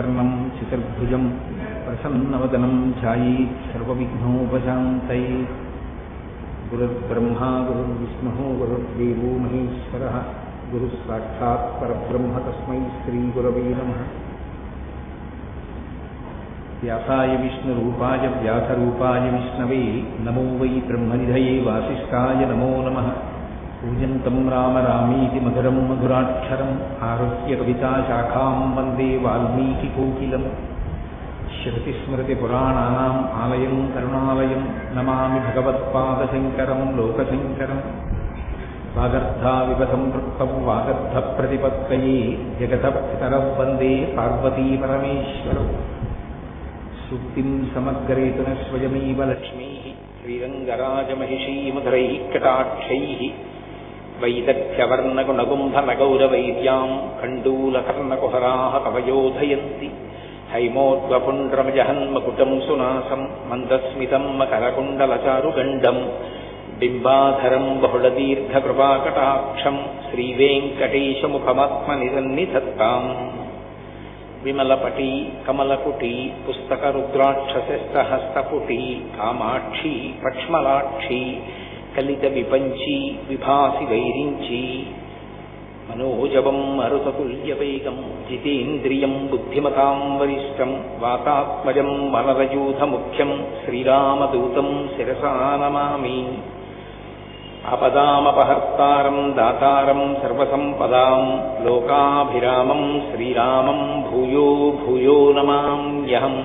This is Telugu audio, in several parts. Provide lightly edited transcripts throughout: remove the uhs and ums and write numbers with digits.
శశివర్ణం చతుర్భుజం ప్రసన్నవదనం ఛాయీత్ సర్వవిఘ్నోపశాంతయే. గురుర్బ్రహ్మా గురుర్విష్ణుః గురుర్దేవో మహేశ్వరః గురుః సాక్షాత్ పరబ్రహ్మ తస్మై శ్రీగురవే నమః. వ్యాసాయ విష్ణురూపాయ వ్యాసరూపాయ విష్ణవే నమో వై బ్రహ్మనిధయే వాసిష్ఠాయ నమో నమః. పూజంతం రామ రామీతి మధురం మధురాక్షరం ఆరుహ్య కవితాశాఖాం వందే వాల్మీకికోకిలం. శృతిస్మృతిపురాణానాం ఆలయం కరుణాలయం నమామి భగవత్పాదశంకరం లోకశంకరం. వాగర్ధావివ సంపృక్తం వాగర్ధప్రతిపత్తయే జగతః పితరౌ వందే పార్వతీపరమేశ్వరౌ. సూక్తిం సమగ్రేతున స్వయమేవ లక్ష్మీః శ్రీరంగరాజమహిషీమధురైః కటాక్షైః. వైదగ్ధ్యవర్ణగుణగుంభనగౌరవైర్యాం కండూలకర్ణకుహరాः కవయోధయంతి. హైమోద్వపుండ్రమజహన్మకుటం సునాసం మందస్మితం మకరకుండలచారుగండం. బింబాధరం బహుళదీర్ఘకృపాకటాక్షం శ్రీవేంకటేశముఖమాత్మనిసన్నిధత్తాం. విమలపటీ కమలకుటీ పుస్తకరుద్రాక్షసహస్తపుటీ కామాక్షి పక్ష్మలాక్షి కలిత విపంచీ విభాసి వైరించి. మనోజవం మరుతతుల్యవేగం జితేంద్రియం బుద్ధిమతాం వరిష్టం వాతాత్మజం వనరయూధముఖ్యం శ్రీరామదూతం శిరసా నమామి. ఆపదామపహర్తారం దాతారం సర్వసంపదాం లోకాభిరామం శ్రీరామం భూయో భూయో నమామ్యహం.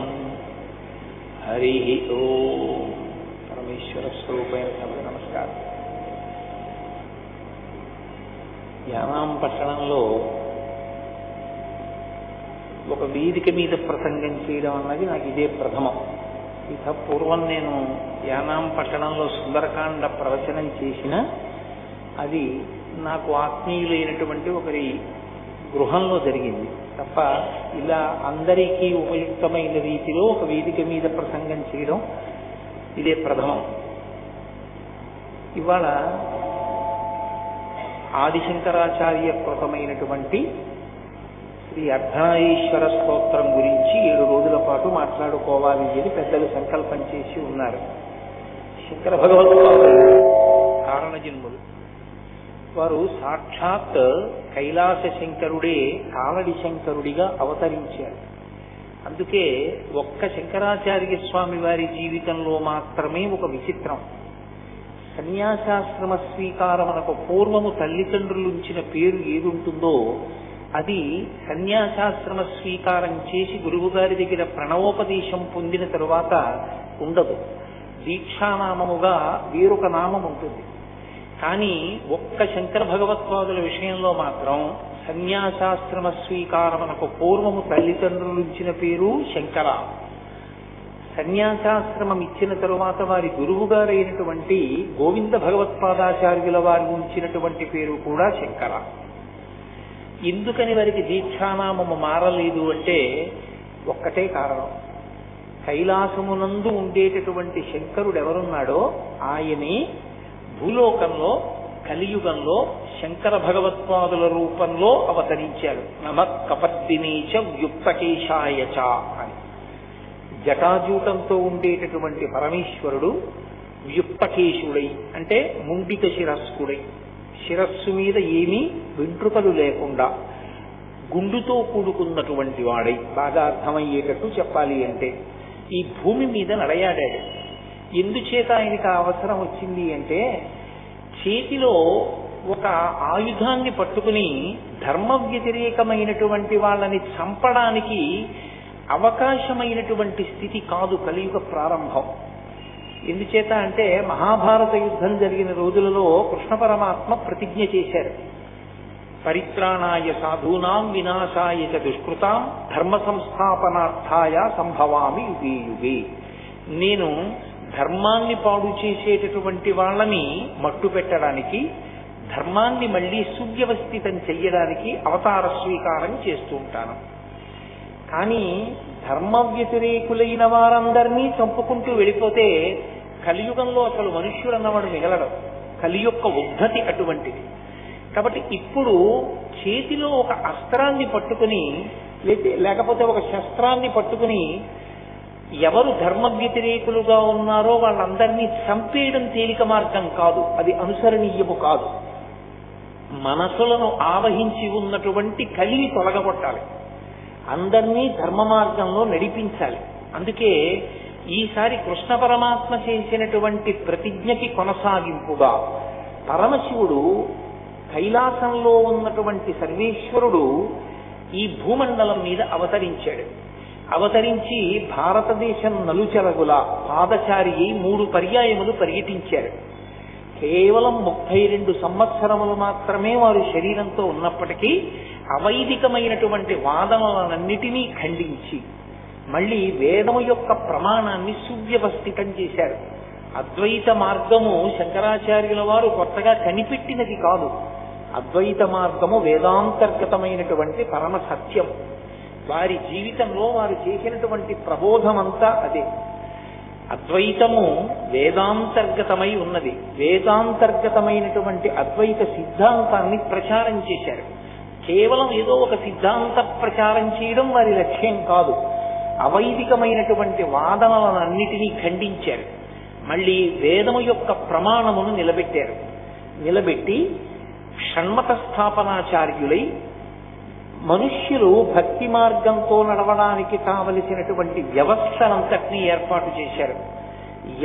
హరి ఓం. పరమేశ్వర స్వరూపైన సభకు నమస్కారం. యానాం పట్టణంలో ఒక వేదిక మీద ప్రసంగం చేయడం అన్నది నాకు ఇదే ప్రథమం. ఇక పూర్వం నేను యానాం పట్టణంలో సుందరకాండ ప్రవచనం చేసిన అది నాకు ఆత్మీయులైనటువంటి ఒకరి గృహంలో జరిగింది తప్ప ఇలా అందరికీ ఉపయుక్తమైన రీతిలో ఒక వేదిక మీద ప్రసంగం చేయడం ఇదే ప్రథమం. ఇవాళ ఆదిశంకరాచార్య కృతమైనటువంటి శ్రీ అర్ధనారీశ్వర స్తోత్రం గురించి 7 రోజుల పాటు మాట్లాడుకోవాలి అని పెద్దలు సంకల్పం చేసి ఉన్నారు. శంకర భగవత్పాదులు కారణజన్ములు. వారు సాక్షాత్ కైలాస శంకరుడే కాలడి శంకరుడిగా అవతరించారు. అందుకే ఒక్క శంకరాచార్య స్వామి వారి జీవితంలో మాత్రమే ఒక విచిత్రం. సన్యాసాశ్రమ స్వీకారమునకు పూర్వము తల్లిదండ్రులుంచిన పేరు ఏదుంటుందో అది సన్యాసాశ్రమ స్వీకారం చేసి గురువుగారి దగ్గర ప్రణవోపదేశం పొందిన తరువాత ఉండదు. దీక్షానామముగా వేరొక నామం ఉంటుంది. కానీ ఒక్క శంకర భగవత్పాదుల విషయంలో మాత్రం సన్యాసాశ్రమ స్వీకారమునకు పూర్వము తల్లిదండ్రులిచ్చిన పేరు శంకర. సన్యాసాశ్రమం ఇచ్చిన తరువాత వారి గురువుగారైనటువంటి గోవింద భగవత్పాదాచార్యుల వారు ఉంచినటువంటి పేరు కూడా శంకర. ఎందుకని వారికి దీక్షానామము మారలేదు అంటే ఒక్కటే కారణం. కైలాసమునందు ఉండేటటువంటి శంకరుడు ఎవరున్నాడో ఆయనే భూలోకంలో కలియుగంలో శంకర భగవత్పాదుల రూపంలో అవతరించాడు. నమః కపర్దినీచ వ్యుక్తకేశాయచ అని. జటాజూటంతో ఉండేటటువంటి పరమేశ్వరుడు వ్యుక్తకేశుడై అంటే ముండిత శిరస్కుడై, శిరస్సు మీద ఏమీ వెంట్రుకలు లేకుండా గుండుతో కూడుకున్నటువంటి వాడై, బాగా అర్థమయ్యేటట్టు చెప్పాలి అంటే ఈ భూమి మీద నడయాడాడు. ఎందుచేత ఆయనకు అవసరం వచ్చింది అంటే చేతిలో ఒక ఆయుధాన్ని పట్టుకుని ధర్మ వ్యతిరేకమైనటువంటి వాళ్ళని చంపడానికి అవకాశమైనటువంటి స్థితి కాదు కలియుగ ప్రారంభం. ఎందుచేత అంటే మహాభారత యుద్ధం జరిగిన రోజులలో కృష్ణ పరమాత్మ ప్రతిజ్ఞ చేశారు. పరిత్రాణాయ సాధూనాం వినాశాయ చ దుష్కృతాం ధర్మ సంస్థాపనార్థాయ సంభవామి యుగే యుగే. నేను ధర్మాన్ని పాడు చేసేటటువంటి వాళ్ళని మట్టు పెట్టడానికి, ధర్మాన్ని మళ్లీ సువ్యవస్థితం చెయ్యడానికి అవతార స్వీకారం చేస్తూ ఉంటాను. కానీ ధర్మ వ్యతిరేకులైన వారందరినీ చంపుకుంటూ వెళ్ళిపోతే కలియుగంలో అసలు మనుష్యుడు అన్నవాడు మిగలడు. కలి యొక్క ఉద్ధతి అటువంటిది. కాబట్టి ఇప్పుడు చేతిలో ఒక అస్త్రాన్ని పట్టుకుని లేకపోతే ఒక శస్త్రాన్ని పట్టుకుని ఎవరు ధర్మ వ్యతిరేకులుగా ఉన్నారో వాళ్ళందరినీ చంపేయడం తేలిక మార్గం కాదు, అది అనుసరణీయము కాదు. మనసులను ఆవహించి ఉన్నటువంటి కలిని తొలగగొట్టాలి, అందరినీ ధర్మ మార్గంలో నడిపించాలి. అందుకే ఈసారి కృష్ణ పరమాత్మ చేసినటువంటి ప్రతిజ్ఞకి కొనసాగింపుగా పరమశివుడు కైలాసంలో ఉన్నటువంటి సర్వేశ్వరుడు ఈ భూమండలం మీద అవతరించాడు. అవతరించి భారతదేశం నలుచెరగుల పాదచారి 3 పర్యాయములు పర్యటించారు. కేవలం 32 సంవత్సరములు మాత్రమే వారు శరీరంతో ఉన్నప్పటికీ అవైదికమైనటువంటి వాదనలన్నిటినీ ఖండించి మళ్ళీ వేదము యొక్క ప్రమాణాన్ని సువ్యవస్థితం చేశారు. అద్వైత మార్గము శంకరాచార్యుల వారు కొత్తగా కనిపెట్టినది కాదు. అద్వైత మార్గము వేదాంతర్గతమైనటువంటి పరమ సత్యం. వారి జీవితంలో వారు చేసినటువంటి ప్రబోధమంతా అదే. అద్వైతము వేదాంతర్గతమై ఉన్నది. వేదాంతర్గతమైనటువంటి అద్వైత సిద్ధాంతాన్ని ప్రచారం చేశారు. కేవలం ఏదో ఒక సిద్ధాంత ప్రచారం చేయడం వారి లక్ష్యం కాదు. అవైదికమైనటువంటి వాదనలన్నిటినీ ఖండించారు. మళ్ళీ వేదము యొక్క ప్రమాణమును నిలబెట్టారు. నిలబెట్టి షణ్మత స్థాపనాచార్యులై మనుష్యులు భక్తి మార్గంతో నడవడానికి కావలసినటువంటి వ్యవస్థనంతటినీ ఏర్పాటు చేశారు.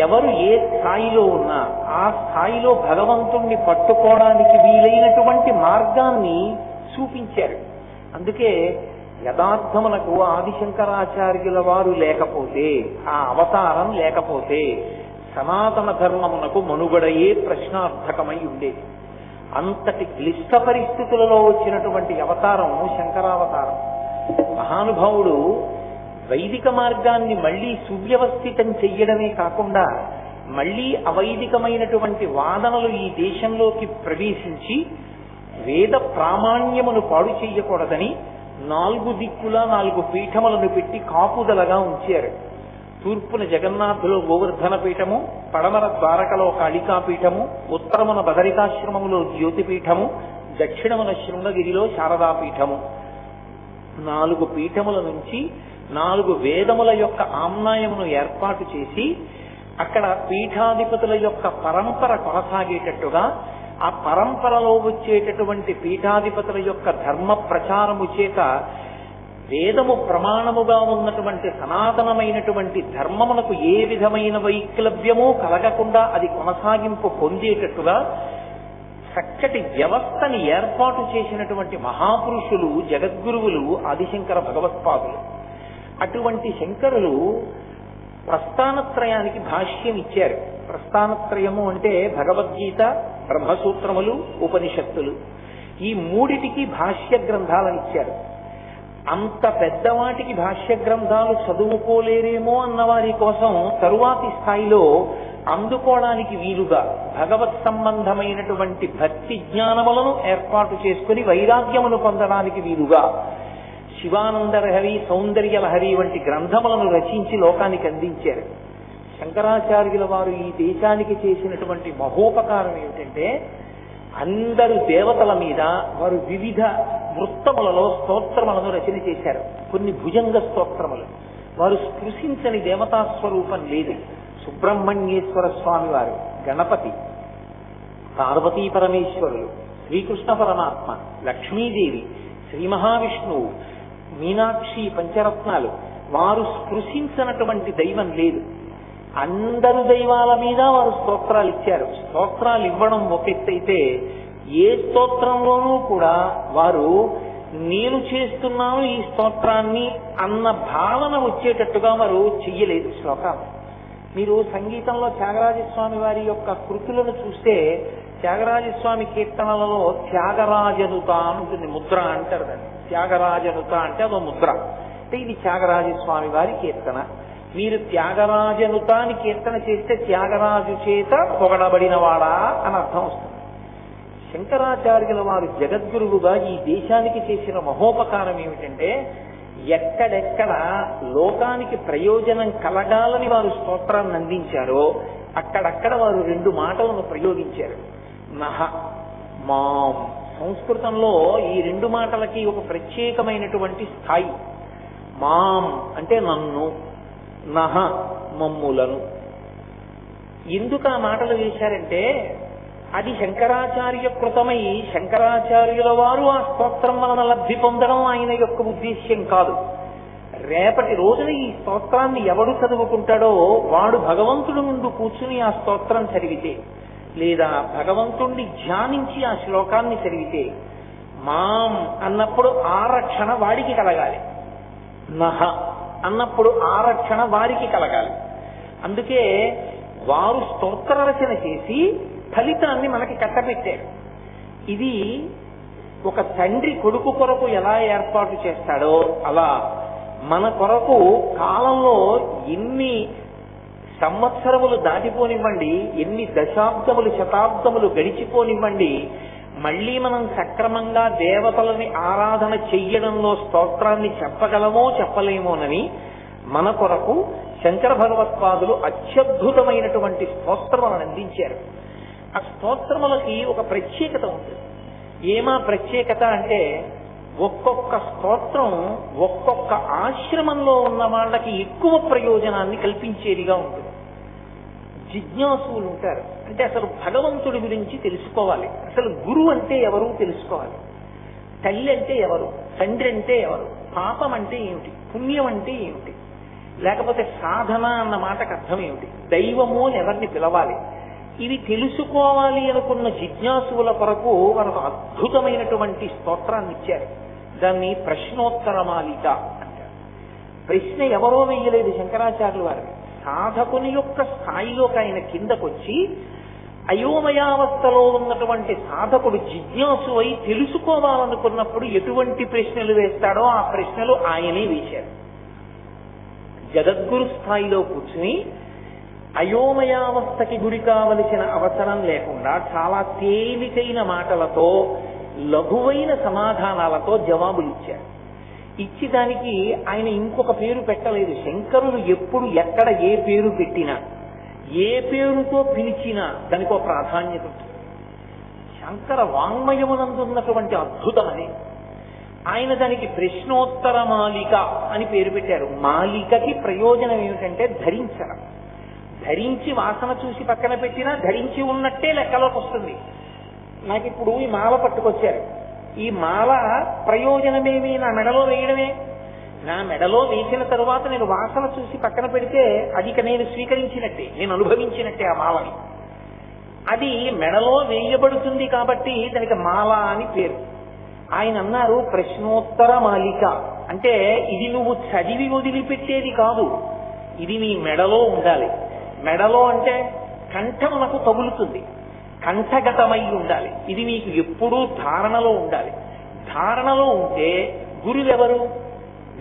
ఎవరు ఏ స్థాయిలో ఉన్నా ఆ స్థాయిలో భగవంతుణ్ణి పట్టుకోవడానికి వీలైనటువంటి మార్గాన్ని చూపించారు. అందుకే యథార్థమునకు ఆదిశంకరాచార్యుల వారు లేకపోతే, ఆ అవతారం లేకపోతే సనాతన ధర్మమునకు మనుగడయే ప్రశ్నార్థకమై ఉండేది. అంతటి క్లిష్ట పరిస్థితులలో వచ్చినటువంటి అవతారం శంకరావతారం. మహానుభావుడు వైదిక మార్గాన్ని మళ్లీ సువ్యవస్థితం చెయ్యడమే కాకుండా మళ్లీ అవైదికమైనటువంటి వాదనలు ఈ దేశంలోకి ప్రవేశించి వేద ప్రామాణ్యమును పాడు చెయ్యకూడదని 4 దిక్కులా 4 పీఠములను పెట్టి కాపుదలగా ఉంచారు. తూర్పున జగన్నాథులో గోవర్ధన పీఠము, పడమర ద్వారకలో కాళికాపీఠము, ఉత్తరమున బదరికాశ్రమములో జ్యోతిపీఠము, దక్షిణమున శృంగగిరిలో శారదాపీఠము. 4 పీఠముల నుంచి 4 వేదముల యొక్క ఆమ్నాయమును ఏర్పాటు చేసి అక్కడ పీఠాధిపతుల యొక్క పరంపర కొనసాగేటట్టుగా, ఆ పరంపరలో వచ్చేటటువంటి పీఠాధిపతుల యొక్క ధర్మ ప్రచారము చేత వేదము ప్రమాణముగా ఉన్నటువంటి సనాతనమైనటువంటి ధర్మమునకు ఏ విధమైన వైక్లభ్యమూ కలగకుండా అది కొనసాగింపు పొందేటట్టుగా చక్కటి వ్యవస్థని ఏర్పాటు చేసినటువంటి మహాపురుషులు, జగద్గురువులు ఆదిశంకర భగవత్పాదులు. అటువంటి శంకరులు ప్రస్థానత్రయానికి భాష్యం ఇచ్చారు. ప్రస్థానత్రయము అంటే భగవద్గీత, బ్రహ్మసూత్రములు, ఉపనిషత్తులు. ఈ 3టికి భాష్య గ్రంథాలను ఇచ్చారు. అంత పెద్దవాటికి భాష్య గ్రంథాలు చదువుకోలేరేమో అన్న వారి కోసం తరువాతి స్థాయిలో అందుకోవడానికి వీలుగా భగవత్ సంబంధమైనటువంటి భక్తి జ్ఞానములను ఏర్పాటు చేసుకుని వైరాగ్యమును పొందడానికి వీలుగా శివానందలహరి, సౌందర్యలహరి వంటి గ్రంథములను రచించి లోకానికి అందించారు. శంకరాచార్యుల వారు ఈ దేశానికి చేసినటువంటి మహోపకారం ఏమిటంటే, అందరు దేవతల మీద వారు వివిధ వృత్తములలో స్తోత్రములను రచన చేశారు. కొన్ని భుజంగ స్తోత్రములు. వారు స్పృశించని దేవతా స్వరూపం లేదు. సుబ్రహ్మణ్యేశ్వర స్వామి వారు, గణపతి, పార్వతీ పరమేశ్వరులు, శ్రీకృష్ణ పరమాత్మ, లక్ష్మీదేవి, శ్రీ మహావిష్ణువు, మీనాక్షి, పంచరత్నాలు. వారు స్పృశించినటువంటి దైవం లేదు. అందరు దైవాల మీద వారు స్తోత్రాలు ఇచ్చారు. స్తోత్రాలు ఇవ్వడం ఒక ఎత్తైతే ఏ స్తోత్రంలోనూ కూడా వారు నేను చేస్తున్నాను ఈ స్తోత్రాన్ని అన్న భావన వచ్చేటట్టుగా వారు చెయ్యలేదు శ్లోకాలు. మీరు సంగీతంలో త్యాగరాజస్వామి వారి యొక్క కృతులను చూస్తే త్యాగరాజస్వామి కీర్తనలలో త్యాగరాజనుత ఉంటుంది, ముద్ర అంటారు దాన్ని. త్యాగరాజనుత అంటే అదో ముద్ర. అంటే ఇది త్యాగరాజస్వామి వారి కీర్తన. మీరు త్యాగరాజనుత అని కీర్తన చేస్తే త్యాగరాజు చేత పొగడబడినవాడా అని అర్థం వస్తుంది. శంకరాచార్యుల వారు జగద్గురువుగా ఈ దేశానికి చేసిన మహోపకారం ఏమిటంటే, ఎక్కడెక్కడ లోకానికి ప్రయోజనం కలగాలని వారు స్తోత్రాన్ని అందించారో అక్కడక్కడ వారు 2 మాటలను ప్రయోగించారు. నహ మాం సంస్కృతంలో ఈ రెండు మాటలకి ఒక ప్రత్యేకమైనటువంటి స్థాయి. మాం అంటే నన్ను, నహ మమ్ములను. ఎందుకు ఆ మాటలు వేశారంటే అది శంకరాచార్య కృతమై శంకరాచార్యుల వారు ఆ స్తోత్రం వలన లబ్ధి పొందడం ఆయన యొక్క ఉద్దేశ్యం కాదు. రేపటి రోజున ఈ స్తోత్రాన్ని ఎవడు చదువుకుంటాడో వాడు భగవంతుడి ముందు కూర్చుని ఆ స్తోత్రం చదివితే, లేదా భగవంతుణ్ణి ధ్యానించి ఆ శ్లోకాన్ని చదివితే మాం అన్నప్పుడు ఆరక్షణ వాడికి కలగాలి, నహ అన్నప్పుడు ఆరక్షణ వారికి కలగాలి. అందుకే వారు స్తోత్ర రచన చేసి ఫలితాన్ని మనకి కట్టబెట్టారు. ఇది ఒక తండ్రి కొడుకు కొరకు ఎలా ఏర్పాటు చేస్తాడో అలా మన కొరకు కాలంలో ఎన్ని సంవత్సరములు దాటిపోనివ్వండి, ఎన్ని దశాబ్దములు శతాబ్దములు గడిచిపోనివ్వండి, మళ్ళీ మనం సక్రమంగా దేవతలని ఆరాధన చెయ్యడంలో స్తోత్రాన్ని చెప్పగలమో చెప్పలేమోనని మన కొరకు శంకర భగవత్పాదులు అత్యద్భుతమైనటువంటి స్తోత్రములను అందించారు. ఆ స్తోత్రములకి ఒక ప్రత్యేకత ఉంటుంది. ఏమా ప్రత్యేకత అంటే ఒక్కొక్క స్తోత్రం ఒక్కొక్క ఆశ్రమంలో ఉన్న వాళ్ళకి ఎక్కువ ప్రయోజనాన్ని కల్పించేదిగా ఉంటుంది. జిజ్ఞాసులు ఉంటారు, అంటే అసలు భగవంతుడి గురించి తెలుసుకోవాలి, అసలు గురువు అంటే ఎవరు తెలుసుకోవాలి, తల్లి అంటే ఎవరు, తండ్రి అంటే ఎవరు, పాపం అంటే ఏమిటి, పుణ్యం అంటే ఏమిటి, లేకపోతే సాధన అన్న మాటకు అర్థం ఏమిటి, దైవము అని ఎవరిని పిలవాలి, ఇవి తెలుసుకోవాలి అనుకున్న జిజ్ఞాసుల కొరకు మనకు అద్భుతమైనటువంటి స్తోత్రాన్ని ఇచ్చారు. దాన్ని ప్రశ్నోత్తరమాలిక అంటారు. ప్రశ్న ఎవరో వెయ్యలేదు శంకరాచార్యుల వారిని. సాధకుని యొక్క స్థాయిలోకి ఆయన కిందకొచ్చి అయోమయావస్థలో ఉన్నటువంటి సాధకుడు జిజ్ఞాసు అయి తెలుసుకోవాలనుకున్నప్పుడు ఎటువంటి ప్రశ్నలు వేస్తాడో ఆ ప్రశ్నలు ఆయనే వేశారు. జగద్గురు స్థాయిలో కూర్చుని అయోమయావస్థకి గురి కావలసిన అవసరం లేకుండా చాలా తేలికైన మాటలతో లఘువైన సమాధానాలతో జవాబులు ఇచ్చారు. ఇచ్చి దానికి ఆయన ఇంకొక పేరు పెట్టలేదు. శంకరులు ఎప్పుడు ఎక్కడ ఏ పేరు పెట్టినా, ఏ పేరుతో పిలిచినా దానికి ఒక ప్రాధాన్యత ఉంటుంది. శంకర వాంగ్మయమునందున్నటువంటి అద్భుతం అని ఆయన దానికి ప్రశ్నోత్తర మాలిక అని పేరు పెట్టారు. మాలికకి ప్రయోజనం ఏమిటంటే ధరించడం. ధరించి వాసన చూసి పక్కన పెట్టినా ధరించి ఉన్నట్టే లెక్కలోకి వస్తుంది. నాకు ఇప్పుడు ఈ మాల పట్టుకొచ్చారు. ఈ మాల ప్రయోజనమేమి? నా మెడలో వేయడమే. నా మెడలో వేసిన తరువాత నేను వాసన చూసి పక్కన పెడితే అది నేను స్వీకరించినట్టే, నేను అనుభవించినట్టే ఆ మాలని. అది మెడలో వేయబడుతుంది కాబట్టి దానికి మాల అని పేరు. ఆయన అన్నారు ప్రశ్నోత్తర మాలిక అంటే ఇది నువ్వు చదివి వదిలిపెట్టేది కాదు, ఇది నీ మెడలో ఉండాలి. మెడలో అంటే కంఠమునకు తగులుతుంది, కంఠగతమై ఉండాలి. ఇది నీకు ఎప్పుడూ ధారణలో ఉండాలి. ధారణలో ఉంటే గురువెవరు?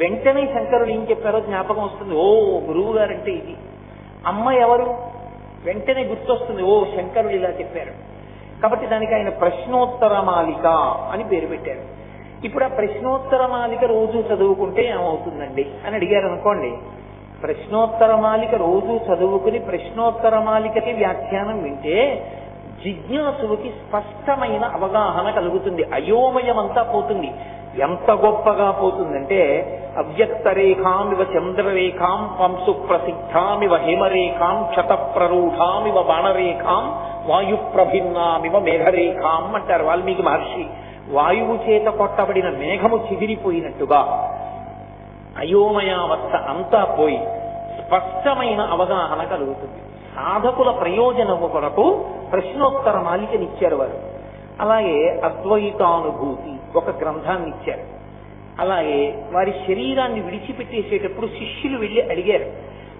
వెంటనే శంకరుడు ఏం చెప్పారో జ్ఞాపకం వస్తుంది. ఓ గురువు గారంటే ఇది. అమ్మ ఎవరు? వెంటనే గుర్తొస్తుంది. ఓ శంకరుడు ఇలా చెప్పారు. కాబట్టి దానికి ఆయన ప్రశ్నోత్తర మాలిక అని పేరు పెట్టారు. ఇప్పుడు ఆ ప్రశ్నోత్తర మాలిక రోజు చదువుకుంటే ఏమవుతుందండి అని అడిగారు అనుకోండి. ప్రశ్నోత్తర మాలిక రోజు చదువుకుని ప్రశ్నోత్తర మాలికకి వ్యాఖ్యానం వింటే జిజ్ఞాసుకి స్పష్టమైన అవగాహన కలుగుతుంది. అయోమయమంతా పోతుంది. ఎంత గొప్పగా పోతుందంటే అవ్యక్త రేఖామివ చంద్రరేఖాం పంసు ప్రసిద్ధామివ హేమరేఖాం క్షత ప్రరూఢామివ బాణరేఖాం వాయు ప్రభిన్నామివ మేఘరేఖాం అంటారు వాల్మీకి మహర్షి. వాయువు చేత కొట్టబడిన మేఘము చిదిరిపోయినట్టుగా అయోమయావస్థ అంతా పోయి స్పష్టమైన అవగాహన కలుగుతుంది. సాధకుల ప్రయోజనము కొరకు ప్రశ్నోత్తర మాలికనిచ్చారు వారు. అలాగే అద్వైతానుభూతి ఒక గ్రంథాన్ని ఇచ్చారు. అలాగే వారి శరీరాన్ని విడిచిపెట్టేసేటప్పుడు శిష్యులు వెళ్ళి అడిగారు,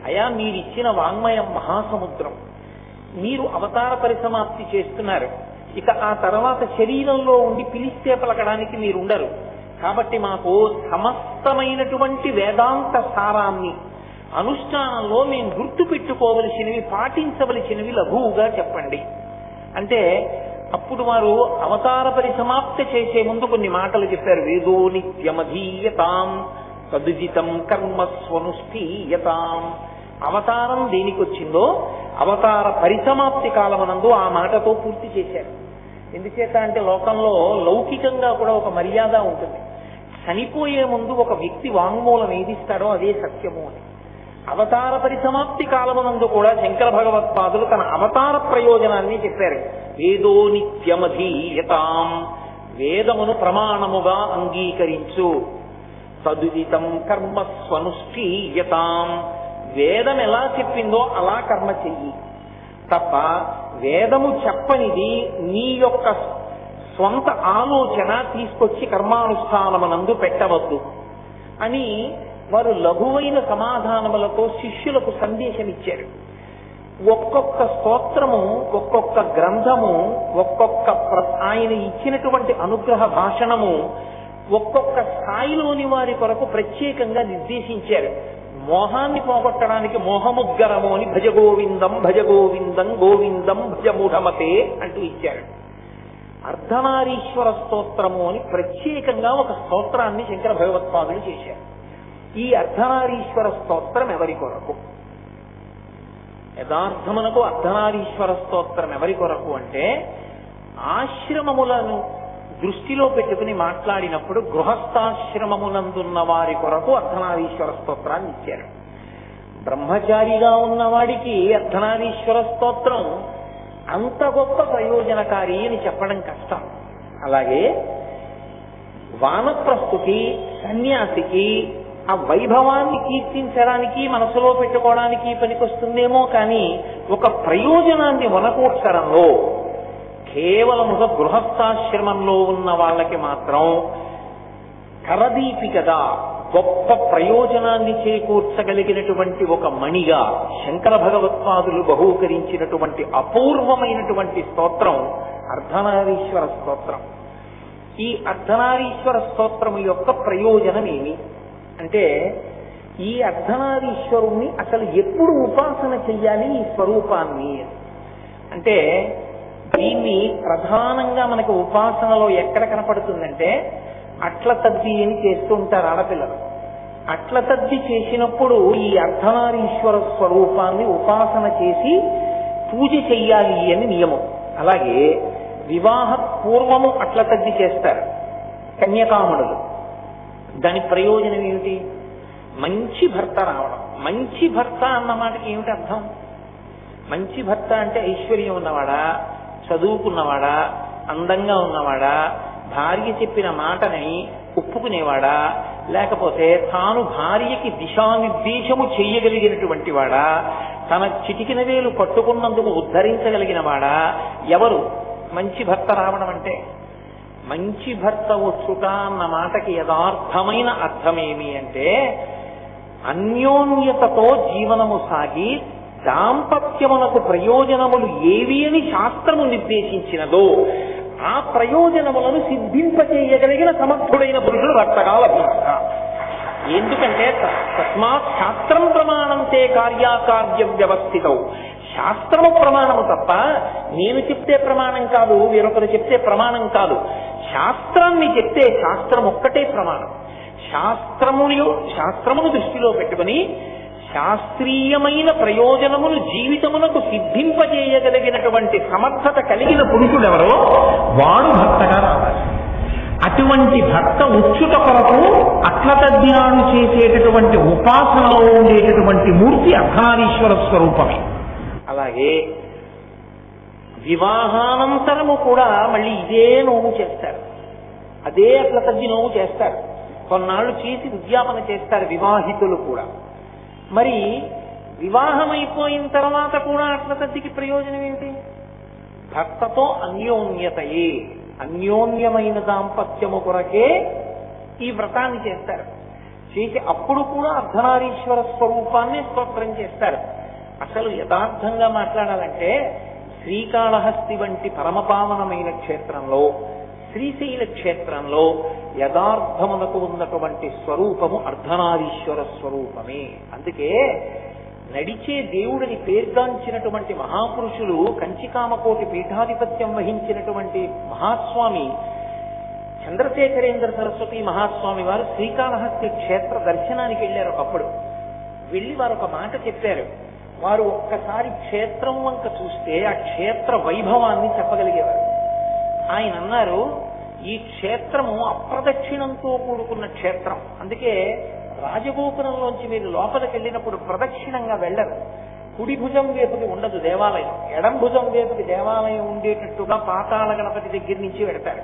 అయా మీరిచ్చిన వాంగ్మయం మహాసముద్రం, మీరు అవతార పరిసమాప్తి చేస్తున్నారు, ఇక ఆ తర్వాత శరీరంలో ఉండి పిలిస్తే పలకడానికి మీరుండరు, కాబట్టి మాకు సమస్తమైనటువంటి వేదాంత సారాన్ని అనుష్ఠానంలో మేము గుర్తు పెట్టుకోవలసినవి, పాటించవలసినవి లఘువుగా చెప్పండి అంటే అప్పుడు వారు అవతార పరిసమాప్తి చేసే ముందు కొన్ని మాటలు చెప్పారు. వేదో నిత్యమధీయతాం తదుజితం కర్మ స్వనుష్ఠీయతాం. అవతారం దేనికి వచ్చిందో అవతార పరిసమాప్తి కాలమనందు ఆ మాటతో పూర్తి చేశారు. ఎందుచేత అంటే లోకంలో లౌకికంగా కూడా ఒక మర్యాద ఉంటుంది. చనిపోయే ముందు ఒక వ్యక్తి వాంగ్మూలం ఏదిస్తాడో అదే సత్యము అని. అవతార పరిసమాప్తి కాలమునందు కూడా శంకర భగవత్పాదులు తన అవతార ప్రయోజనాన్ని చెప్పారు. వేదో నిత్యమధీయతాం, వేదమును ప్రమాణముగా అంగీకరించు. తదుదితం కర్మ స్వనుష్ఠీయతాం, వేదం ఎలా చెప్పిందో అలా కర్మ చెయ్యి తప్ప వేదము చెప్పనిది నీ యొక్క స్వంత ఆలోచన తీసుకొచ్చి కర్మానుష్ఠానమునందు పెట్టవద్దు అని వారు లఘువైన సమాధానములతో శిష్యులకు సందేశం ఇచ్చారు. ఒక్కొక్క స్తోత్రము, ఒక్కొక్క గ్రంథము, ఒక్కొక్క ఆయన ఇచ్చినటువంటి అనుగ్రహ భాషణము ఒక్కొక్క స్థాయిలోని వారి కొరకు ప్రత్యేకంగా నిర్దేశించారు. మోహాన్ని పోగొట్టడానికి మోహముద్గరము అని భజ గోవిందం భజ గోవిందం గోవిందం భజ మూఢమతే అంటూ ఇచ్చారు. అర్ధనారీశ్వర స్తోత్రము అని ప్రత్యేకంగా ఒక స్తోత్రాన్ని శంకర భగవత్పాదులు చేశారు. ఈ అర్ధనారీశ్వర స్తోత్రం ఎవరి కొరకు? యథార్థమునకు అర్ధనారీశ్వర స్తోత్రం ఎవరి కొరకు అంటే ఆశ్రమములను దృష్టిలో పెట్టుకుని మాట్లాడినప్పుడు గృహస్థాశ్రమమునందున్న వారి కొరకు అర్ధనారీశ్వర స్తోత్రాన్ని ఇచ్చారు. బ్రహ్మచారిగా ఉన్నవాడికి అర్ధనారీశ్వర స్తోత్రం అంత గొప్ప ప్రయోజనకారి అని చెప్పడం కష్టం. అలాగే వానప్రస్థుకి, సన్యాసికి ఆ వైభవాన్ని కీర్తించడానికి, మనసులో పెట్టుకోవడానికి పనికొస్తుందేమో కానీ ఒక ప్రయోజనాన్ని వనకూర్చడంలో కేవలముగా గృహస్థాశ్రమంలో ఉన్న వాళ్ళకి మాత్రం కరదీపికగా గొప్ప ప్రయోజనాన్ని చేకూర్చగలిగినటువంటి ఒక మణిగా శంకర భగవత్పాదులు బహూకరించినటువంటి అపూర్వమైనటువంటి స్తోత్రం అర్ధనారీశ్వర స్తోత్రం. ఈ అర్ధనారీశ్వర స్తోత్రము యొక్క ప్రయోజనం ఏమి అంటే, ఈ అర్ధనారీశ్వరుణ్ణి అసలు ఎప్పుడు ఉపాసన చెయ్యాలి ఈ స్వరూపాన్ని అంటే, దీన్ని ప్రధానంగా మనకు ఉపాసనలో ఎక్కడ కనపడుతుందంటే అట్ల తద్ది అని చేస్తూ ఉంటారు ఆడపిల్లలు. అట్ల తద్ది చేసినప్పుడు ఈ అర్ధనారీశ్వర స్వరూపాన్ని ఉపాసన చేసి పూజ చెయ్యాలి అని నియమం. అలాగే వివాహ పూర్వము అట్ల తద్ది చేస్తారు కన్యకామణులు. దాని ప్రయోజనం ఏమిటి? మంచి భర్త రావడం. మంచి భర్త అన్న మాటకి ఏమిటి అర్థం? మంచి భర్త అంటే ఐశ్వర్యం ఉన్నవాడా, చదువుకున్నవాడా, అందంగా ఉన్నవాడా, భార్య చెప్పిన మాటని ఒప్పుకునేవాడా, లేకపోతే తాను భార్యకి దిశానిర్దేశము చెయ్యగలిగినటువంటి వాడా, తన చిటికిన వేలు పట్టుకున్నందుకు ఉద్ధరించగలిగిన వాడా? ఎవరు మంచి భర్త రావడం అంటే? మంచి భర్త వచ్చుట అన్న మాటకి యథార్థమైన అర్థమేమి అంటే, అన్యోన్యతతో జీవనము సాగి దాంపత్యమునకు ప్రయోజనములు ఏవి అని శాస్త్రము నిర్దేశించినదో ఆ ప్రయోజనములను సిద్ధింపచేయగలిగిన సమర్థుడైన పురుషుడు భర్తగా లభించ. ఎందుకంటే తస్మాత్ శాస్త్రం ప్రమాణంతే కార్యాకార్య వ్యవస్థితౌ. శాస్త్రము ప్రమాణము తప్ప నేను చెప్తే ప్రమాణం కాదు, వేరొకరు చెప్తే ప్రమాణం కాదు. శాస్త్రాన్ని చెప్తే శాస్త్రం ఒక్కటే ప్రమాణం. శాస్త్రమును దృష్టిలో పెట్టుకుని శాస్త్రీయమైన ప్రయోజనమును జీవితమునకు సిద్ధింపజేయగలిగినటువంటి సమర్థత కలిగిన పురుషుడెవరో వాడు భర్తగా రావాలి. అటువంటి భర్త ఉచ్చుట కొరకు అట్లతద్దినాడు చేసేటటువంటి ఉపాసనలో ఉండేటటువంటి మూర్తి అర్ధనారీశ్వర స్వరూపమే. అలాగే వివాహానంతరము కూడా మళ్ళీ ఇదే నోము చేస్తారు, అదే అట్లతద్ది నోము చేస్తారు. కొన్నాళ్ళు చేసి ఉద్యాపన చేస్తారు వివాహితులు కూడా. మరి వివాహమైపోయిన తర్వాత కూడా అట్లతద్దికి ప్రయోజనం ఏంటి? భర్తతో అన్యోన్యతయే, అన్యోన్యమైన దాంపత్యము కొరకే ఈ వ్రతాన్ని చేస్తారు. చేసి అప్పుడు కూడా అర్ధనారీశ్వర స్వరూపాన్ని స్తోత్రం చేస్తారు. అసలు యథార్థంగా మాట్లాడాలంటే శ్రీకాళహస్తి వంటి పరమపావనమైన క్షేత్రంలో, శ్రీశైల క్షేత్రంలో యథార్థమునకు ఉన్నటువంటి స్వరూపము అర్ధనారీశ్వర స్వరూపమే. అందుకే నడిచే దేవుడిని పేర్గాంచినటువంటి మహాపురుషులు, కంచికామకోటి పీఠాధిపత్యం వహించినటువంటి మహాస్వామి చంద్రశేఖరేంద్ర సరస్వతి మహాస్వామి వారు శ్రీకాళహస్తి క్షేత్ర దర్శనానికి వెళ్ళారు. ఒకప్పుడు వెళ్ళి వారు ఒక మాట చెప్పారు. వారు ఒక్కసారి క్షేత్రం వంక చూస్తే ఆ క్షేత్ర వైభవాన్ని చెప్పగలిగేవారు. ఆయన అన్నారు, ఈ క్షేత్రము అప్రదక్షిణంతో కూడుకున్న క్షేత్రం, అందుకే రాజగోపురంలోంచి మీరు లోపలికి వెళ్ళినప్పుడు ప్రదక్షిణంగా వెళ్ళరు. కుడి భుజం వైపుకి ఉండదు దేవాలయం, ఎడం భుజం వైపుకి దేవాలయం ఉండేటట్టుగా పాతాళ గణపతి దగ్గర నుంచి వెడతారు.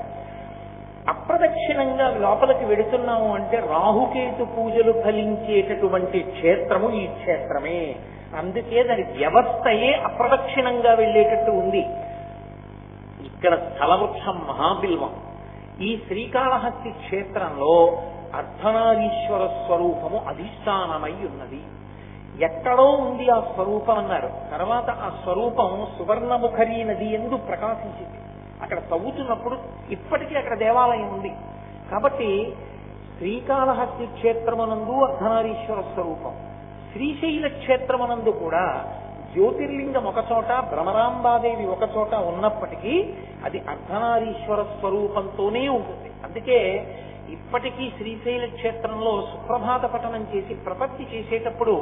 అప్రదక్షిణంగా లోపలికి వెడుతున్నాము అంటే రాహుకేతు పూజలు ఫలించేటటువంటి క్షేత్రము ఈ క్షేత్రమే. అందుకే దాని వ్యవస్థయే అప్రదక్షిణంగా వెళ్ళేటట్టు ఉంది. ఇక్కడ స్థలవృక్షం మహాబిల్వం. ఈ శ్రీకాళహస్తి క్షేత్రంలో అర్ధనారీశ్వర స్వరూపము అధిష్టానమై ఉన్నది. ఎక్కడో ఉంది ఆ స్వరూపం అన్నారు. తర్వాత ఆ స్వరూపం సువర్ణముఖరీ నది యందు ప్రకాశించింది. అక్కడ తవ్వుతున్నప్పుడు ఇప్పటికీ అక్కడ దేవాలయం ఉంది. కాబట్టి శ్రీకాళహస్తి క్షేత్రమునందు అర్ధనారీశ్వర స్వరూపం, శ్రీశైల క్షేత్రమునందు కూడా జ్యోతిర్లింగం ఒక చోట, భ్రమరాంబాదేవి ఒక చోట ఉన్నప్పటికీ అది అర్ధనారీశ్వర స్వరూపంతోనే ఉంటుంది. అందుకే ఇప్పటికీ శ్రీశైల క్షేత్రంలో సుప్రభాత పఠనం చేసి ప్రపత్తి చేసేటప్పుడు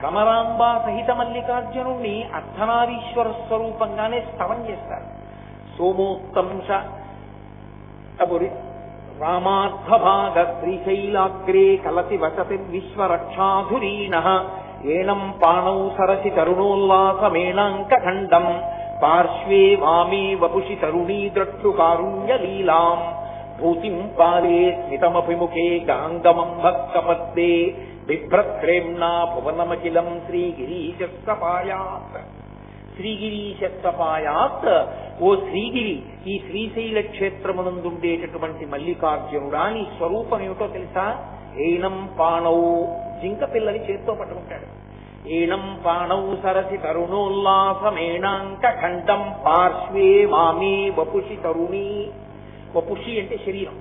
భ్రమరాంబ సహిత మల్లికార్జునుణ్ణి అర్ధనారీశ్వర స్వరూపంగానే స్తవం చేస్తారు. సోమోత్తంశ రామార్థభాగ శ్రీశైలాగ్రే కలసి వసతి విశ్వరక్షాధురీనః ఏనం పాణౌ సరసి తరుణోల్లాసమేణాంకఖండం పార్శ్వే వామే వపుషి తరుణీ ద్రష్టు కారుణ్యలీలాం భూతిం పాలే స్మితమభిముఖే గాంగమం భక్తపద్దే బిభ్రత్రేమ్నా భువనమఖిలం శ్రీగిరీశస్తపాయాత్. శ్రీగిరీశస్తపాయాత్, ఓ శ్రీగిరి, ఈ శ్రీశైల క్షేత్రమునందుండేటటువంటి మల్లికార్జునుడా నీ స్వరూపం ఏమిటో తెలుసా? ఏనం పాణౌ, జింక పిల్లని చేత్తో పట్టుకుంటాడు. ఏనం పాణౌ సరసి తరుణోల్లాసమేణాంక ఖండం పార్శ్వే మామే వపుషి తరుణీ. వపుషి అంటే శరీరం.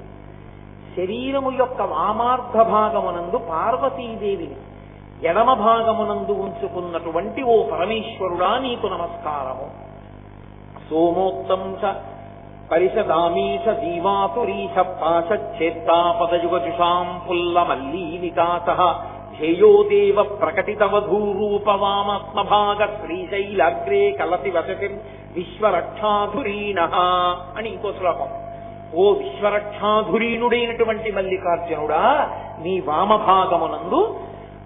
శరీరము యొక్క వామార్థ భాగమునందు పార్వతీదేవిని, ఎడమ భాగమునందు ఉంచుకున్నటువంటి ఓ పరమేశ్వరుడా నీకు నమస్కారము. సోమోత్తంశ పరిషదామీశ జీవాతురీశ పాశచ్చేత్తాపదయుగజుషాం పుల్ల మల్లీ వికాసః ధ్యేయో దేవ ప్రకటితవధూరూపవామాత్మభాగ శ్రీశైలాగ్రే కలసి వసతి విశ్వరక్షాధురీనః అని ఇంకో శ్లోకం. ఓ విశ్వరక్షాధురీనుడైనటువంటి మల్లికార్జునుడా, నీ వామభాగమునందు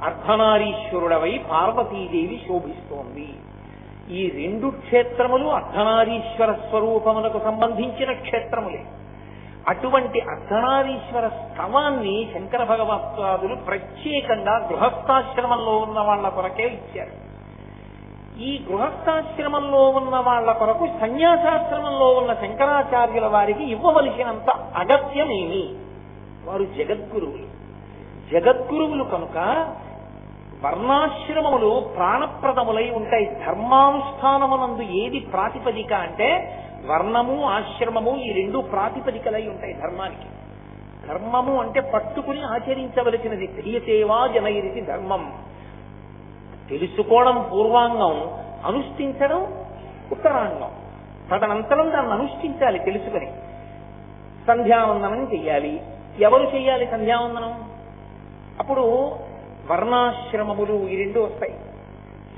అర్ధనారీశ్వరుడవై పార్వతీదేవి శోభిస్తోంది. ఈ రెండు క్షేత్రములు అర్ధనారీశ్వర స్వరూపములకు సంబంధించిన క్షేత్రములే. అటువంటి అర్ధనారీశ్వర స్తవాన్ని శంకర భగవత్పాదులు ప్రత్యేకంగా గృహస్థాశ్రమంలో ఉన్న వాళ్ల కొరకే ఇచ్చారు. ఈ గృహస్థాశ్రమంలో ఉన్న వాళ్ల కొరకు సన్యాసాశ్రమంలో ఉన్న శంకరాచార్యుల వారికి ఇవ్వవలసినంత అగత్యమేమి? వారు జగద్గురువులు. జగద్గురువులు కనుక వర్ణాశ్రమములు ప్రాణప్రదములై ఉంటాయి. ధర్మానుష్ఠానమునందు ఏది ప్రాతిపదిక అంటే వర్ణము ఆశ్రమము, ఈ రెండు ప్రాతిపదికలై ఉంటాయి ధర్మానికి. ధర్మము అంటే పట్టుకుని ఆచరించవలసినది. క్రియసేవా జనైరితి ధర్మం. తెలుసుకోవడం పూర్వాంగం, అనుష్ఠించడం ఉత్తరాంగం. తదనంతరం దాన్ని అనుష్ఠించాలి తెలుసుకుని. సంధ్యావందనం చెయ్యాలి. ఎవరు చెయ్యాలి సంధ్యావందనం? అప్పుడు వర్ణాశ్రమములు ఈ రెండు వస్తాయి.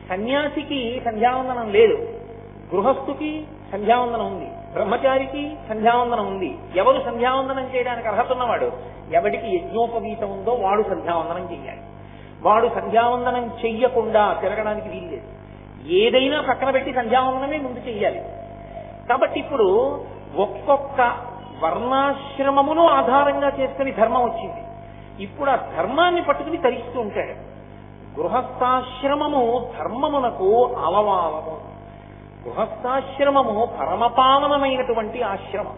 సన్యాసికి సంధ్యావందనం లేదు, గృహస్థుకి సంధ్యావందనం ఉంది, బ్రహ్మచారికి సంధ్యావందనం ఉంది. ఎవరు సంధ్యావందనం చేయడానికి అర్హత ఉన్నవాడు? ఎవడికి యజ్ఞోపవీతం ఉందో వాడు సంధ్యావందనం చెయ్యాలి. వాడు సంధ్యావందనం చెయ్యకుండా తిరగడానికి వీల్లేదు. ఏదైనా పక్కన పెట్టి సంధ్యావందనమే ముందు చెయ్యాలి. కాబట్టి ఇప్పుడు ఒక్కొక్క వర్ణాశ్రమమును ఆధారంగా చేసుకుని ధర్మం వచ్చింది. ఇప్పుడు ఆ ధర్మాన్ని పట్టుకుని తరిస్తూ ఉంటాడు. గృహస్థాశ్రమము ధర్మమునకు అవవాలము. గృహస్థాశ్రమము పరమపావనమైనటువంటి ఆశ్రమం.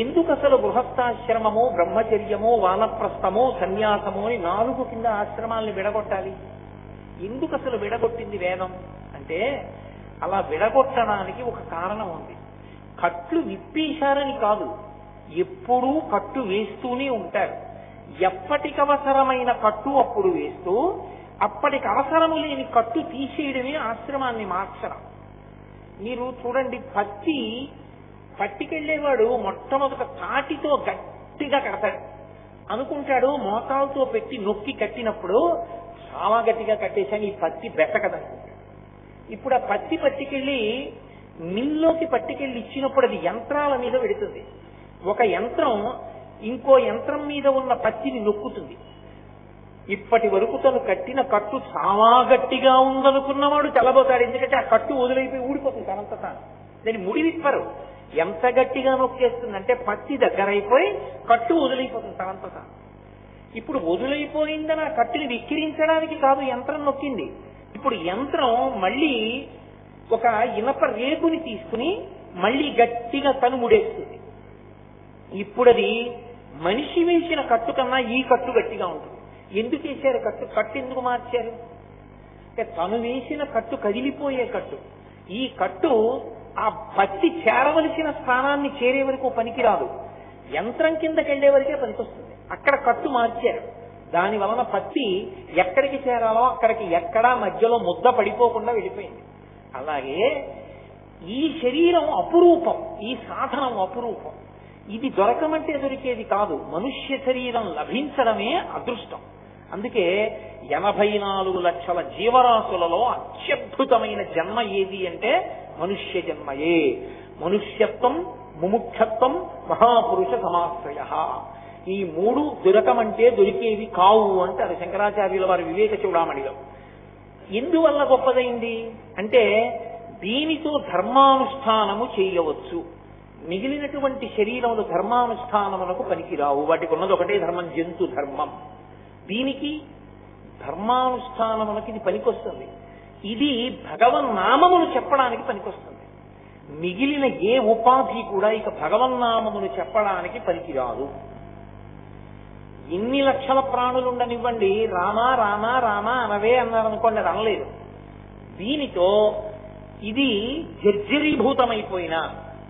ఎందుకు అసలు గృహస్థాశ్రమము, బ్రహ్మచర్యము, వానప్రస్థము, సన్యాసము అని 4 కింద ఆశ్రమాల్ని విడగొట్టాలి? ఎందుకు అసలు విడగొట్టింది వేదం అంటే, అలా విడగొట్టడానికి ఒక కారణం ఉంది. కట్లు విప్పేశారని కాదు, ఎప్పుడూ కట్టు వేస్తూనే ఉంటారు. ఎప్పటికవసరమైన కట్టు అప్పుడు వేస్తూ, అప్పటికి అవసరము లేని కట్టు తీసేయడమే ఆశ్రమాన్ని మార్చడం. మీరు చూడండి, పట్టికెళ్లేవాడు మొట్టమొదట తాటితో గట్టిగా కడతాడు అనుకుంటాడు. మోతాలతో పెట్టి నొక్కి కట్టినప్పుడు చాలా గట్టిగా కట్టేశాను, ఈ పత్తి బెట్టకదనుకుంటాడు. ఇప్పుడు ఆ పత్తికెళ్ళి మిల్లోకి పట్టుకెళ్ళి ఇచ్చినప్పుడు అది యంత్రాల మీద పెడుతుంది. ఒక యంత్రం ఇంకో యంత్రం మీద ఉన్న పత్తిని నొక్కుతుంది. ఇప్పటి వరకు తను కట్టిన కట్టు చాలా గట్టిగా ఉందనుకున్నవాడు తెల్లబోతాడు. ఎందుకంటే ఆ కట్టు వదిలైపోయి ఊడిపోతుంది తనంత తాను. దాన్ని ముడి విప్పరు. ఎంత గట్టిగా నొక్కేస్తుందంటే పత్తి దగ్గరైపోయి కట్టు వదిలైపోతుంది తనంత తాను. ఇప్పుడు వదిలైపోయిందని ఆ కట్టుని విక్కిరించడానికి కాదు యంత్రం నొక్కింది. ఇప్పుడు యంత్రం మళ్ళీ ఒక ఇనప రేకుని తీసుకుని మళ్ళీ గట్టిగా తను ముడేస్తుంది. ఇప్పుడు అది మనిషి వేసిన కట్టు కన్నా ఈ కట్టు గట్టిగా ఉంటుంది. ఎందుకు వేశారు కట్టు ఎందుకు మార్చారు? తను వేసిన కట్టు కదిలిపోయే కట్టు. ఈ కట్టు ఆ పత్తి చేరవలసిన స్థానాన్ని చేరే వరకు పనికిరాదు, యంత్రం కిందకి వెళ్లే వరకే పనికొస్తుంది. అక్కడ కట్టు మార్చారు. దాని వలన పత్తి ఎక్కడికి చేరాలో అక్కడికి ఎక్కడా మధ్యలో ముద్ద పడిపోకుండా వెళ్ళిపోయింది. అలాగే ఈ శరీరం అపురూపం, ఈ సాధనం అపురూపం. ఇది దొరకమంటే దొరికేది కాదు. మనుష్య శరీరం లభించడమే అదృష్టం. అందుకే 84 లక్షల జీవరాశులలో అత్యద్భుతమైన జన్మ ఏది అంటే మనుష్య జన్మయే. మనుష్యత్వం, ముముక్షత్వం, మహాపురుష సమాశ్రయ. ఈ మూడు దొరకమంటే దొరికేవి కావు అంటారు శంకరాచార్యుల వారి వివేక చూడామణిలో. ఎందువల్ల గొప్పదైంది అంటే దీనితో ధర్మానుష్ఠానము చేయవచ్చు. మిగిలినటువంటి శరీరములు ధర్మానుష్ఠానములకు పనికిరావు. వాటికి ఉన్నది ఒకటే ధర్మం, జంతు ధర్మం. దీనికి ధర్మానుష్ఠానములకి ఇది పనికొస్తుంది. ఇది భగవన్నామమును చెప్పడానికి పనికొస్తుంది. మిగిలిన ఏ ఉపాధి కూడా ఇక భగవన్నామమును చెప్పడానికి పనికిరాదు. ఎన్ని లక్షల ప్రాణులు ఉండనివ్వండి, రామా రామా రామా అనవే అన్నారనుకోండి, అది అనలేదు. దీనితో ఇది జర్జరీభూతమైపోయినా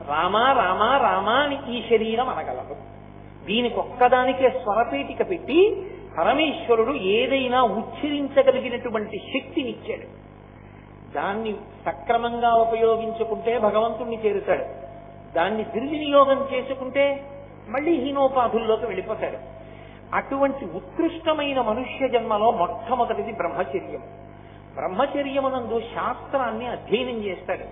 రామా రామా రామా అని ఈ శరీరం అనగలదు. దీనికి ఒక్కదానికే స్వరపేటిక పెట్టి పరమేశ్వరుడు ఏదైనా ఉచ్చరించగలిగినటువంటి శక్తినిచ్చాడు. దాన్ని సక్రమంగా ఉపయోగించుకుంటే భగవంతుణ్ణి చేరుతాడు. దాన్ని దుర్వినియోగం చేసుకుంటే మళ్ళీ హీనోపాధుల్లోకి వెళ్ళిపోతాడు. అటువంటి ఉత్కృష్టమైన మనుష్య జన్మలో మొట్టమొదటిది బ్రహ్మచర్యం. బ్రహ్మచర్యమునందు శాస్త్రాన్ని అధ్యయనం చేస్తాడు.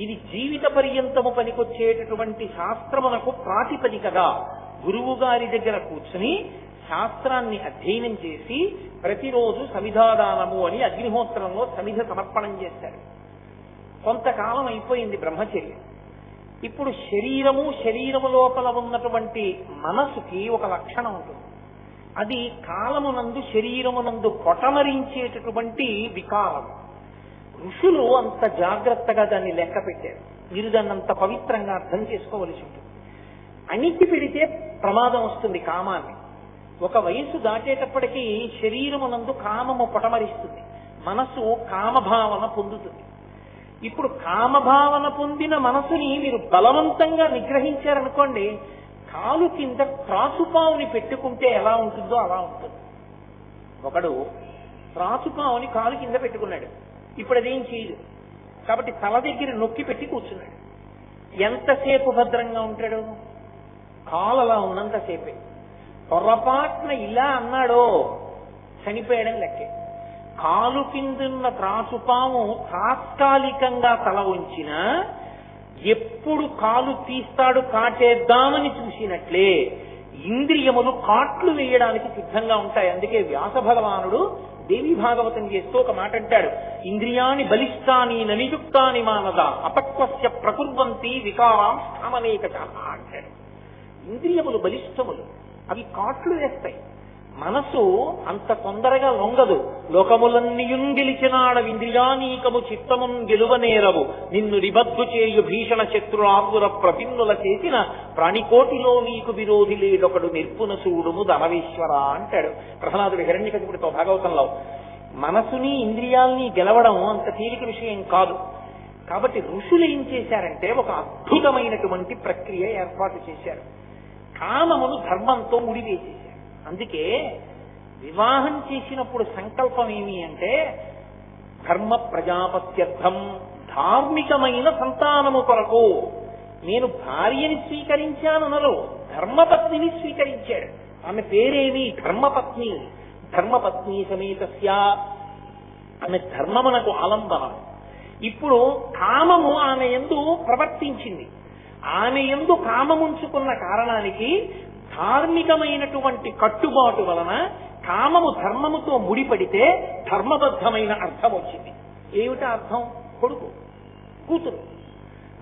ఇది జీవిత పర్యంతము పనికొచ్చేటటువంటి శాస్త్రమునకు ప్రాతిపదికగా గురువు గారి దగ్గర కూర్చుని శాస్త్రాన్ని అధ్యయనం చేసి ప్రతిరోజు సమిధాదానము అని అగ్నిహోత్రంలో సమిధ సమర్పణం చేస్తాడు. కొంతకాలం అయిపోయింది బ్రహ్మచర్యం. ఇప్పుడు శరీరము లోపల ఉన్నటువంటి మనసుకి ఒక లక్షణం ఉంటుంది. అది కాలమునందు శరీరమునందు పొటమరించేటటువంటి వికారం. ఋషులు అంత జాగ్రత్తగా దాన్ని లెక్క పెట్టారు. మీరు దాన్ని అంత పవిత్రంగా అర్థం చేసుకోవలసి ఉంటుంది. అణిచి పెడితే ప్రమాదం వస్తుంది కామాన్ని. ఒక వయసు దాటేటప్పటికీ శరీరమునందు కామము పొటమరిస్తుంది, మనసు కామభావన పొందుతుంది. ఇప్పుడు కామభావన పొందిన మనసుని మీరు బలవంతంగా నిగ్రహించారనుకోండి, కాలు కింద త్రాసుపావుని పెట్టుకుంటే ఎలా ఉంటుందో అలా ఉంటుంది. ఒకడు త్రాసుపావుని కాలు కింద పెట్టుకున్నాడు, ఇప్పుడు అదేం చేయదు. కాబట్టి తల దగ్గర నొక్కి పెట్టి కూర్చున్నాడు. ఎంతసేపు భద్రంగా ఉంటాడు? కాలు అలా ఉన్నంతసేపే. పొరపాటున ఇలా అన్నాడో చనిపోయడం లెక్కే. కాలు కిందున్న త్రాసుపాము తాత్కాలికంగా తల ఉంచిన ఎప్పుడు కాలు తీస్తాడు కాటేద్దామని చూసినట్లే ఇంద్రియములు కాట్లు వేయడానికి సిద్ధంగా ఉంటాయి. అందుకే వ్యాస భగవానుడు దేవి భాగవతం చేస్తూ ఒక మాట అంటాడు, ఇంద్రియాని బలిష్టాని ననియుక్తాని మానద అపక్వస్య ప్రకుర్వంతి వికారాం స్థామనేక అంటాడు. ఇంద్రియములు బలిష్టములు, అవి కాట్లు వేస్తాయి. మనసు అంత తొందరగా లొంగదు. లోకములన్నీయున్ గెలిచినాడ ఇంద్రియానీకము చిత్తమున్ గెలువనేరవు నిన్ను నిబద్ధు చేయు భీషణ శత్రులాపుర ప్రపిన్నుల చేసిన ప్రాణికోటిలో నీకు విరోధి లేడొకడు నిర్పున చూడుము ధనవేశ్వర అంటాడు ప్రహ్లాదుడు హిరణ్యకశిపుడితో భాగవతంలో. మనసుని ఇంద్రియాల్ని గెలవడం అంత తేలిక విషయం కాదు. కాబట్టి ఋషులు ఏం చేశారంటే ఒక అద్భుతమైనటువంటి ప్రక్రియ ఏర్పాటు చేశారు. కామమును ధర్మంతో ముడివేసేశారు. అందుకే వివాహం చేసినప్పుడు సంకల్పం ఏమి అంటే ధర్మ ప్రజాపత్యర్థం, ధార్మికమైన సంతానము కొరకు. నేను భార్యని స్వీకరించాననలో ధర్మపత్నిని స్వీకరించాడు. ఆమె పేరేమి? ధర్మపత్ని. ధర్మపత్ని సమేతస్య, ఆమె ధర్మమునకు ఆలంబనం. ఇప్పుడు కామము ఆమె యందు ప్రవర్తించింది. ఆమె యందు కామముంచుకున్న కారణానికి ధార్మికమైనటువంటి కట్టుబాటు వలన కామము ధర్మముతో ముడిపడితే ధర్మబద్ధమైన అర్థం వచ్చింది. ఏమిటా అర్థం? కొడుకు,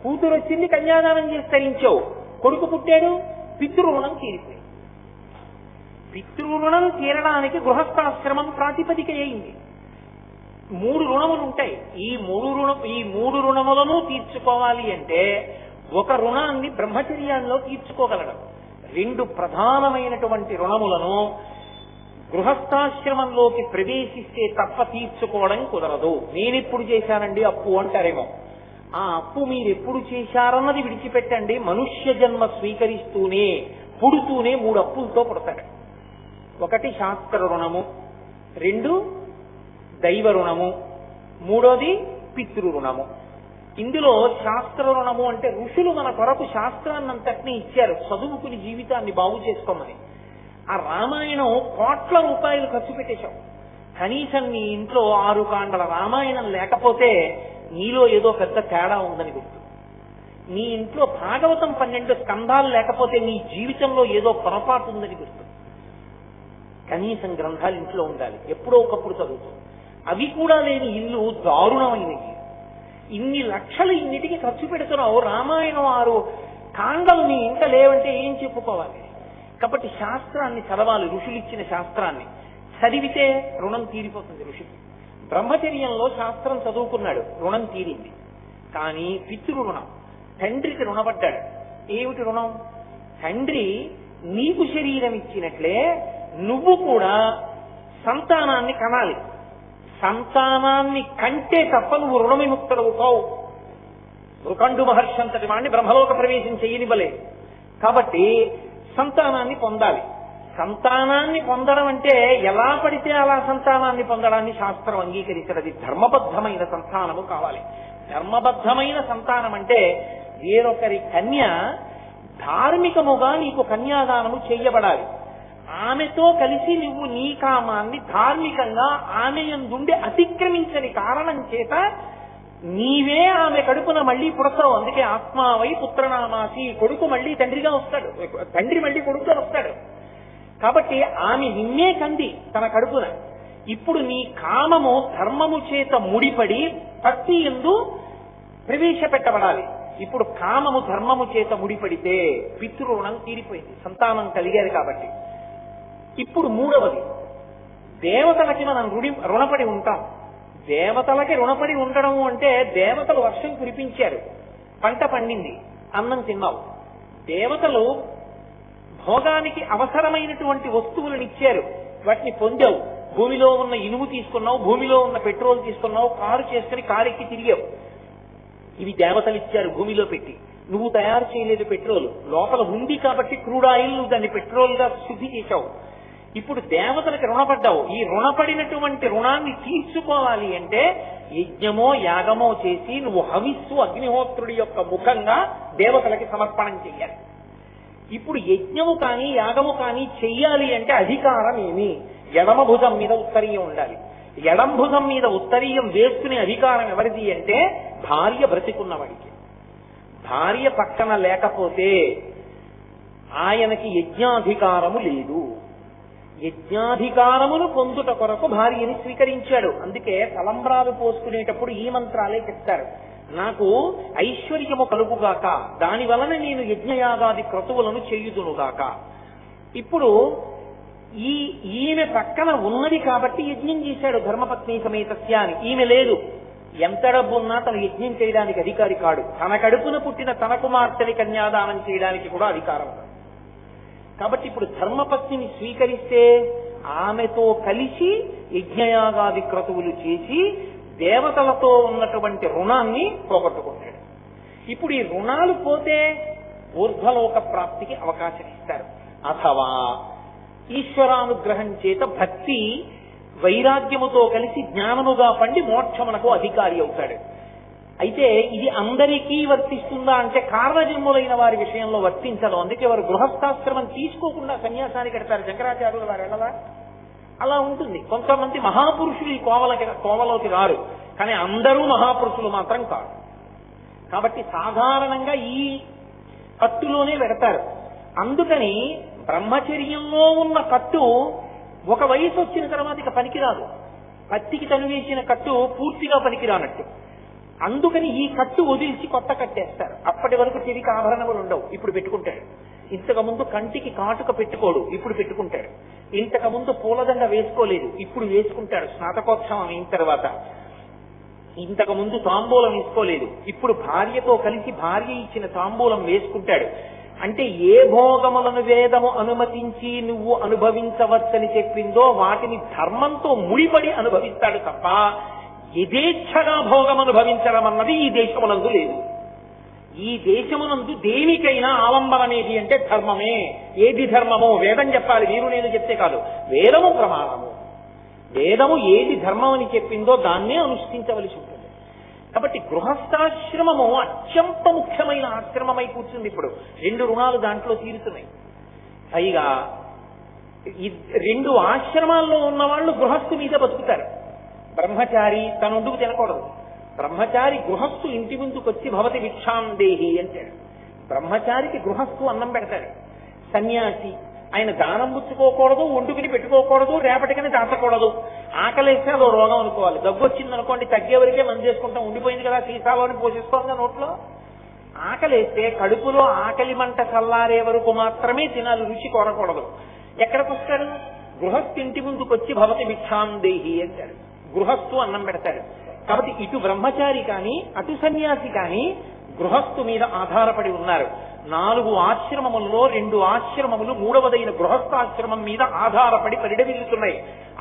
కూతురు వచ్చింది, కన్యాదానం చేసి తరించావు. కొడుకు పుట్టాడు, పితృరుణం తీరిపోయింది. పితృరుణం తీరడానికి గృహస్థాశ్రమం ప్రాతిపదిక అయింది. 3 రుణములు ఉంటాయి. ఈ మూడు రుణములను తీర్చుకోవాలి అంటే ఒక రుణాన్ని బ్రహ్మచర్యంలో తీర్చుకోగలడు. 2 ప్రధానమైనటువంటి రుణములను గృహస్థాశ్రమంలోకి ప్రవేశిస్తే తప్ప తీర్చుకోవడం కుదరదు. నేనెప్పుడు చేశానండి అప్పు అంటారేమో. ఆ అప్పు మీరెప్పుడు చేశారన్నది విడిచిపెట్టండి. మనుష్య జన్మ స్వీకరిస్తూనే పుడుతూనే 3 అప్పులతో పుడతాడు. 1 శాస్త్ర రుణము, 2 దైవ రుణము, 3వది పితృ రుణము. ఇందులో శాస్త్ర రుణము అంటే ఋషులు మన కొరకు శాస్త్రాన్నంతటినీ ఇచ్చారు చదువుకుని జీవితాన్ని బాగు చేసుకోమని. ఆ రామాయణం కోట్ల రూపాయలు ఖర్చు పెట్టేశాం. కనీసం నీ ఇంట్లో 6 కాండల రామాయణం లేకపోతే నీలో ఏదో పెద్ద తేడా ఉందని గుర్తు. నీ ఇంట్లో భాగవతం 12 స్కంధాలు లేకపోతే నీ జీవితంలో ఏదో పొరపాటు ఉందని గుర్తు. కనీసం గ్రంథాలు ఇంట్లో ఉండాలి, ఎప్పుడో ఒకప్పుడు చదువుతాం. అవి కూడా లేని ఇల్లు దారుణమైనవి. ఇన్ని లక్షలు ఇన్నిటికి ఖర్చు పెడుతున్నావు, రామాయణం 6 కాండలు నీ ఇంట లేవంటే ఏం చెప్పుకోవాలి? కాబట్టి శాస్త్రాన్ని చదవాలి, ఋషులు ఇచ్చిన శాస్త్రాన్ని చదివితే రుణం తీరిపోతుంది. ఋషులు బ్రహ్మచర్యంలో శాస్త్రం చదువుకున్నాడు, రుణం తీరింది. కానీ పితృ రుణం, తండ్రికి రుణపడ్డాడు. ఏమిటి రుణం? తండ్రి నీకు శరీరం ఇచ్చినట్లే నువ్వు కూడా సంతానాన్ని కనాలి. సంతానాన్ని కంటే తప్ప నువ్వు రుణ విముక్తుడవు కావు. రుకండు మహర్షి అంతటి వాడిని బ్రహ్మలోక ప్రవేశం చేయనివ్వలేదు. కాబట్టి సంతానాన్ని పొందాలి. సంతానాన్ని పొందడం అంటే ఎలా పడితే అలా సంతానాన్ని పొందడాన్ని శాస్త్రం అంగీకరించదు. ధర్మబద్ధమైన సంతానము కావాలి. ధర్మబద్ధమైన సంతానం అంటే వేరొకరి కన్య ధార్మికముగా నీకు కన్యాదానము చేయబడాలి. ఆమెతో కలిసి నువ్వు నీ కామాన్ని ధార్మికంగా ఆమె యందుండి అతిక్రమించని కారణం చేత నీవే ఆమె కడుపున మళ్లీ పుడతావు. అందుకే ఆత్మావై పుత్రనామాసి, కొడుకు మళ్లీ తండ్రిగా వస్తాడు, తండ్రి మళ్లీ కొడుకుగా వస్తాడు. కాబట్టి ఆమె నిన్నే కంది తన కడుపున. ఇప్పుడు నీ కామము ధర్మము చేత ముడిపడి పత్తి యందు ప్రవేశపెట్టబడాలి. ఇప్పుడు కామము ధర్మము చేత ముడిపడితే పితృరుణం తీరిపోయింది, సంతానం కలిగారు కాబట్టి. ఇప్పుడు 3వది, దేవతలకి మనం రుణపడి ఉంటాం. దేవతలకి రుణపడి ఉండడం అంటే దేవతలు వర్షం కురిపించారు, పంట పండింది, అన్నం తిన్నావు. దేవతలు భోగానికి అవసరమైనటువంటి వస్తువులను ఇచ్చారు, వాటిని పొందావు. భూమిలో ఉన్న ఇనుము తీసుకున్నావు, భూమిలో ఉన్న పెట్రోల్ తీసుకున్నావు, కారు చేసుకుని కారెక్కి తిరిగావు. ఇవి దేవతలు ఇచ్చారు భూమిలో పెట్టి. నువ్వు తయారు చేయలేదు పెట్రోల్, లోపల ఉంది కాబట్టి క్రూడ్ ఆయిల్ నువ్వు దాన్ని పెట్రోల్ గా శుద్ధి చేశావు. ఇప్పుడు దేవతలకు రుణపడ్డావు. ఈ రుణపడినటువంటి రుణాన్ని తీర్చుకోవాలి అంటే యజ్ఞమో యాగమో చేసి నువ్వు హవిస్సు అగ్నిహోత్రుడి యొక్క ముఖంగా దేవతలకి సమర్పణం చెయ్యాలి. ఇప్పుడు యజ్ఞము కానీ యాగము కానీ చెయ్యాలి అంటే అధికారం ఏమి? ఎడమ భుజం మీద ఉత్తరీయం ఉండాలి. ఎడం భుజం మీద ఉత్తరీయం వేసుకునే అధికారం ఎవరిది అంటే భార్య బ్రతికున్నవాడికి. భార్య పక్కన లేకపోతే ఆయనకి యజ్ఞాధికారము లేదు. యజ్ఞాధికారమును పొందుట కొరకు భార్యని స్వీకరించాడు. అందుకే తలంబ్రాలు పోసుకునేటప్పుడు ఈ మంత్రాలే చెప్తారు. నాకు ఐశ్వర్యము కలుగుగాక, దాని వలన నేను యజ్ఞయాగాది క్రతువులను చేయుదునుగాక. ఇప్పుడు ఈమె పక్కన ఉన్నది కాబట్టి యజ్ఞం చేశాడు ధర్మపత్ని సమేతస్య అని. ఈమె లేదు, ఎంత డబ్బున్నా తను యజ్ఞం చేయడానికి అధికారి కాడు. తన కడుపున పుట్టిన తన కుమార్తెని కన్యాదానం చేయడానికి కూడా అధికారం. కాబట్టి ఇప్పుడు ధర్మపత్నిని స్వీకరిస్తే ఆమెతో కలిసి యజ్ఞయాగాది క్రతువులు చేసి దేవతలతో ఉన్నటువంటి రుణాన్ని పోగొట్టుకుంటాడు. ఇప్పుడు ఈ రుణాలు పోతే ఊర్ధ్వలోక ప్రాప్తికి అవకాశం ఇస్తారు. అథవా ఈశ్వరానుగ్రహం చేత భక్తి వైరాగ్యముతో కలిసి జ్ఞానముగా పండి మోక్షమునకు అధికారి అవుతాడు. అయితే ఇది అందరికీ వర్తిస్తుందా అంటే కారణజన్ములైన వారి విషయంలో వర్తించదు. అందుకే వారు గృహస్థాశ్రమం తీసుకోకుండా సన్యాసానికి కడతారు. శంకరాచార్యుల వారు వెళ్ళలా అలా ఉంటుంది. కొంతమంది మహాపురుషులు ఈ కోవలోకి రారు, కానీ అందరూ మహాపురుషులు మాత్రం కాదు. కాబట్టి సాధారణంగా ఈ కట్టులోనే పెడతారు. అందుకని బ్రహ్మచర్యంలో ఉన్న కట్టు ఒక వయసు వచ్చిన తర్వాత ఇక పనికిరాదు. పత్తికి తనువేసిన కట్టు పూర్తిగా పనికిరానట్టు. అందుకని ఈ కట్టు వదిలిచి కొత్త కట్టేస్తారు. అప్పటి వరకు చెవికి ఆభరణములు ఉండవు, ఇప్పుడు పెట్టుకుంటాడు. ఇంతకుముందు కంటికి కాటుక పెట్టుకోడు, ఇప్పుడు పెట్టుకుంటాడు. ఇంతకుముందు పూలదండ వేసుకోలేదు, ఇప్పుడు వేసుకుంటాడు స్నాతకోత్సవం అయిన తర్వాత. ఇంతకుముందు తాంబూలం వేసుకోలేదు, ఇప్పుడు భార్యతో కలిసి భార్య ఇచ్చిన తాంబూలం వేసుకుంటాడు. అంటే ఏ భోగములను వేదము అనుమతించి నువ్వు అనుభవించవచ్చని చెప్పిందో వాటిని ధర్మంతో ముడిపడి అనుభవిస్తాడు తప్ప యథేచ్ఛగా భోగం అనుభవించడం అన్నది ఈ దేశమునందు లేదు. ఈ దేశమునందు దేనికైనా ఆలంబనమేది అంటే ధర్మమే. ఏది ధర్మమో వేదం చెప్పాలి, వీరు నేను చెప్తే కాదు. వేదము ప్రమాణము. వేదము ఏది ధర్మం అని చెప్పిందో దాన్నే అనుష్ఠించవలసి ఉంటుంది. కాబట్టి గృహస్థాశ్రమము అత్యంత ముఖ్యమైన ఆశ్రమమై కూర్చుంది. ఇప్పుడు 2 రుణాలు దాంట్లో తీరుతున్నాయి. పైగా 2 ఆశ్రమాల్లో ఉన్న వాళ్ళు గృహస్థు మీద బతుకుతారు. బ్రహ్మచారి తన ఒడ్డుకు తినకూడదు. బ్రహ్మచారి గృహస్థు ఇంటి ముందుకు వచ్చి భవతి భిక్షాం దేహి అంటాడు. బ్రహ్మచారికి గృహస్థు అన్నం పెడతాడు. సన్యాసి ఆయన దానం పుచ్చుకోకూడదు, ఒండుకుని పెట్టుకోకూడదు, రేపటికని దాచకూడదు. ఆకలేస్తే అదో రోగం అనుకోవాలి. దగ్గు వచ్చింది అనుకోండి, తగ్గేవరకే మంది చేసుకుంటాం, ఉండిపోయింది కదా సీసాలోని పోషిస్తోంది నోట్లో. ఆకలేస్తే కడుపులో ఆకలి మంట చల్లారే వరకు మాత్రమే తినాలి, రుచి కోరకూడదు. ఎక్కడికి వస్తాడు? గృహస్థు ఇంటి ముందుకు వచ్చి భవతి భిక్షాం దేహి అంటాడు. గృహస్థు అన్నం పెడతాడు. కాబట్టి ఇటు బ్రహ్మచారి కానీ అటు సన్యాసి కానీ గృహస్థు మీద ఆధారపడి ఉన్నారు. 4 ఆశ్రమములలో 2 ఆశ్రమములు మూడవదైన గృహస్థాశ్రమం మీద ఆధారపడి పరిడవిల్లుతున్నాయి.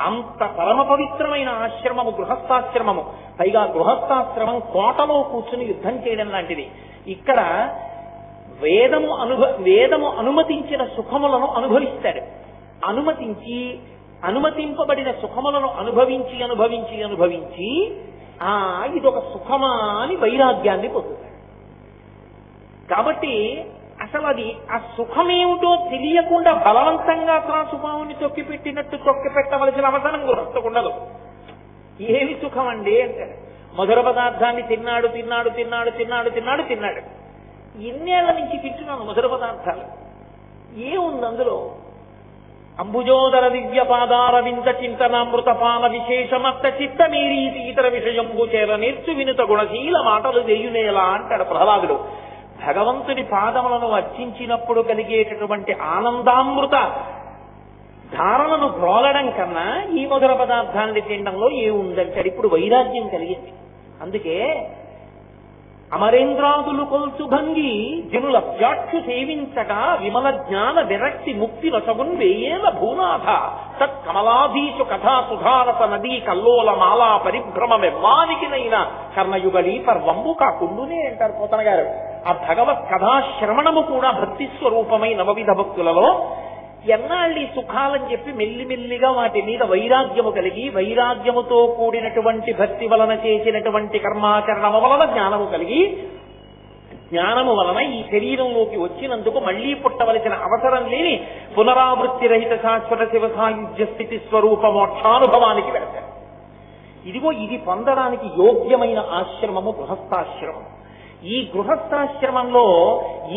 అంత పరమ పవిత్రమైన ఆశ్రమము గృహస్థాశ్రమము. పైగా గృహస్థాశ్రమం కోటలో కూర్చుని యుద్ధం చేయడం లాంటిది. ఇక్కడ వేదము అనుమతించిన సుఖములను అనుభవిస్తాడు. అనుమతింపబడిన సుఖములను అనుభవించి ఇదొక సుఖమా అని వైరాగ్యాన్ని పొందుతాడు. కాబట్టి అసలు అది ఆ సుఖమేమిటో తెలియకుండా బలవంతంగా త్రాసుపావుని తొక్కిపెట్టినట్టు తొక్కిపెట్టవలసిన అవసరం గుర్తుండదు. ఏమి సుఖం అండి అంటే మధుర పదార్థాన్ని తిన్నాడు. ఇన్నేళ్ల నుంచి తింటున్నాను మధుర పదార్థాలు. ఏముంది అందులో? అంబుజోదర దివ్య పాదారవింద చింతనామృత పాల విశేషమత్త చిత్తమీరీతి ఇతర విషయంబు చేర నేర్చు వినుత గుణశీల మాటలు వెయ్యునేలా అంటాడు ప్రహ్లాదుడు. భగవంతుడి పాదములను అర్చించినప్పుడు కలిగేటటువంటి ఆనందామృత ధారణను బ్రోలడం కన్నా ఈ మధుర పదార్థాన్ని తినడంలో ఏముందంటాడు. ఇప్పుడు వైరాగ్యం కలిగింది. అందుకే అమరేంద్రాదులు కొల్సు భంగి జనుల వ్యాక్షు సేవించగా విమల జ్ఞాన విరక్తి ముక్తి నొసగున్ వేయేల భూనాథ తత్ కమలాధీశు కథా సుధారత నదీ కల్లోల మాలా పరిభ్రమమెవ్వానికినైనా కర్ణయుగళీ పర్వంబు కాకుండునే అంటారు పోతన గారు. ఆ భగవత్ కథాశ్రవణము కూడా భక్తి స్వరూపమై నవవిధ భక్తులలో ఎన్నాళ్ళి సుఖాలని చెప్పి మెల్లిమెల్లిగా వాటి మీద వైరాగ్యము కలిగి వైరాగ్యముతో కూడినటువంటి భక్తి వలన చేసినటువంటి కర్మాచరణము వలన జ్ఞానము కలిగి జ్ఞానము వలన ఈ శరీరంలోకి వచ్చినందుకు మళ్లీ పుట్టవలసిన అవసరం లేని పునరావృత్తి రహిత శాశ్వత శివ సాయుధ్య స్థితి స్వరూప మోక్షానుభవానికి వెళతారు. ఇదిగో ఇది పొందడానికి యోగ్యమైన ఆశ్రమము గృహస్థాశ్రమం. ఈ గృహస్థాశ్రమంలో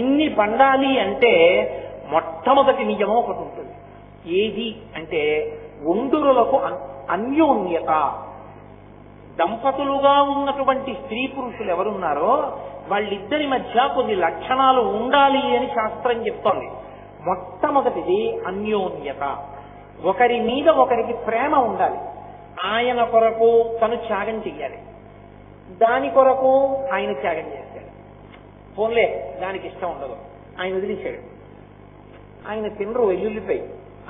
ఇన్ని పండాలి అంటే మొట్టమొదటి నియమం ఒకటి ఉంటుంది. ఏది అంటే ఒండురులకు అన్యోన్యత. దంపతులుగా ఉన్నటువంటి స్త్రీ పురుషులు ఎవరున్నారో వాళ్ళిద్దరి మధ్య కొన్ని లక్షణాలు ఉండాలి అని శాస్త్రం చెప్తోంది. మొట్టమొదటిది అన్యోన్యత. ఒకరి మీద ఒకరికి ప్రేమ ఉండాలి. ఆయన కొరకు తను త్యాగం చెయ్యాలి, దాని కొరకు ఆయన త్యాగం చేస్తాడు. పోన్లే దానికి ఇష్టం ఉండదు, ఆయన వదిలేశాడు. ఆయన తినరు వెల్లుల్లిపై,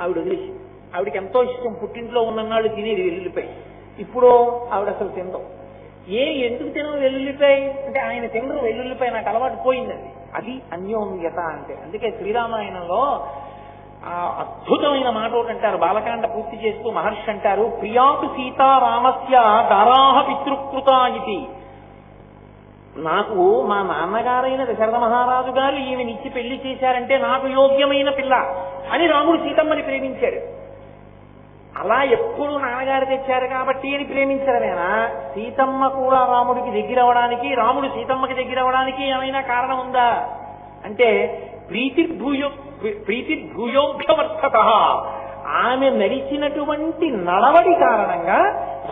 ఆవిడ వదిలేసి. ఆవిడకి ఎంతో ఇష్టం పుట్టింట్లో ఉన్ననాడు తినేది వెల్లుల్లిపై. ఇప్పుడు ఆవిడ అసలు తినదు. ఎందుకు తినవు వెల్లుల్లిపై అంటే ఆయన తినరు వెల్లుల్లిపై, నాకు అలవాటు పోయిందండి. అది అన్యోన్యత అంటే. అందుకే శ్రీరామాయణంలో అద్భుతమైన మాట ఒకటి అంటారు. బాలకాండ పూర్తి చేస్తూ మహర్షి అంటారు, ప్రియాపు సీతారామస్య దారాహ పితృకృత ఇది. నాకు మా నాన్నగారైన దశరథ మహారాజు గారు ఈమెనిచ్చి పెళ్లి చేశారంటే నాకు యోగ్యమైన పిల్ల అని రాముడు సీతమ్మని ప్రేమించాడు. అలా ఎప్పుడు నాన్నగారు తెచ్చారు కాబట్టి అని ప్రేమించడమేనా? సీతమ్మ కూడా రాముడికి దగ్గర అవడానికి, రాముడు సీతమ్మకి దగ్గర అవడానికి ఏమైనా కారణం ఉందా అంటే ప్రీతిర్భూయోభ్యవర్తత, ఆమె నడిచినటువంటి నడవడి కారణంగా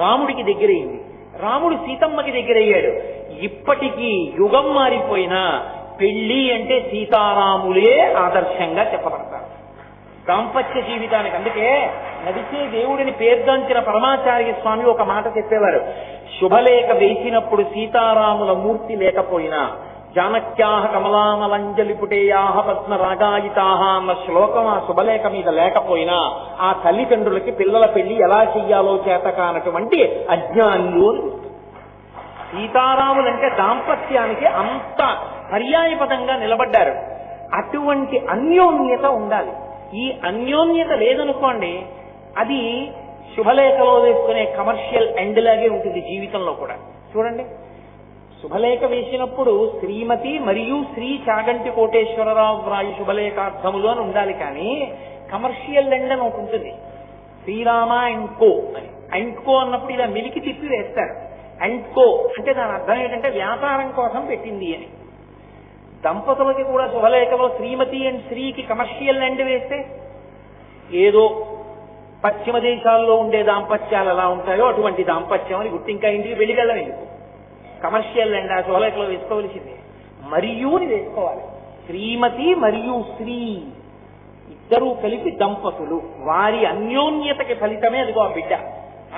రాముడికి దగ్గరయింది, రాముడు సీతమ్మకి దగ్గరయ్యాడు. ఇప్పటికీ యుగం మారిపోయినా పెళ్లి అంటే సీతారాములే ఆదర్శంగా చెప్పబడతారు దాంపత్య జీవితానికి. అందుకే నడిచే దేవుడిని పేర్గాంచిన పరమాచార్య స్వామి ఒక మాట చెప్పేవారు, శుభలేఖ వేసినప్పుడు సీతారాముల మూర్తి లేకపోయినా జానక్యాహ కమలామలంజలిపుటేయాహ పద్మ రాగాయితాహ అన్న శ్లోకం ఆ శుభలేఖ మీద లేకపోయినా ఆ తల్లిదండ్రులకి పిల్లల పెళ్లి ఎలా చెయ్యాలో చేత కానటువంటి అజ్ఞానులు. సీతారాములంటే దాంపత్యానికి అంత పర్యాయపదంగా నిలబడ్డారు. అటువంటి అన్యోన్యత ఉండాలి. ఈ అన్యోన్యత లేదనుకోండి, అది శుభలేఖలో వేసుకునే కమర్షియల్ ఎండ్ లాగే ఉంటుంది జీవితంలో కూడా. చూడండి, శుభలేఖ వేసినప్పుడు శ్రీమతి మరియు శ్రీ చాగంటి కోటేశ్వరరావు వ్రాయి శుభలేఖార్థములు అని ఉండాలి, కానీ కమర్షియల్ ఎండ్ అని ఒకటి ఉంటుంది, శ్రీరామ అండ్ కో అని. అండ్ కో అన్నప్పుడు ఇలా మిలికి తిప్పి వేస్తారు. అండ్ కో అంటే దాని అర్థం ఏంటంటే వ్యాపారం కోసం పెట్టింది అని. దంపతులకి కూడా శుభలేఖలో శ్రీమతి అండ్ శ్రీకి కమర్షియల్ ఎండ్ వేస్తే ఏదో పశ్చిమ దేశాల్లో ఉండే దాంపత్యాలు ఎలా ఉంటాయో అటువంటి దాంపత్యం అని గుర్తు. ఇంకా ఇంటికి వెళ్ళికెళ్ళం ఎందుకు, కమర్షియల్ ఎండ్ ఆ శుభలేఖలో వేసుకోవలసిందే. మరియుని వేసుకోవాలి. శ్రీమతి మరియు శ్రీ ఇద్దరూ కలిపి దంపతులు, వారి అన్యోన్యతకి ఫలితమే అదిగో ఆ బిడ్డ.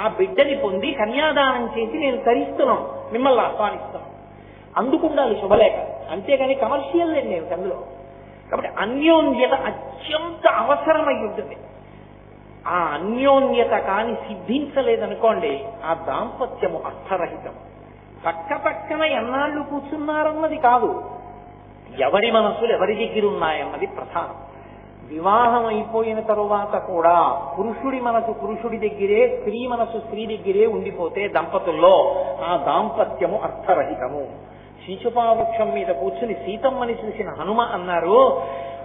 ఆ బిడ్డని పొంది కన్యాదానం చేసి నేను తరిస్తున్నాం, మిమ్మల్ని ఆహ్వానిస్తున్నాం, అందుకుండాలి శుభలేఖ. అంతేగాని కమర్షియల్ ఎండ్ ఏమిటి అందులో. కాబట్టి అన్యోన్యత అత్యంత అవసరమై ఉంటుంది. ఆ అన్యోన్యత కాని సిద్ధించలేదనుకోండి, ఆ దాంపత్యము అర్థరహితం. పక్క పక్కన ఎన్నాళ్ళు కూర్చున్నారన్నది కాదు, ఎవరి మనసులు ఎవరి దగ్గర ఉన్నాయన్నది ప్రధానం. వివాహం అయిపోయిన తరువాత కూడా పురుషుడి మనసు పురుషుడి దగ్గరే, స్త్రీ మనసు స్త్రీ దగ్గరే ఉండిపోతే దంపతుల్లో ఆ దాంపత్యము అర్థరహితము. శీచుపావృక్షం మీద కూర్చుని సీతమ్మని చూసిన హనుమ అన్నారు,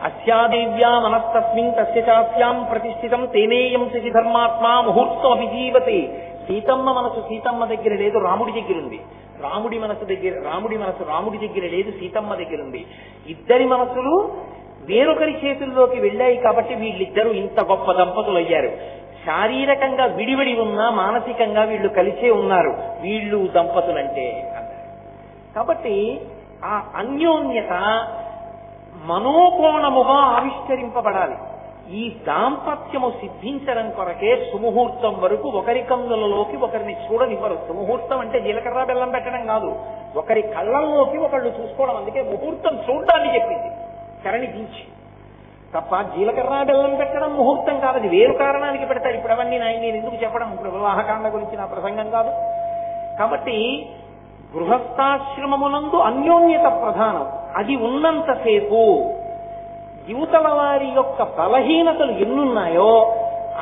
అస్యాదేవ్యా మనస్తస్మిన్ తస్య చాస్యాం ప్రతిష్ఠితం తేనేయం శశి ధర్మాత్మా ముహూర్తం అభిజీవతి. సీతమ్మ మనసు సీతమ్మ దగ్గర లేదు, రాముడి దగ్గర ఉంది. రాముడి మనసు రాముడి దగ్గర లేదు, సీతమ్మ దగ్గర ఉంది. ఇద్దరి మనసులు వేరొకరి చేతుల్లోకి వెళ్ళాయి కాబట్టి వీళ్ళిద్దరూ ఇంత గొప్ప దంపతులు అయ్యారు. శారీరకంగా విడివిడి ఉన్నా మానసికంగా వీళ్ళు కలిసే ఉన్నారు, వీళ్ళు దంపతులంటే అన్నారు. కాబట్టి ఆ అన్యోన్యత మనోకోణముగా ఆవిష్కరింపబడాలి. ఈ దాంపత్యము సిద్ధించడం కొరకే సుముహూర్తం వరకు ఒకరి కన్నులలోకి ఒకరిని చూడనివ్వరు. సుముహూర్తం అంటే జీలకర్ర బెల్లం పెట్టడం కాదు, ఒకరి కళ్ళల్లోకి ఒకళ్ళు చూసుకోవడం. అందుకే ముహూర్తం చూడ్డాన్ని చెప్పింది కరణి దించి, తప్ప జీలకర్ర బెల్లం పెట్టడం ముహూర్తం కాదు. అది వేరు కారణానికి పెడతారు. ఇప్పుడు అవన్నీ నేను ఎందుకు చెప్పడం, ఇప్పుడు వివాహకాండ గురించి నా ప్రసంగం కాదు. కాబట్టి గృహస్థాశ్రమమునందు అన్యోన్యత ప్రధానం. అది ఉన్నంతసేపు యువతల వారి యొక్క బలహీనతలు ఎన్నున్నాయో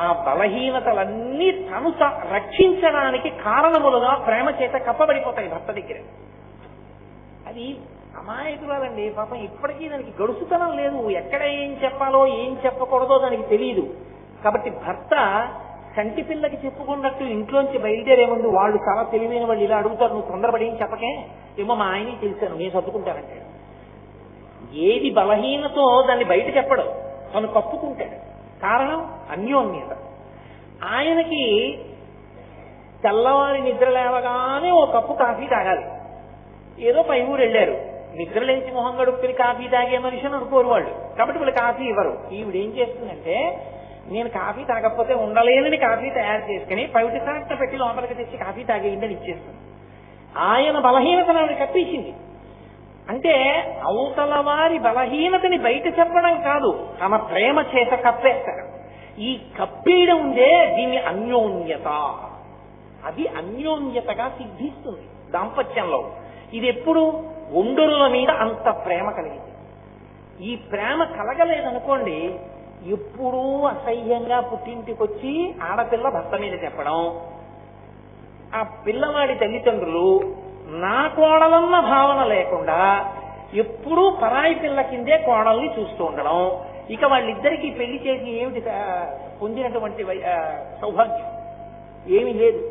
ఆ బలహీనతలన్నీ తను రక్షించడానికి కారణములుగా ప్రేమ చేత కప్పబడిపోతాయి భర్త దగ్గర. అది అమాయకురాలండి పాపం, ఇప్పటికీ దానికి గడుసుతనం లేదు. ఎక్కడ ఏం చెప్పాలో ఏం చెప్పకూడదో దానికి తెలియదు. కాబట్టి భర్త కంటి పిల్లకి చెప్పుకున్నట్టు ఇంట్లోంచి బయలుదేరే ముందు వాళ్ళు చాలా తెలివైన వాళ్ళు ఇలా అడుగుతారు, నువ్వు తొందరపడి ఏం చెప్పకే, ఏమో మా ఆయనే తెలిసాను నేను సర్దుకుంటానంటే. ఏది బలహీనతో దాన్ని బయట చెప్పడం, తను కప్పుకుంటాడు. కారణం అన్యోన్యత. ఆయనకి తెల్లవారి నిద్ర లేవగానే ఓ కప్పు కాఫీ తాగాలి. ఏదో పై ఊరు వెళ్ళారు, నిద్ర లేచి మొహం గడుపుకుని కాఫీ తాగే మనిషి అని అనుకోరు వాళ్ళు. కాబట్టి వాళ్ళు కాఫీ ఇవ్వరు. ఈవిడ ఏం చేస్తుందంటే, నేను కాఫీ తాగకపోతే ఉండలేనని కాఫీ తయారు చేసుకుని పైటి సాట్ట పెట్టి లోపలికి తెచ్చి కాఫీ తాగేయండి ఇచ్చేస్తుంది. ఆయన బలహీనతను ఆవిడ కప్పించింది. అంటే అవతల వారి బలహీనతని బయట చెప్పడం కాదు, తమ ప్రేమ చేత కప్పేస్తారు. ఈ కప్పేయడం ఉందే దీన్ని అన్యోన్యత. అది అన్యోన్యతగా సిద్ధిస్తుంది దాంపత్యంలో. ఇది ఎప్పుడు ఒండరుల మీద అంత ప్రేమ కలిగింది. ఈ ప్రేమ కలగలేదనుకోండి, ఎప్పుడూ అసహ్యంగా పుట్టింటికొచ్చి ఆడపిల్ల భర్త మీద చెప్పడం, ఆ పిల్లవాడి తల్లిదండ్రులు నా కోడలన్న భావన లేకుండా ఎప్పుడూ పరాయి పిల్ల కిందే కోడల్ని చూస్తూ ఉండడం. ఇక వాళ్ళిద్దరికీ పెళ్లి చేసి ఏమిటి పొందినటువంటి సౌభాగ్యం ఏమీ లేదు.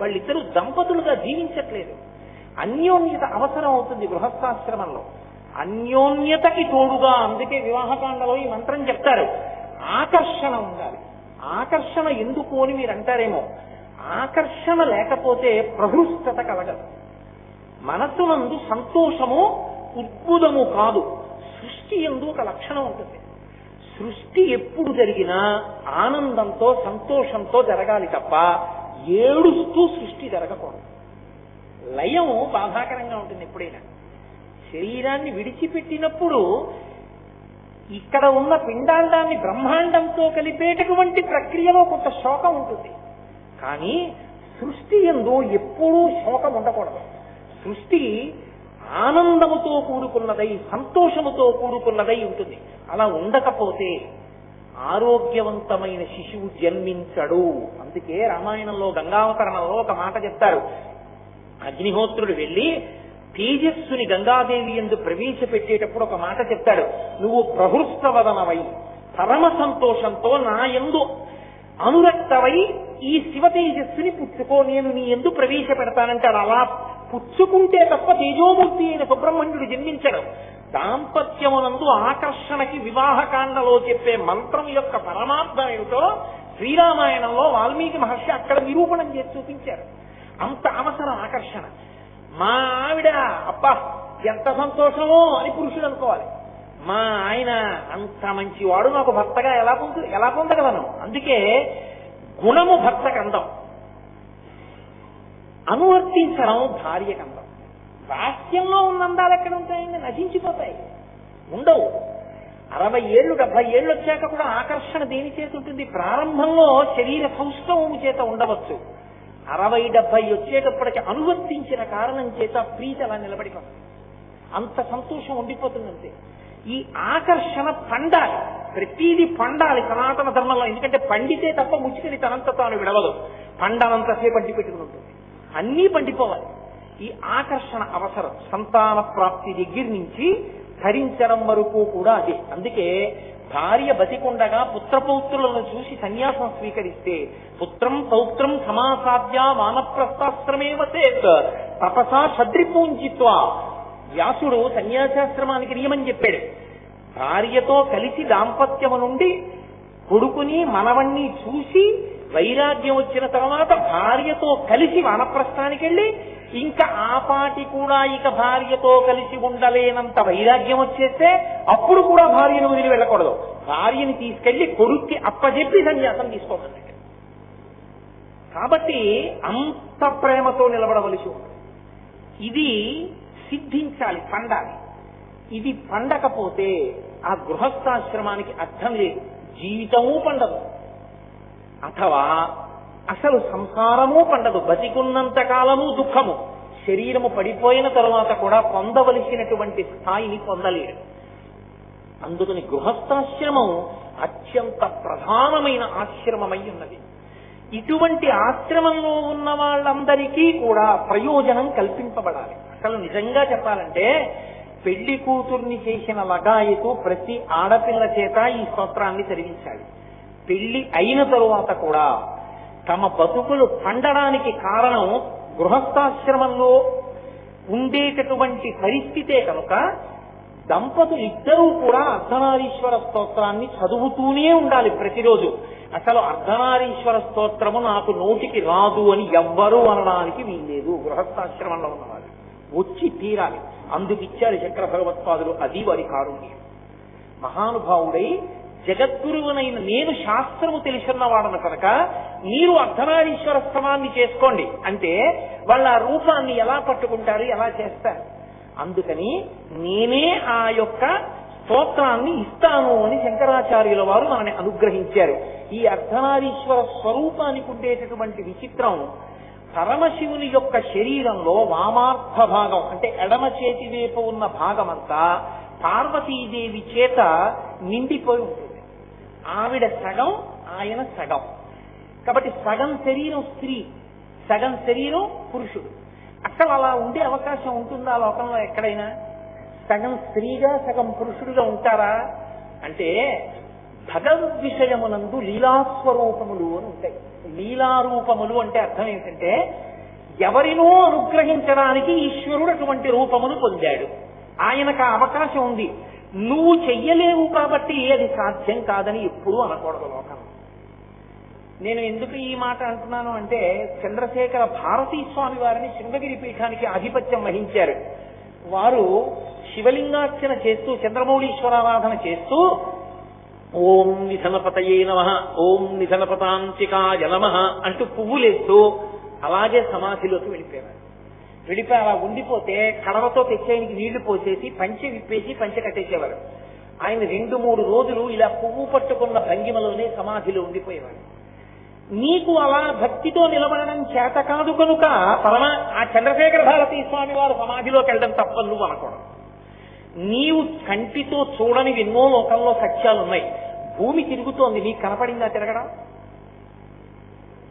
వాళ్ళిద్దరూ దంపతులుగా జీవించట్లేదు. అన్యోన్యత అవసరం అవుతుంది గృహస్థాశ్రమంలో. అన్యోన్యతకి తోడుగా, అందుకే వివాహకాండలో ఈ మంత్రం చెప్తారు, ఆకర్షణ ఉండాలి. ఆకర్షణ ఎందుకు అని మీరు అంటారేమో, ఆకర్షణ లేకపోతే ప్రహృష్టత కలగదు. మనస్సునందు సంతోషము ఉద్భుతము కాదు, సృష్టి ఎందు ఒక లక్షణం ఉంటుంది. సృష్టి ఎప్పుడు జరిగినా ఆనందంతో సంతోషంతో జరగాలి తప్ప ఏడుస్తూ సృష్టి జరగకూడదు. లయం బాధాకరంగా ఉంటుంది. ఎప్పుడైనా శరీరాన్ని విడిచిపెట్టినప్పుడు ఇక్కడ ఉన్న పిండాండాన్ని బ్రహ్మాండంతో కలిపేటటువంటి ప్రక్రియలో కొంత శోకం ఉంటుంది. కానీ సృష్టి యందు ఎప్పుడూ శోకం ఉండకూడదు. సృష్టి ఆనందముతో కూడుకున్నదై సంతోషముతో కూడుకున్నదై ఉంటుంది. అలా ఉండకపోతే ఆరోగ్యవంతమైన శిశువు జన్మించడు. అందుకే రామాయణంలో గంగావతరణంలో ఒక మాట చెప్తారు. అగ్నిహోత్రుడు వెళ్లి తేజస్సుని గంగాదేవి యందు ప్రవేశపెట్టేటప్పుడు ఒక మాట చెప్తాడు, నువ్వు ప్రహృష్టవదనవై పరమ సంతోషంతో నా యందు అనురక్తవై ఈ శివ తేజస్సుని పుచ్చుకో, నేను నీ యందు ప్రవేశపెడతానంటాడు. అలా పుచ్చుకుంటే తప్ప తేజోమూర్తి అయిన సుబ్రహ్మణ్యుడు జన్మించడు. దాంపత్యమునందు ఆకర్షణకి వివాహకాండలో చెప్పే మంత్రం యొక్క పరమార్థం ఏమిటో శ్రీరామాయణంలో వాల్మీకి మహర్షి అక్కడ నిరూపణం చేసి చూపించారు. అంత అవసరం ఆకర్షణ. మా ఆవిడ అబ్బా ఎంత సంతోషమో అని పురుషుడు అనుకోవాలి. మా ఆయన అంత మంచివాడు, నాకు భర్తగా ఎలా పొందగలను? అందుకే గుణము భర్తకు అందం, అనువర్తించడం భార్యకు అందం. వాక్యంలో ఉన్న అందాలు ఎక్కడ ఉంటాయండి? నశించిపోతాయి, ఉండవు. 60 ఏళ్ళు 70 ఏళ్ళు వచ్చాక కూడా ఆకర్షణ దేని చేత ఉంటుంది? ప్రారంభంలో శరీర సౌష్ఠవము చేత ఉండవచ్చు. 60-70 వచ్చేటప్పటికి అనువర్తించిన కారణం చేత ప్రీతి అలా నిలబడిపోతుంది. అంత సంతోషం ఉండిపోతుంది. అంతే. ఈ ఆకర్షణ పండాలి, ప్రతిదీ పండాలి సనాతన ధర్మంలో. ఎందుకంటే పండితే తప్ప ముచ్చుకని తనంత తాను విడవదు. పండనంతసేపు పండి పెట్టుకుని ఉంటుంది. అన్నీ పండిపోవాలి. ఈ ఆకర్షణ అవసరం. సంతాన ప్రాప్తి దగ్గర నుంచి ధరించడం వరకు కూడా అదే. అందుకే భార్య బతికుండగా పుత్రపౌత్రులను చూసి సన్యాసం స్వీకరిస్తే పుత్రం పౌత్రం సమాసాధ్య వానప్రస్థాశ్రమే వసేత్ తపసా షడ్రిపూంజిత్వా. వ్యాసుడు సన్యాసాశ్రమానికి నియమం చెప్పాడు. భార్యతో కలిసి దాంపత్యము నుండి కొడుకుని మనవణ్ణి చూసి వైరాగ్యం వచ్చిన తర్వాత భార్యతో కలిసి వానప్రస్థానికి వెళ్ళి ఇంకా ఆపాటి కూడా ఇక భార్యతో కలిసి ఉండలేనంత వైరాగ్యం వచ్చేస్తే అప్పుడు కూడా భార్యను వదిలి వెళ్ళకూడదు. భార్యని తీసుకెళ్లి కొడుక్కి అప్పచెప్పి సన్యాసం తీసుకోమన్నాడు. కాబట్టి అంత ప్రేమతో నిలబడవలసి ఉంటుంది. ఇది సిద్ధించాలి, పండాలి. ఇది పండకపోతే ఆ గృహస్థాశ్రమానికి అర్థం లేదు, జీవితమూ పండదు, అథవా అసలు సంసారము పండదు. బతికున్నంత కాలము దుఃఖము, శరీరము పడిపోయిన తరువాత కూడా పొందవలసినటువంటి స్థాయిని పొందలేడు. అందుకని గృహస్థాశ్రమం అత్యంత ప్రధానమైన ఆశ్రమమై ఉన్నది. ఇటువంటి ఆశ్రమంలో ఉన్న వాళ్ళందరికీ కూడా ప్రయోజనం కల్పింపబడాలి. అసలు నిజంగా చెప్పాలంటే పెళ్లి కూతుర్ని చేసిన లగాయతు ప్రతి ఆడపిల్ల చేత ఈ స్తోత్రాన్ని చదివించాలి. పెళ్లి అయిన తరువాత కూడా తమ బతుకులు పండడానికి కారణం గృహస్థాశ్రమంలో ఉండేటటువంటి పరిస్థితే కనుక దంపతులు ఇద్దరూ కూడా అర్ధనారీశ్వర స్తోత్రాన్ని చదువుతూనే ఉండాలి ప్రతిరోజు. అసలు అర్ధనారీశ్వర స్తోత్రము నాకు నోటికి రాదు అని ఎవ్వరూ అనడానికి వీల్లేదు. గృహస్థాశ్రమంలో ఉన్నవారు వచ్చి తీరాలి. అందుకిచ్చారు శంకర భగవత్పాదులు. అది వారి కారుణ్యం. మహానుభావుడై జగద్గురువునైన నేను శాస్త్రము తెలిసిన్నవాడను కనుక మీరు అర్ధనారీశ్వర స్తవాన్ని చేసుకోండి అంటే వాళ్ళ ఆ రూపాన్ని ఎలా పట్టుకుంటారు, ఎలా చేస్తారు? అందుకని నేనే ఆ యొక్క స్తోత్రాన్ని ఇస్తాను అని శంకరాచార్యుల వారు మనని అనుగ్రహించారు. ఈ అర్ధనారీశ్వర స్వరూపానికి ఉండేటటువంటి విచిత్రం, పరమశివుని యొక్క శరీరంలో వామార్థ భాగం అంటే ఎడమ చేతి వైపు ఉన్న భాగమంతా పార్వతీదేవి చేత నిండిపోయి ఉంటుంది. ఆవిడ సగం, ఆయన సగం. కాబట్టి సగం శరీరం స్త్రీ, సగం శరీరం పురుషుడు. అసలు అలా ఉండే అవకాశం ఉంటుందా లోకంలో ఎక్కడైనా? సగం స్త్రీగా సగం పురుషుడిగా ఉంటారా అంటే భగవద్ విషయమునందు లీలాస్వరూపములు అని ఉంటాయి. లీలారూపములు అంటే అర్థం ఏంటంటే ఎవరినో అనుగ్రహించడానికి ఈశ్వరుడు అటువంటి రూపమును పొందాడు. ఆయనకు ఆ అవకాశం ఉంది. నువ్వు చెయ్యలేవు కాబట్టి అది సాధ్యం కాదని ఎప్పుడూ అనకూడదు లోకం. నేను ఎందుకు ఈ మాట అంటున్నాను అంటే చంద్రశేఖర భారతీ స్వామి వారిని శృంగగిరి పీఠానికి ఆధిపత్యం వహించారు. వారు శివలింగార్చన చేస్తూ చంద్రమౌళీశ్వరారాధన చేస్తూ ఓం నిధనపతయే నమః, ఓం నిధనపతాంతికాయ నమః అంటూ పువ్వులేస్తూ అలాగే సమాధిలోకి వెళ్ళిపోయారు. వెళ్ళిపోయి అలా ఉండిపోతే కడవతో తెచ్చేయనికి నీళ్లు పోసేసి పంచె విప్పేసి పంచె కట్టేసేవారు. ఆయన 2-3 రోజులు ఇలా పువ్వు పట్టుకున్న భంగిమలోనే సమాధిలో ఉండిపోయేవారు. నీకు అలా భక్తితో నిలబడడం చేత కాదు కనుక ఆ చంద్రశేఖర భారతీ స్వామి వారు సమాధిలోకి వెళ్ళడం తప్పని నువ్వు అనకూడదు. నీవు కంటితో చూడని ఎన్నో లోకంలో సత్యాలున్నాయి. భూమి తిరుగుతోంది, నీకు కనపడిందా తిరగడం?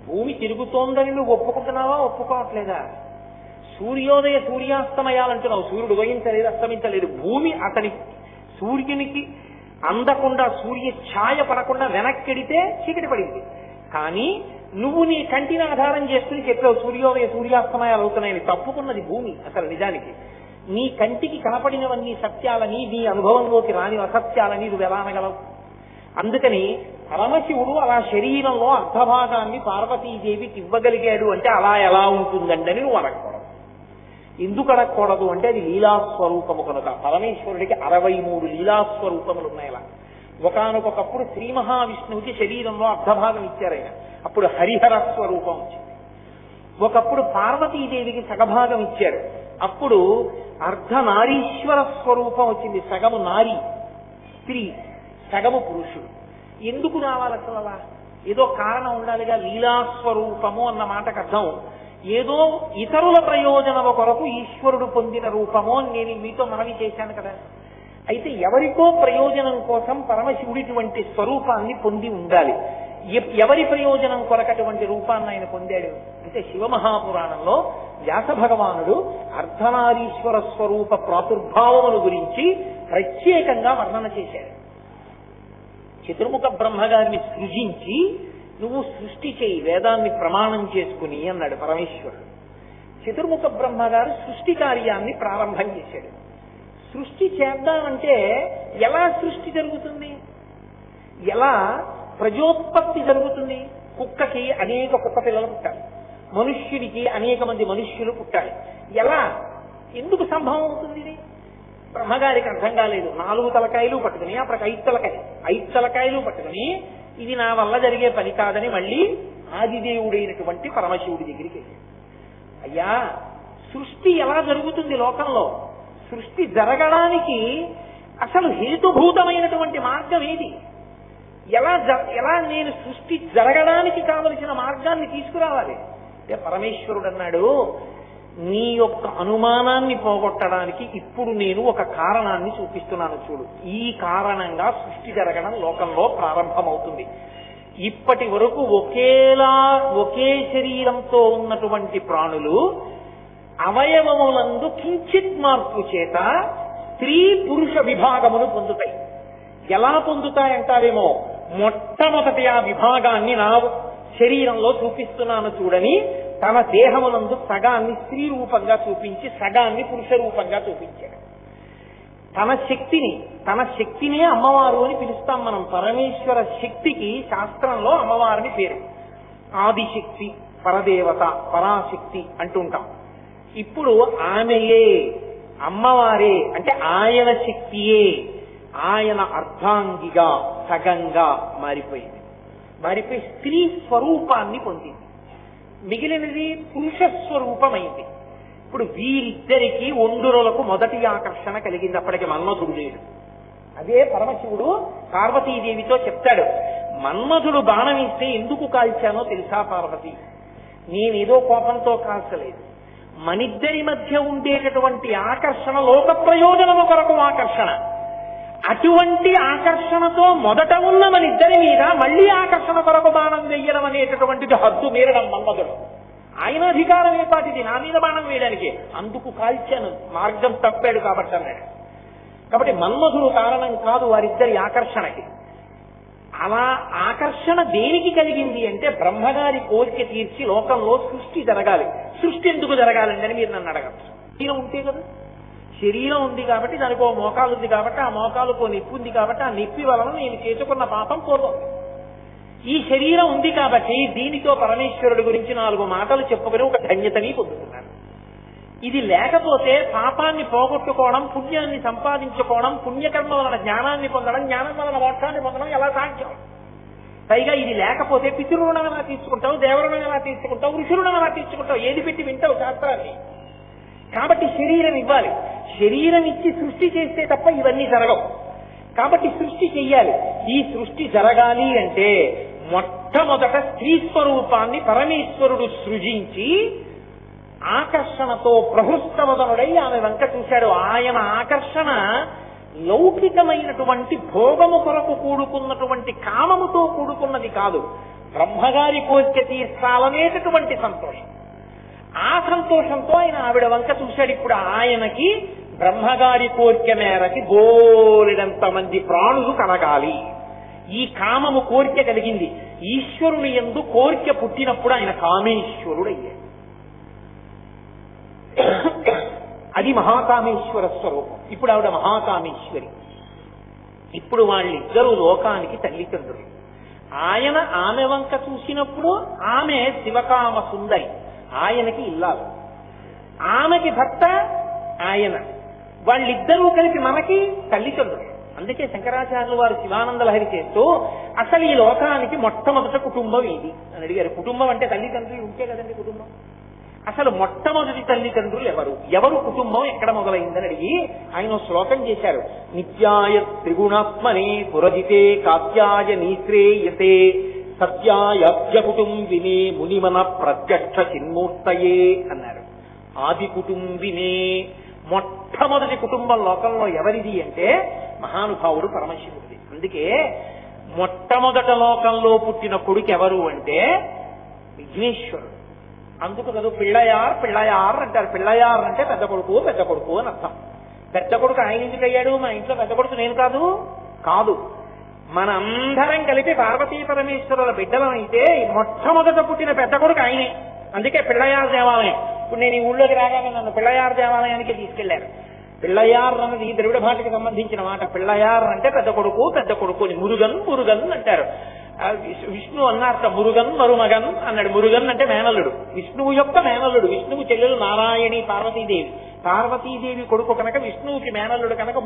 భూమి తిరుగుతోందని నువ్వు ఒప్పుకుంటున్నావా, ఒప్పుకోవట్లేదా? సూర్యోదయ సూర్యాస్తమయాలంటున్నావు, సూర్యుడు ఉదయించలేదు అస్తమించలేదు. భూమి అతని సూర్యునికి అందకుండా సూర్య ఛాయ పడకుండా వెనక్కెడితే చీకటి పడింది. కానీ నువ్వు నీ కంటిని ఆధారం చేసుకుని చెప్పావు సూర్యోదయ సూర్యాస్తమయాలు అవుతున్నాయని. తప్పుకున్నది భూమి అసలు నిజానికి. నీ కంటికి కనపడినవన్నీ సత్యాలని, నీ అనుభవంలోకి రాని అసత్యాలని నువ్వు ఎలా అనగలవు? అందుకని పరమశివుడు అలా శరీరంలో అర్ధభాగాన్ని పార్వతీదేవికి ఇవ్వగలిగాడు అంటే అలా ఎలా ఉంటుందండి అని నువ్వు అనకూడదు. ఎందుకు అడగకూడదు అంటే అది లీలాస్వరూపము కనుక. పరమేశ్వరుడికి 63 లీలాస్వరూపములు ఉన్నాయి. అలా ఒకానొకప్పుడు శ్రీ మహావిష్ణువుకి శరీరంలో అర్ధభాగం ఇచ్చారు ఆయన, అప్పుడు హరిహర స్వరూపం వచ్చింది. ఒకప్పుడు పార్వతీదేవికి సగభాగం ఇచ్చారు, అప్పుడు అర్ధనారీశ్వర స్వరూపం వచ్చింది. సగము నారి స్త్రీ, సగము పురుషుడు. ఎందుకు రావాలి అసలు అలా? ఏదో కారణం ఉండాలిగా. లీలాస్వరూపము అన్న మాటకు అర్థం ఏదో ఇతరుల ప్రయోజనము కొరకు ఈశ్వరుడు పొందిన రూపము అని నేను మీతో మనవి చేశాను కదా. అయితే ఎవరికో ప్రయోజనం కోసం పరమశివుడిటువంటి స్వరూపాన్ని పొంది ఉండాలి. ఎవరి ప్రయోజనం కొరకటువంటి రూపాన్ని ఆయన పొందాడు అంటే శివమహాపురాణంలో వ్యాస భగవానుడు అర్ధనారీశ్వర స్వరూప ప్రాదుర్భావమును గురించి ప్రత్యేకంగా వర్ణన చేశాడు. చతుర్ముఖ బ్రహ్మగారిని సృజించి నువ్వు సృష్టి చేయి, వేదాన్ని ప్రమాణం చేసుకుని అన్నాడు పరమేశ్వరుడు. చతుర్ముఖ బ్రహ్మగారు సృష్టి కార్యాన్ని ప్రారంభం చేశాడు. సృష్టి చేద్దామంటే ఎలా సృష్టి జరుగుతుంది, ఎలా ప్రజోత్పత్తి జరుగుతుంది? కుక్కకి అనేక కుక్క పిల్లలు పుట్టాలి, మనుష్యుడికి అనేక మంది మనుష్యులు పుట్టాలి. ఎలా, ఎందుకు సంభవం అవుతుంది ఇది? బ్రహ్మగారికి అర్థం కాలేదు. 4 తలకాయలు పట్టుకుని అప్పటికి 5 తలకాయలు పట్టుకుని ఇది నా వల్ల జరిగే పని కాదని మళ్ళీ ఆదిదేవుడైనటువంటి పరమశివుడి దగ్గరికి వెళ్ళాడు. అయ్యా, సృష్టి ఎలా జరుగుతుంది లోకంలో? సృష్టి జరగడానికి అసలు హేతుభూతమైనటువంటి మార్గం ఏది? ఎలా నేను సృష్టి జరగడానికి కావలసిన మార్గాన్ని తీసుకురావాలి అంటే పరమేశ్వరుడు అన్నాడు, నీ యొక్క అనుమానాన్ని పోగొట్టడానికి ఇప్పుడు నేను ఒక కారణాన్ని చూపిస్తున్నాను చూడు. ఈ కారణంగా సృష్టి జరగడం లోకంలో ప్రారంభమవుతుంది. ఇప్పటి వరకు ఒకే శరీరంతో ఉన్నటువంటి ప్రాణులు అవయవములందు కించిత్ మార్పు చేత స్త్రీ పురుష విభాగమును పొందుతాయి. ఎలా పొందుతాయంటారేమో, మొట్టమొదటి ఆ విభాగాన్ని నా శరీరంలో చూపిస్తున్నాను చూడని తన దేహమునందు సగాన్ని స్త్రీ రూపంగా చూపించి సగాన్ని పురుష రూపంగా చూపించాడు. తన శక్తినే అమ్మవారు అని పిలుస్తాం మనం. పరమేశ్వర శక్తికి శాస్త్రంలో అమ్మవారిని పేరు. ఆదిశక్తి, పరదేవత, పరాశక్తి అంటుంటాం. ఇప్పుడు ఆమెయే, అమ్మవారే అంటే ఆయన శక్తియే, ఆయన అర్ధాంగిగా సగంగా మారిపోయి స్త్రీ స్వరూపాన్ని పొందింది. మిగిలినది పురుష స్వరూపమైంది. ఇప్పుడు వీరిద్దరికీ ఒండురులకు మొదటి ఆకర్షణ కలిగింది. అప్పటికి మన్మధుడు లేడు. అదే పరమశివుడు పార్వతీదేవితో చెప్తాడు, మన్మధుడు బాణం ఇస్తే ఎందుకు కాల్చానో తెలుసా పార్వతి? నేనేదో కోపంతో కాల్చలేదు. మనిద్దరి మధ్య ఉండేటటువంటి ఆకర్షణ లోక ప్రయోజనము కొరకు ఆకర్షణ. అటువంటి ఆకర్షణతో మొదట ఉన్న మనిద్దరి మీద మళ్లీ ఆకర్షణ కొరకు బాణం వేయడం అనేటటువంటిది హద్దు మీరడం మన్మధుడు. ఆయన అధికారం ఏపాటిది నా మీద బాణం వేయడానికి? అందుకు కాల్చాను, మార్గం తప్పాడు కాబట్టి అన్నాడు. కాబట్టి మన్మధుడు కారణం కాదు వారిద్దరి ఆకర్షణకి. అలా ఆకర్షణ దేనికి కలిగింది అంటే బ్రహ్మగారి కోరిక తీర్చి లోకంలో సృష్టి జరగాలి. సృష్టి ఎందుకు జరగాలండి అని మీరు నన్ను అడగచ్చు. శరీరం ఉంటే కదా, శరీరం ఉంది కాబట్టి దానికి ఓ మోకాలు ఉంది కాబట్టి ఆ మోకాలుకో నిప్పు ఉంది కాబట్టి ఆ నిప్పి వలన నేను చేసుకున్న పాపం పోతుంది. ఈ శరీరం ఉంది కాబట్టి దీనితో పరమేశ్వరుడి గురించి 4 మాటలు చెప్పుకుని ఒక ధన్యతని పొందుతున్నాను. ఇది లేకపోతే పాపాన్ని పోగొట్టుకోవడం, పుణ్యాన్ని సంపాదించుకోవడం, పుణ్యకర్మ వలన జ్ఞానాన్ని పొందడం, జ్ఞానం వలన మోక్షాన్ని పొందడం ఎలా సాధ్యం? పైగా ఇది లేకపోతే పితృరుణం ఎలా తీర్చుకుంటావు, దేవరుణం ఎలా తీర్చుకుంటావు, ఋషురుణం ఎలా తీర్చుకుంటావు, ఏది పెట్టి వింటావు శాస్త్రాన్ని? కాబట్టి శరీరం ఇవ్వాలి. శరీరం ఇచ్చి సృష్టి చేస్తే తప్ప ఇవన్నీ జరగవు. కాబట్టి సృష్టి చెయ్యాలి. ఈ సృష్టి జరగాలి అంటే మొట్టమొదట స్త్రీ స్వరూపాన్ని పరమేశ్వరుడు సృజించి ఆకర్షణతో ప్రహృష్టవదనుడై ఆమె వంక చూశాడు. ఆయన ఆకర్షణ లౌకికమైనటువంటి భోగము కొరకు కూడుకున్నటువంటి కామముతో కూడుకున్నది కాదు, బ్రహ్మగారి కోరిక తీర్చాలనేటటువంటి సంతోషం. ఆ సంతోషంతో ఆయన ఆవిడ వంక చూశాడు. ఇప్పుడు ఆయనకి బ్రహ్మగారి కోరిక మేరకి బోలెడంత మంది ప్రాణులు కలగాలి. ఈ కామము కోరిక కలిగింది. ఈశ్వరుని యందు కోరిక పుట్టినప్పుడు ఆయన కామేశ్వరుడు అయ్యాడు. అది మహాకామేశ్వర స్వరూపం. ఇప్పుడు ఆవిడ మహాకామేశ్వరి. ఇప్పుడు వాళ్ళిద్దరూ లోకానికి తల్లిదండ్రులు. ఆయన ఆమె వంక చూసినప్పుడు ఆమె శివకామ సుందరి, ఆయనకి ఇల్లాలు. ఆమెకి భర్త ఆయన, వాళ్ళిద్దరూ కలిపి మనకి తల్లిదండ్రులు. అందుకే శంకరాచార్యులు వారు శివానంద లహరి చేస్తూ అసలు ఈ లోకానికి మొట్టమొదట కుటుంబం ఇది అని అడిగారు. కుటుంబం అంటే తల్లిదండ్రులు ఉంటే కదండి కుటుంబం. అసలు మొట్టమొదటి తల్లిదండ్రులు ఎవరు, ఎవరు కుటుంబం ఎక్కడ మొదలైందని అడిగి ఆయన శ్లోకం చేశారు. నిత్యాయ త్రిగుణాత్మనే పురజితే కాత్యాయ నీశ్రేయసే సత్యాయ కుటుంబినే మునిమన ప్రత్యక్ష చిన్మూర్తయే అన్నారు. ఆది కుటుంబినే, మొట్టమొదటి కుటుంబం లోకంలో ఎవరిది అంటే మహానుభావుడు పరమశివుడిది. అందుకే మొట్టమొదట లోకంలో పుట్టిన కొడుకు ఎవరు అంటే విఘ్నేశ్వరుడు. అందుకు కదా పిళ్ళయార్ పిళ్ళయార్ అంటారు. పిళ్ళయార్ అంటే పెద్ద కొడుకు, పెద్ద కొడుకు అని అర్థం. పెద్ద కొడుకు ఆయన ఎందుకు అయ్యాడు? మా ఇంట్లో పెద్ద కొడుకు నేను కాదు మనందరం కలిపి పార్వతీ పరమేశ్వరుల బిడ్డలం అయితే మొట్టమొదట పుట్టిన పెద్ద కొడుకు ఆయనే. అందుకే పిళ్ళయార్ దేవాలయం. ఇప్పుడు నేను ఈ ఊళ్ళోకి రాగానే నన్ను పిళ్ళయార్ దేవాలయానికి తీసుకెళ్లారు. పిళ్ళయార్ అన్నది ద్రవిడ భాషకి సంబంధించిన మాట. పిళ్ళయార్ అంటే పెద్ద కొడుకు అని. మురుగన్ అంటారు. విష్ణు అన్నారట మురుగన్ మరుమగన్ అన్నాడు. మురుగన్ అంటే మేనల్లుడు, విష్ణువు యొక్క మేనల్లుడు. విష్ణువు చెల్లెలు నారాయణి పార్వతీదేవి. పార్వతీదేవి కొడుకు కనుక విష్ణువుకి మేనల్లుడు కనుక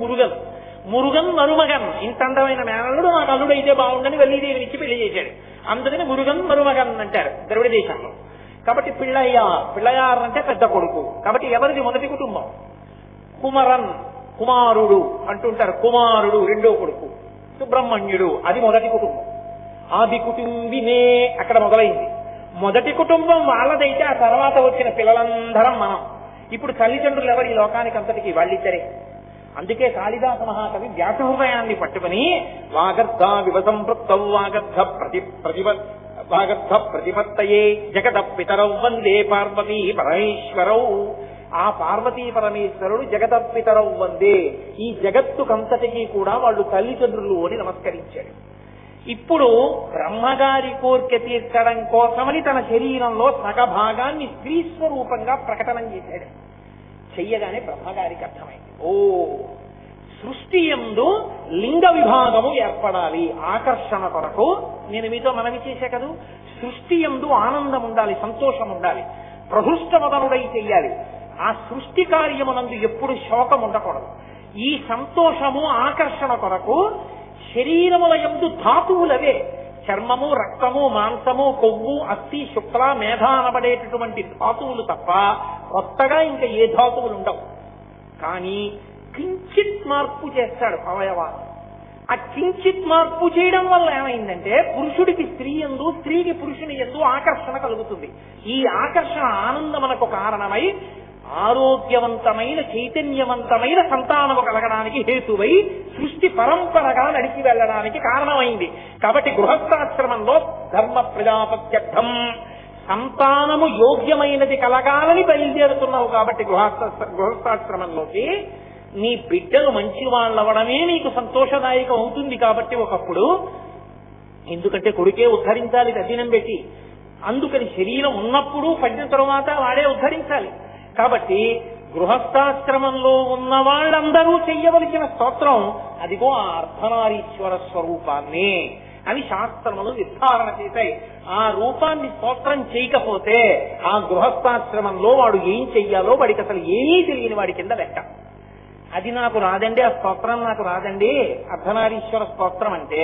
మురుగన్ మరుమగన్. ఇంత అందమైన మేనల్లుడు నాకు అల్లుడు అయితే బాగుండని వల్లీదేవిని ఇచ్చి పెళ్లి చేశాడు. అందుకని మురుగన్ మరుమగన్ అంటారు ద్రవిడ దేశంలో. కాబట్టి పిళ్ళయార్ అంటే పెద్ద కొడుకు. కాబట్టి ఎవరిది మొదటి కుటుంబం? కుమరన్, కుమారుడు అంటుంటారు. కుమారుడు రెండో కొడుకు. సుబ్రహ్మణ్యుడు అది మొదటి కుటుంబం. ఆది కుటుంబినే అక్కడ మొదలైంది. మొదటి కుటుంబం వాళ్ళదైతే ఆ తర్వాత వచ్చిన పిల్లలందరం మనం. ఇప్పుడు తల్లిదండ్రులు ఎవరు ఈ లోకానికి అంతటికి? వాళ్ళిద్దరే. అందుకే కాళిదాస మహాకవి వ్యాసహృదయాన్ని పట్టుకుని వాగర్ధ వివసంపృక్తౌ వాగర్ధ ప్రతిపత్తయే జగత పితరౌ వందే పార్వతీ పరమేశ్వరౌ. ఆ పార్వతీ పరమేశ్వరుడు జగత పితరౌ వందే. ఈ జగత్తుకంతటికీ కూడా వాళ్ళు తల్లిదండ్రులు అని నమస్కరించాడు. ఇప్పుడు బ్రహ్మగారి కోరిక తీర్చడం కోసమని తన శరీరంలో సగభాగాన్ని స్త్రీ స్వరూపంగా ప్రకటన చేశాడు. చెయ్యగానే బ్రహ్మగారికి అర్థమైంది, ఓ సృష్టి యందు లింగ విభాగము ఏర్పడాలి ఆకర్షణ కొరకు. నేను మీతో మనవి చేశా కదూ, సృష్టి యందు ఆనందం ఉండాలి, సంతోషం ఉండాలి, ప్రహృష్టవదనుడై చెయ్యాలి. ఆ సృష్టి కార్యమునందు ఎప్పుడు శోకం ఉండకూడదు. ఈ సంతోషము ఆకర్షణ కొరకు శరీరముల యందు ధాతువులవే చర్మము, రక్తము, మాంసము, కొవ్వు, అస్థి, శుక్ల, మేధ అనబడేటటువంటి ధాతువులు తప్ప కొత్తగా ఇంకా ఏ ధాతువులు ఉండవు. కానీ కించిత్ మార్పు చేస్తాడు అవయవాలు. ఆ కించిత్ మార్పు చేయడం వల్ల ఏమైందంటే పురుషుడికి స్త్రీ యందు, స్త్రీకి పురుషుని యందు ఆకర్షణ కలుగుతుంది. ఈ ఆకర్షణ ఆనందమునకు కారణమై ఆరోగ్యవంతమైన చైతన్యవంతమైన సంతానము కలగడానికి హేతువై సృష్టి పరంపరగా నడిచి వెళ్ళడానికి కారణమైంది. కాబట్టి గృహస్థాశ్రమంలో ధర్మ ప్రజాపత్యర్థం సంతానము యోగ్యమైనది కలగాలని బయలుదేరుతున్నావు. కాబట్టి గృహస్థాశ్రమంలోకి నీ బిడ్డలు మంచి వాళ్ళవడమే నీకు సంతోషదాయకం అవుతుంది. కాబట్టి ఒకప్పుడు ఎందుకంటే కొడుకే ఉద్ధరించాలి తద్దినం పెట్టి. అందుకని శరీరం ఉన్నప్పుడు పడిన తరువాత వాడే ఉద్ధరించాలి. కాబట్టి గృహస్థాశ్రమంలో ఉన్న వాళ్ళందరూ చెయ్యవలసిన స్తోత్రం అదిగో ఆ అర్ధనారీశ్వర స్వరూపాన్ని అని శాస్త్రములు నిర్ధారణ చేశాయి. ఆ రూపాన్ని స్తోత్రం చేయకపోతే ఆ గృహస్థాశ్రమంలో వాడు ఏం చెయ్యాలో వాడికి అసలు ఏమీ తెలియని వాడి కింద లెక్క. అది నాకు రాదండి, ఆ స్తోత్రం నాకు రాదండి, అర్ధనారీశ్వర స్తోత్రం అంటే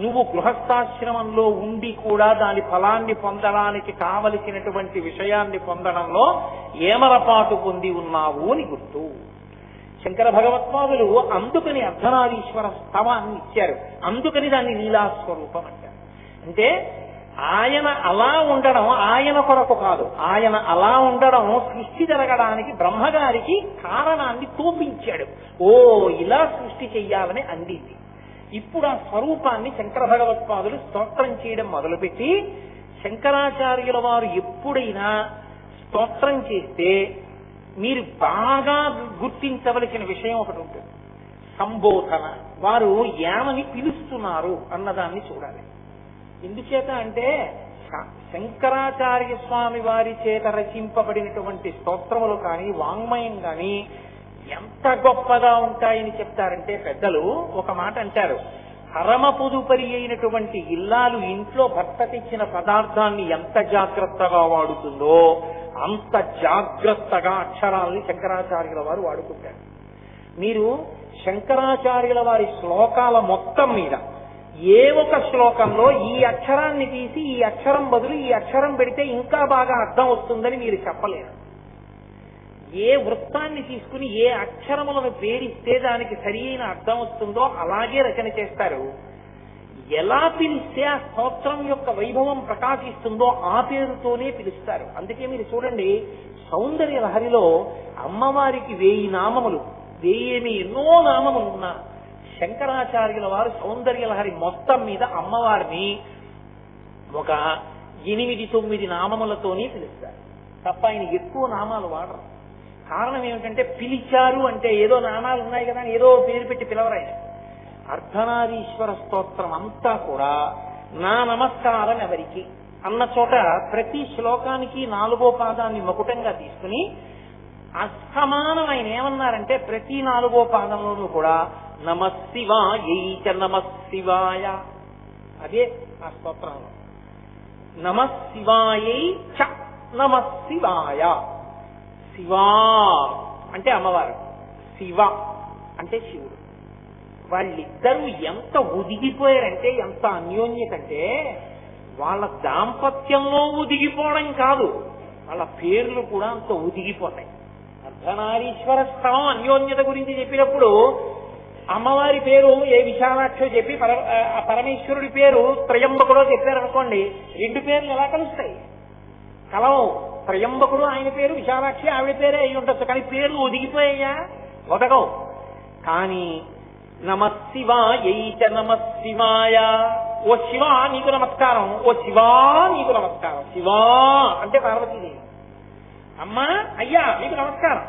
నువ్వు గృహస్థాశ్రమంలో ఉండి కూడా దాని ఫలాన్ని పొందడానికి కావలసినటువంటి విషయాన్ని పొందడంలో ఏమరపాటు పొంది ఉన్నావు అని గుర్తు. శంకర భగవత్పాదులు అందుకని అర్ధనారీశ్వర స్తవాన్ని ఇచ్చారు. అందుకని దాన్ని లీలాస్వరూపం అంటారు. అంటే ఆయన అలా ఉండడం ఆయన కొరకు కాదు, ఆయన అలా ఉండడం సృష్టి జరగడానికి బ్రహ్మగారికి కారణాన్ని తోపించాడు. ఓ ఇలా సృష్టి చెయ్యాలని అందింది. ఇప్పుడు ఆ స్వరూపాన్ని శంకర భగవత్పాదులు స్తోత్రం చేయడం మొదలుపెట్టి, శంకరాచార్యుల వారు ఎప్పుడైనా స్తోత్రం చేస్తే మీరు బాగా గుర్తించవలసిన విషయం ఒకటి ఉంటుంది. సంబోధన. వారు ఏమని పిలుస్తున్నారు అన్నదాన్ని చూడాలి. ఎందుచేత అంటే శంకరాచార్య స్వామి వారి చేత రచింపబడినటువంటి స్తోత్రములు కానీ వాంగ్మయం కానీ ఎంత గొప్పగా ఉంటాయని చెప్తారంటే పెద్దలు ఒక మాట అంటారు. పరమ పొదుపరి అయినటువంటి ఇల్లాలు ఇంట్లో భర్త తెచ్చిన పదార్థాన్ని ఎంత జాగ్రత్తగా వాడుతుందో అంత జాగ్రత్తగా అక్షరాల్ని శంకరాచార్యుల వారు వాడుకుంటారు. మీరు శంకరాచార్యుల వారి శ్లోకాల మొత్తం మీద ఏ ఒక శ్లోకంలో ఈ అక్షరాన్ని తీసి ఈ అక్షరం బదులు ఈ అక్షరం పెడితే ఇంకా బాగా అర్థం వస్తుందని మీరు చెప్పలేరు. ఏ వృత్తాన్ని తీసుకుని ఏ అక్షరములను పేరిస్తే దానికి సరి అయిన అర్థం వస్తుందో అలాగే రచన చేస్తారు. ఎలా పిలిస్తే ఆ స్తోత్రం యొక్క వైభవం ప్రకాశిస్తుందో ఆ పేరుతోనే పిలుస్తారు. అందుకే మీరు చూడండి, సౌందర్య లహరిలో అమ్మవారికి 1000 నామములు, 1000 ఎన్నో నామములు ఉన్నా శంకరాచార్యుల వారు సౌందర్య లహరి మొత్తం మీద అమ్మవారిని ఒక 8-9 నామములతోనే పిలుస్తారు తప్ప ఆయన ఎక్కువ నామాలు వాడరు. కారణం ఏమిటంటే పిలిచారు అంటే ఏదో నామాలు ఉన్నాయి కదా ఏదో పేరు పెట్టి పిలవరాయన. అర్ధనారీశ్వర స్తోత్రం అంతా కూడా నా నమస్కారం ఎవరికి అన్న చోట ప్రతి శ్లోకానికి 4వ పాదాన్ని మకుటంగా తీసుకుని అసమానం ఆయన ఏమన్నారంటే ప్రతి 4వ పాదంలోనూ కూడా నమశివాయై చ నమశివాయ. అదే ఆ స్తోత్రంలో నమశివాయై చ నమశివాయ. శివా అంటే అమ్మవారు, శివ అంటే శివుడు. వాళ్ళిద్దరూ ఎంత ఒదిగిపోయారంటే, ఎంత అన్యోన్యత అంటే వాళ్ళ దాంపత్యంలో ఒదిగిపోవడం కాదు, వాళ్ళ పేర్లు కూడా అంత ఒదిగిపోతాయి. అర్ధనారీశ్వర స్థలం అన్యోన్యత గురించి చెప్పినప్పుడు అమ్మవారి పేరు ఏ విశాలాక్షో చెప్పి పరమేశ్వరుడి పేరు త్రయంబకుడో చెప్పారనుకోండి, 2 పేర్లు ఎలా కలుస్తాయి? కలవు. త్రయంబకుడు ఆయన పేరు, విశాలాక్షి ఆవిడ పేరే అయి ఉండొచ్చు, కానీ పేర్లు ఒదిగిపోయాయా? ఒదగవు. కానీ నమశివాయై చ నమశివాయ. ఓ శివ నీకు నమస్కారం, ఓ శివా నీకు నమస్కారం. శివా అంటే పార్వతీదేవి, అమ్మా అయ్యా నీకు నమస్కారం.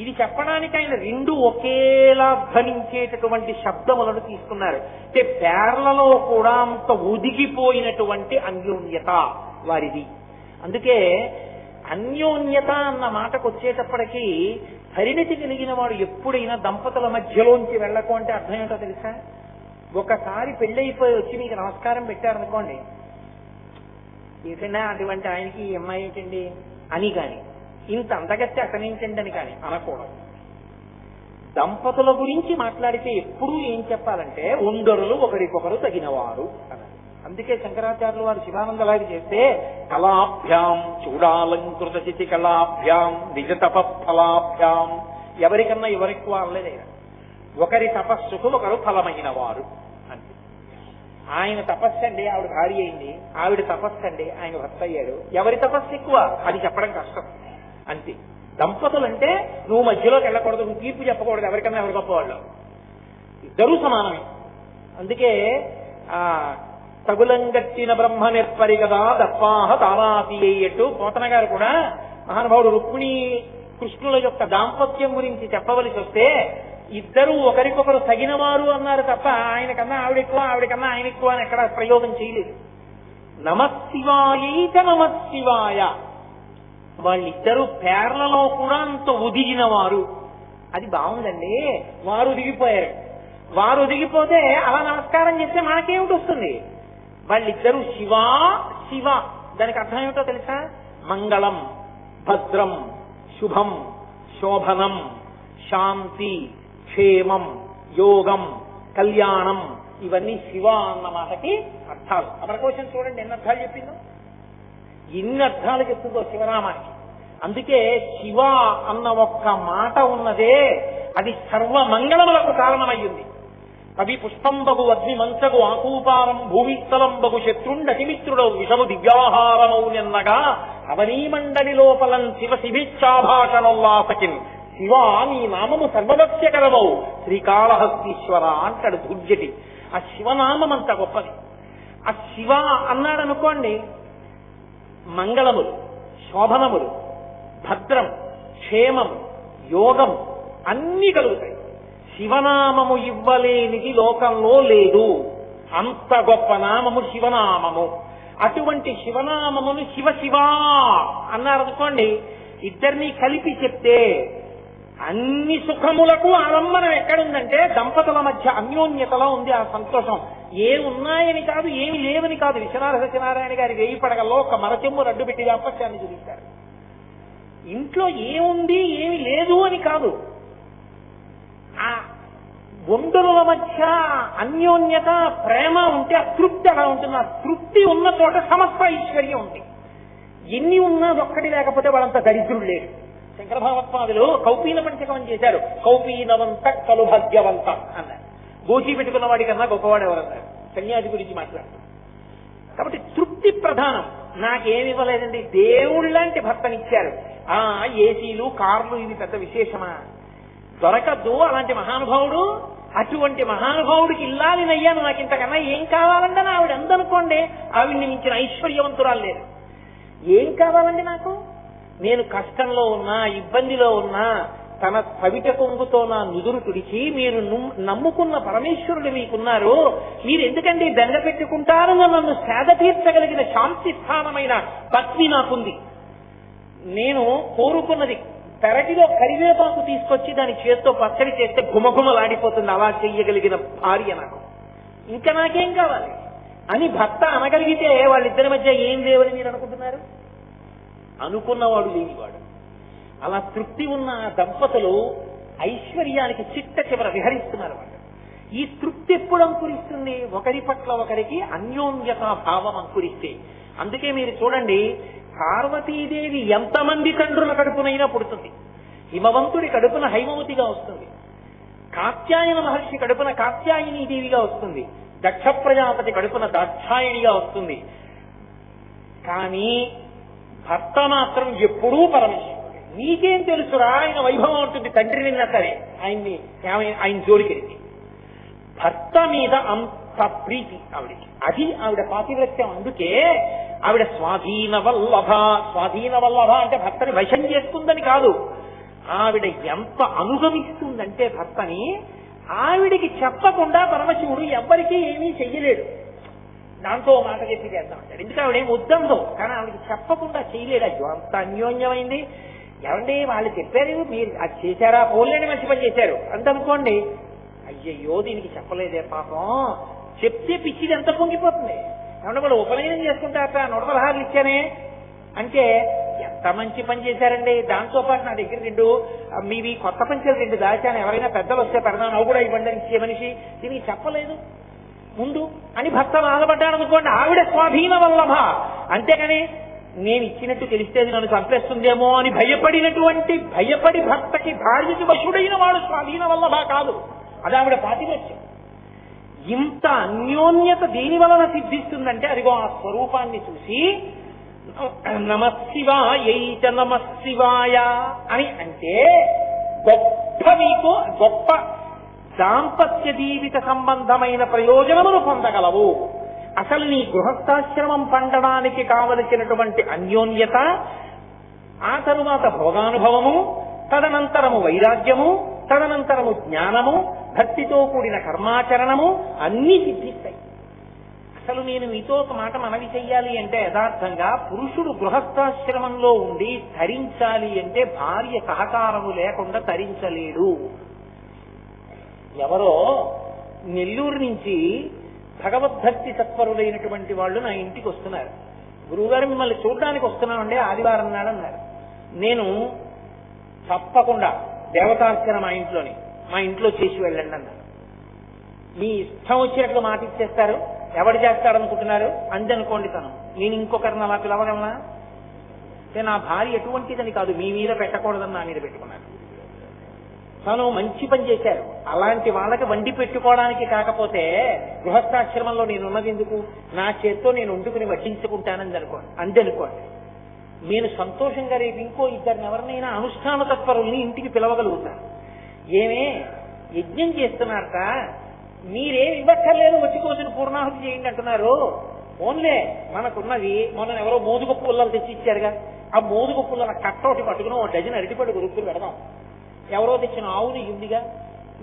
ఇది చెప్పడానికి ఆయన 2 ఒకేలా ధ్వనించేటటువంటి శబ్దములను తీసుకున్నారు. అంటే పేర్లలో కూడా అంత ఒదిగిపోయినటువంటి అన్యోన్యత వారిది. అందుకే అన్యోన్యత అన్న మాటకు వచ్చేటప్పటికీ పరిణతి కలిగిన వాడు ఎప్పుడైనా దంపతుల మధ్యలోంచి వెళ్ళకు అంటే అర్థం ఏంటో తెలుసా? ఒకసారి పెళ్ళైపోయి వచ్చి మీకు నమస్కారం పెట్టారనుకోండి, ఏంటంటే అటువంటి ఆయనకి ఈ అమ్మాయి ఏంటండి అని కానీ, ఇంత అంతగత్తి అతనేంటండి అని కానీ అనకూడదు. దంపతుల గురించి మాట్లాడితే ఎప్పుడూ ఏం చెప్పాలంటే ఉండరులు ఒకరికొకరు తగినవారు అన్నారు. అందుకే శంకరాచార్యులు వారు శివానందలాగి చేస్తే కళాభ్యాం చూడాలంకృత చితి కళాభ్యాం నిజ తప ఫలాభ్యాం, ఎవరికన్నా ఎవరెక్కువ అనలేదైనా, ఒకరి తపస్సుకు ఒకరు ఫలమైన వారు అంటే. ఆయన తపస్సు అండి ఆవిడ భార్య అయింది, ఆవిడ తపస్సు అండి ఆయన భర్త అయ్యాడు, ఎవరి తపస్సు ఎక్కువ అది చెప్పడం కష్టం అంతే. దంపతులు అంటే నువ్వు మధ్యలోకి వెళ్ళకూడదు, నువ్వు తీర్పు చెప్పకూడదు, ఎవరికన్నా ఎవరు గొప్పవాళ్ళు, ఇద్దరూ సమానమే. అందుకే ఆ తగులంగట్టిన బ్రహ్మ నిర్పరి కదా దప్పాహ తారాతి అయ్యట్టు పోతన గారు కూడా మహానుభావుడు రుక్మిణి కృష్ణుల యొక్క దాంపత్యం గురించి చెప్పవలసి వస్తే ఇద్దరు ఒకరికొకరు తగినవారు అన్నారు తప్ప ఆయనకన్నా ఆవిడ ఎక్కువ ఆవిడకన్నా ఆయన ఎక్కువ అని ఎక్కడ ప్రయోగం చేయలేదు. నమశివాయైత నమశివాయ, వాళ్ళిద్దరూ పేర్లలో కూడా అంత ఒదిగిన వారు. అది బాగుందండి. వారు ఒదిగిపోయారు. వారు ఒదిగిపోతే అలా నమస్కారం చేస్తే మనకేమిటి వస్తుంది? వాళ్ళిద్దరూ శివ శివ, దానికి అర్థం ఏమిటో తెలుసా? మంగళం, భద్రం, శుభం, శోభనం, శాంతి, క్షేమం, యోగం, కళ్యాణం, ఇవన్నీ శివ అన్న మాటకి అర్థాలు. అమరకోశం చూడండి ఎన్ని అర్థాలు చెప్పిందో, ఎన్ని అర్థాలు చెప్తుందో శివనామానికి. అందుకే శివ అన్న ఒక్క మాట ఉన్నదే అది సర్వమంగళములకు కారణమయ్యింది. కవి పుష్పంబగు అగ్ని మంచగు ఆకూపారం భూమిస్థలంబగు శత్రుండతిమిత్రుడు విషము దివ్యాహారమౌ నిన్నగా అవనీమండలి లోపలం శివ శిభిచ్చాభాషణోల్లాసకిన్ శివ నీ నామము సర్వవక్ష్యకరమౌ శ్రీకాళహస్తీశ్వర అంటాడు దుర్జటి. ఆ శివనామం అంత గొప్పది. ఆ శివ అన్నాడనుకోండి, మంగళములు, శోభనములు, భద్రం, క్షేమం, యోగం అన్నీ కలుగుతాయి. శివనామము ఇవ్వలేనిది లోకంలో లేదు. అంత గొప్ప నామము శివనామము. అటువంటి శివనామమును శివ శివ అన్నారనుకోండి, ఇద్దరినీ కలిపి చెప్తే అన్ని సుఖములకు ఆలంబనం ఎక్కడుందంటే దంపతుల మధ్య అన్యోన్యతలో ఉంది ఆ సంతోషం. ఏమి ఉన్నాయని కాదు, ఏమి లేవని కాదు. విశ్వనాథ సత్యనారాయణ గారి 1000 పడగల్లో ఒక మరచెమ్ము రడ్డు పెట్టి దాంపత్యాన్ని చూపిస్తారు. ఇంట్లో ఏముంది ఏమి లేదు అని కాదు, ఆ ఒండుల మధ్య అన్యోన్యత ప్రేమ ఉంటే ఆ తృప్తి అలా ఉంటుంది. ఆ తృప్తి ఉన్న చోట సమస్త ఐశ్వర్యం ఉంది. ఎన్ని ఉన్నా ఒక్కటి లేకపోతే వాళ్ళంత దరిద్రుడు లేడు. శంకర భగవత్పాదులు కౌపీన పంచకం చేశారు. కౌపీనవంత కలు భాగ్యవంత అన్నారు. గోచి పెట్టుకున్న వాడి కన్నా గొప్పవాడు ఎవరన్నారు? సన్యాసి గురించి మాట్లాడుతారు. కాబట్టి తృప్తి ప్రధానం. నాకేమి ఇవ్వలేదండి, దేవుళ్ళంటి భర్తనిచ్చారు. ఏసీలు, కార్లు ఇవి పెద్ద విశేషమా? దొరకద్దు అలాంటి మహానుభావుడు. అటువంటి మహానుభావుడికి ఇల్లాలినయ్యాను, నాకు ఇంతకన్నా ఏం కావాలంటే ఆవిడ అందనుకోండి, ఆవిడ్ని మించిన ఐశ్వర్యవంతురాలు లేదు. ఏం కావాలండి నాకు? నేను కష్టంలో ఉన్నా, ఇబ్బందిలో ఉన్నా తన పవిట కొంగుతో నా నుదురు తుడిచి, మీరు నమ్ముకున్న పరమేశ్వరుడు మీకున్నారు, మీరు ఎందుకండి దండ పెట్టుకుంటారు? నన్ను సేద తీర్చగలిగిన శాంతి స్థానమైన పత్ని నాకుంది. నేను కోరుకున్నది పెరటిలో కరివేపాకు తీసుకొచ్చి దాని చేత్తో పచ్చడి చేస్తే గుమగుమలాడిపోతుంది, అలా చెయ్యగలిగిన భార్య నాకు. ఇంకా నాకేం కావాలి అని భర్త అనగలిగితే వాళ్ళిద్దరి మధ్య ఏం లేవని మీరు అనుకుంటున్నారు? అనుకున్నవాడు లేనివాడు. అలా తృప్తి ఉన్న దంపతులు ఐశ్వర్యానికి చిట్ట చివర విహరిస్తున్నారు. వాళ్ళు ఈ తృప్తి ఎప్పుడు అంకురిస్తుంది? ఒకరి పట్ల ఒకరికి అన్యోన్యతా భావం అంకురిస్తే. అందుకే మీరు చూడండి, పార్వతీదేవి ఎంతమంది తండ్రుల కడుపునైనా పుడుతుంది. హిమవంతుడి కడుపున హైమవతిగా వస్తుంది. కాత్యాయన మహర్షి కడుపున కాత్యాయని దేవిగా వస్తుంది. దక్ష ప్రజాపతి కడుపున దాక్షాయణిగా వస్తుంది. కానీ భర్త మాత్రం ఎప్పుడూ పరమేశ్వరుడు. నీకేం తెలుసురా ఆయన వైభవం ఉంటుంది, తండ్రి నిన్న సరే ఆయన జోలికెళ్ళి. భర్త మీద అంత ప్రీతి ఆవిడికి, అది ఆవిడ పాతివ్రత్యం. అందుకే ఆవిడ స్వాధీన వల్లభ. స్వాధీన వల్లభ అంటే భర్తని వశం చేసుకుందని కాదు, ఆవిడ ఎంత అనుగమిస్తుందంటే భర్తని, ఆవిడికి చెప్పకుండా పరమశివుడు ఎవ్వరికీ ఏమీ చెయ్యలేడు. దాంతో మాట చెప్పి చేద్దామంటాడు. ఎందుకు ఆవిడేం వద్దందో, కానీ ఆవిడకి చెప్పకుండా చేయలేడు. అయ్యో అంత అన్యోన్యమైంది. ఏమండి వాళ్ళు చెప్పారు, మీరు అది చేశారా, పోలేని మంచి పని చేశారు అంతనుకోండి, అయ్యయ్యో దీనికి చెప్పలేదే పాపం, చెప్తే పిచ్చిది ఎంత పొంగిపోతుంది. ఏమన్నా కూడా ఉపనయనం చేసుకుంటారట, 116 ఇచ్చానే అంటే ఎంత మంచి పని చేశారండి. దాంతో పాటు నా దగ్గర 2 మీవి కొత్త పంచలు 2 దాచాను, ఎవరైనా పెద్దలు వస్తే పెడదాం, అవి కూడా ఇవ్వండి అని ఇచ్చే మనిషి దీనికి చెప్పలేదు ముందు అని భర్త బాధపడ్డాడు అనుకోండి, ఆవిడ స్వాధీన వల్లభ. అంతేకాని నేను ఇచ్చినట్టు తెలిస్తే నన్ను చంపేస్తుందేమో అని భయపడి భర్తకి భార్యకి వశుడైన వాడు స్వాధీన వల్లభ కాదు. అది ఆవిడ పాతివ్రత్యం. ఇంత అన్యోన్యత దేని వలన సిద్ధిస్తుందంటే అదిగో ఆ స్వరూపాన్ని చూసి నమశివాయైత నమశివాయ అని అంటే గొప్ప దాంపత్య జీవిత సంబంధమైన ప్రయోజనమును పొందగలవు. అసలు నీ గృహస్థాశ్రమం పండడానికి కావలసినటువంటి అన్యోన్యత, ఆ తరువాత భోగానుభవము, తదనంతరము వైరాగ్యము, తదనంతరము జ్ఞానము, భక్తితో కూడిన కర్మాచరణము అన్నీ సిద్ధిస్తాయి. అసలు నేను మీతో ఒక మాట మనవి చెయ్యాలి అంటే, యథార్థంగా పురుషుడు గృహస్థాశ్రమంలో ఉండి ధరించాలి అంటే భార్య సహకారము లేకుండా ధరించలేడు. ఎవరో నెల్లూరు నుంచి భగవద్భక్తి తత్పరులైనటువంటి వాళ్ళు నా ఇంటికి వస్తున్నారు. గురువుగారు మిమ్మల్ని చూడడానికి వస్తున్నామండి ఆదివారం నాడు అన్నారు. నేను తప్పకుండా దేవతార్చన మా ఇంట్లో చేసి వెళ్ళండి అన్నారు. మీ ఇష్టం వచ్చినట్లు మాట ఇచ్చేస్తారు, ఎవడు చేస్తాడనుకుంటున్నారు అందనుకోండి. తను నేను ఇంకొకరిని అలా పిలవగలనా? నా భార్య ఎటువంటిదని కాదు, మీ మీద పెట్టకూడదని నా మీద పెట్టుకున్నారు. తను మంచి పని చేశారు. అలాంటి వాళ్ళకి వండి పెట్టుకోవడానికి కాకపోతే గృహస్థాశ్రమంలో నేను ఉన్నది ఎందుకు? నా చేత్తో నేను వండుకుని వడ్డించుకుంటానని అందనుకోండి. నేను సంతోషంగా రేపు ఇంకో ఇద్దరిని ఎవరినైనా అనుష్ఠాన తత్పరుల్ని ఇంటికి పిలవగలుగుతాను. ఏమే యజ్ఞం చేస్తున్నారట, మీరేం ఇవ్వక్కర్లేదు, వచ్చి కోసిన పూర్ణాహుతి చేయండి అంటున్నారు. ఓన్లే మనకున్నది మొన్న ఎవరో మోదుగ పుల్లలు తెచ్చి ఇచ్చారుగా, ఆ మోదుగ పుల్లల కట్టోటి పట్టుకుని ఓ డజన్ అరటిపడి గురుకులు పెడదాం. ఎవరో తెచ్చిన ఆవు నెయ్యి ఉందిగా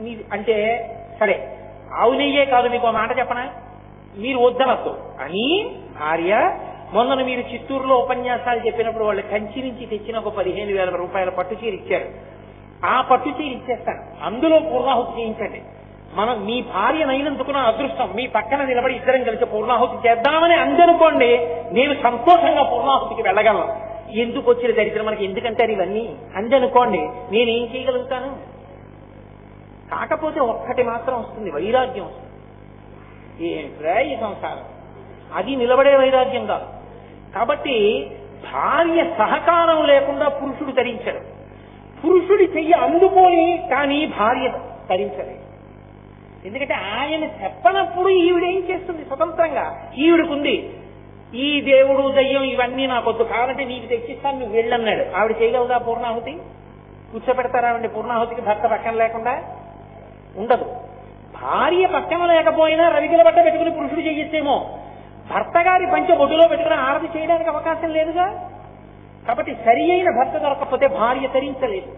మీ అంటే, సరే ఆవు నెయ్యే కాదు, మీకు ఒక మాట చెప్పనా, మీరు వద్దనద్దు అని భార్య. మొన్న మీరు చిత్తూరులో ఉపన్యాసాలు చెప్పినప్పుడు వాళ్ళు కంచి నుంచి తెచ్చిన ఒక 15,000 రూపాయల పట్టు చీర ఇచ్చారు. ఆ పట్టు చీర ఇచ్చేస్తాను, అందులో పూర్ణాహుతి చేయించండి. మీ భార్యనైనందుకు నా అదృష్టం, మీ పక్కన నిలబడి ఇద్దరం కలిసి పూర్ణాహుతి చేద్దామని అందనుకోండి, నేను సంతోషంగా పూర్ణాహుతికి వెళ్ళగలను. ఎందుకు వచ్చిన దరిద్రం మనకి, ఎందుకంటారు ఇవన్నీ అందనుకోండి, నేనేం చేయగలుగుతాను? కాకపోతే ఒక్కటి మాత్రం వస్తుంది, వైరాగ్యం వస్తుంది. ఏంట్రా ఈ సంసారం, అది నిలబడే వైరాగ్యం కాదు. కాబట్టి భార్య సహకారం లేకుండా పురుషుడు ధరించడు. పురుషుడి చెయ్యి అందుకోని కానీ భార్య ధరించలేదు. ఎందుకంటే ఆయన చెప్పనప్పుడు ఈవిడేం చేస్తుంది స్వతంత్రంగా? ఈవిడకుంది ఈ దేవుడు దయ్యం ఇవన్నీ నాకొద్దు, కావాలంటే నీకు తెచ్చిస్తాను, నువ్వు వెళ్ళన్నాడు. ఆవిడ చేయగలదా పూర్ణాహుతి? కూర్చోపెడతారా ఆవిడ పూర్ణాహుతికి భర్త పక్కన లేకుండా? ఉండదు. భార్య పక్కన లేకపోయినా రవికిల బట్ట పెట్టుకుని పురుషుడు చెయ్యిస్తేమో, భర్త గారి పంచ బొడ్డులో పెట్టుకుని ఆరతి చేయడానికి అవకాశం లేదుగా. కాబట్టి సరి అయిన భర్త దొరకకపోతే భార్య ధరించలేదు.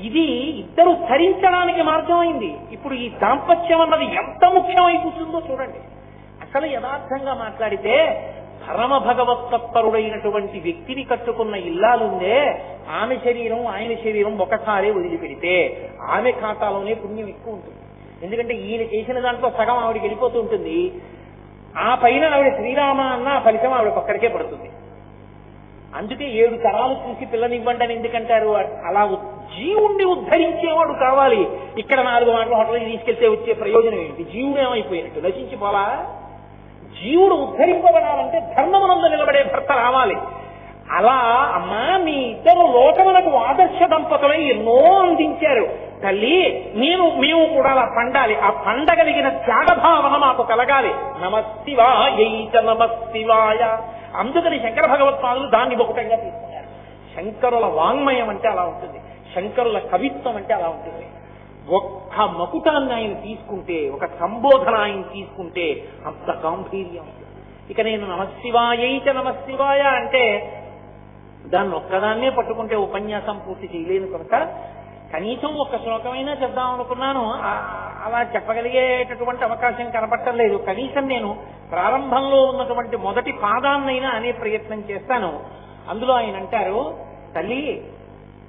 ఇది ఇద్దరు ధరించడానికి మార్గం అయింది. ఇప్పుడు ఈ దాంపత్యం అన్నది ఎంత ముఖ్యమైపోతుందో చూడండి. అసలు యథార్థంగా మాట్లాడితే పరమ భగవత్తత్పరుడైనటువంటి వ్యక్తిని కట్టుకున్న ఇల్లాలుందే, ఆమె శరీరం ఆయన శరీరం ఒకసారి వదిలిపెడితే ఆమె ఖాతాలోనే పుణ్యం ఎక్కువ ఉంటుంది. ఎందుకంటే ఈయన చేసిన దాంట్లో సగం ఆవిడికి వెళ్ళిపోతూ ఉంటుంది. ఆ పైన ఆవిడ శ్రీరామ అన్న ఫలితం ఆవిడకి ఒక్కడికే పడుతుంది. అందుకే 7 తరాలు చూసి పిల్లనివ్వండి అని ఎందుకంటారు? అలా జీవుణ్ణి ఉద్ధరించేవాడు కావాలి. ఇక్కడ 4 మాటలు హోటల్కి తీసుకెళ్తే వచ్చే ప్రయోజనం ఏంటి? జీవుడు ఏమైపోయినట్టు నశించిపోలా? జీవుడు ఉద్ధరింపబడాలంటే ధర్మమునందు నిలబడే భర్త రావాలి. అలా అమ్మా మీ ఇద్దరు లోకములకు ఆదర్శ దంపతులై ఎన్నో అందించారు. తల్లి మేము కూడా అలా పండాలి. ఆ పండగలిగిన త్యాగభావన మాకు కలగాలి. నమశివాయైచ నమశివాయ. అందుకని శంకర భగవత్పాదులు దాన్ని బహుటంగా తీసుకున్నారు. శంకరుల వాంగ్మయం అంటే అలా ఉంటుంది, శంకరుల కవిత్వం అంటే అలా ఉంటుంది. ఒక్క మకుటాన్ని ఆయన తీసుకుంటే, ఒక సంబోధన ఆయన తీసుకుంటే అంత గాంభీర్యం. ఇక నేను నమశివాయైచ నమశివాయ అంటే దాన్ని ఒక్కదాన్నే పట్టుకుంటే ఉపన్యాసం పూర్తి చేయలేను కనుక కనీసం ఒక్క శ్లోకమైనా చెప్దాం అనుకున్నాను. అలా చెప్పగలిగేటటువంటి అవకాశం కనపట్టలేదు. కనీసం నేను ప్రారంభంలో ఉన్నటువంటి మొదటి పాదాన్నైనా అనే ప్రయత్నం చేస్తాను. అందులో ఆయన అంటారు, తల్లి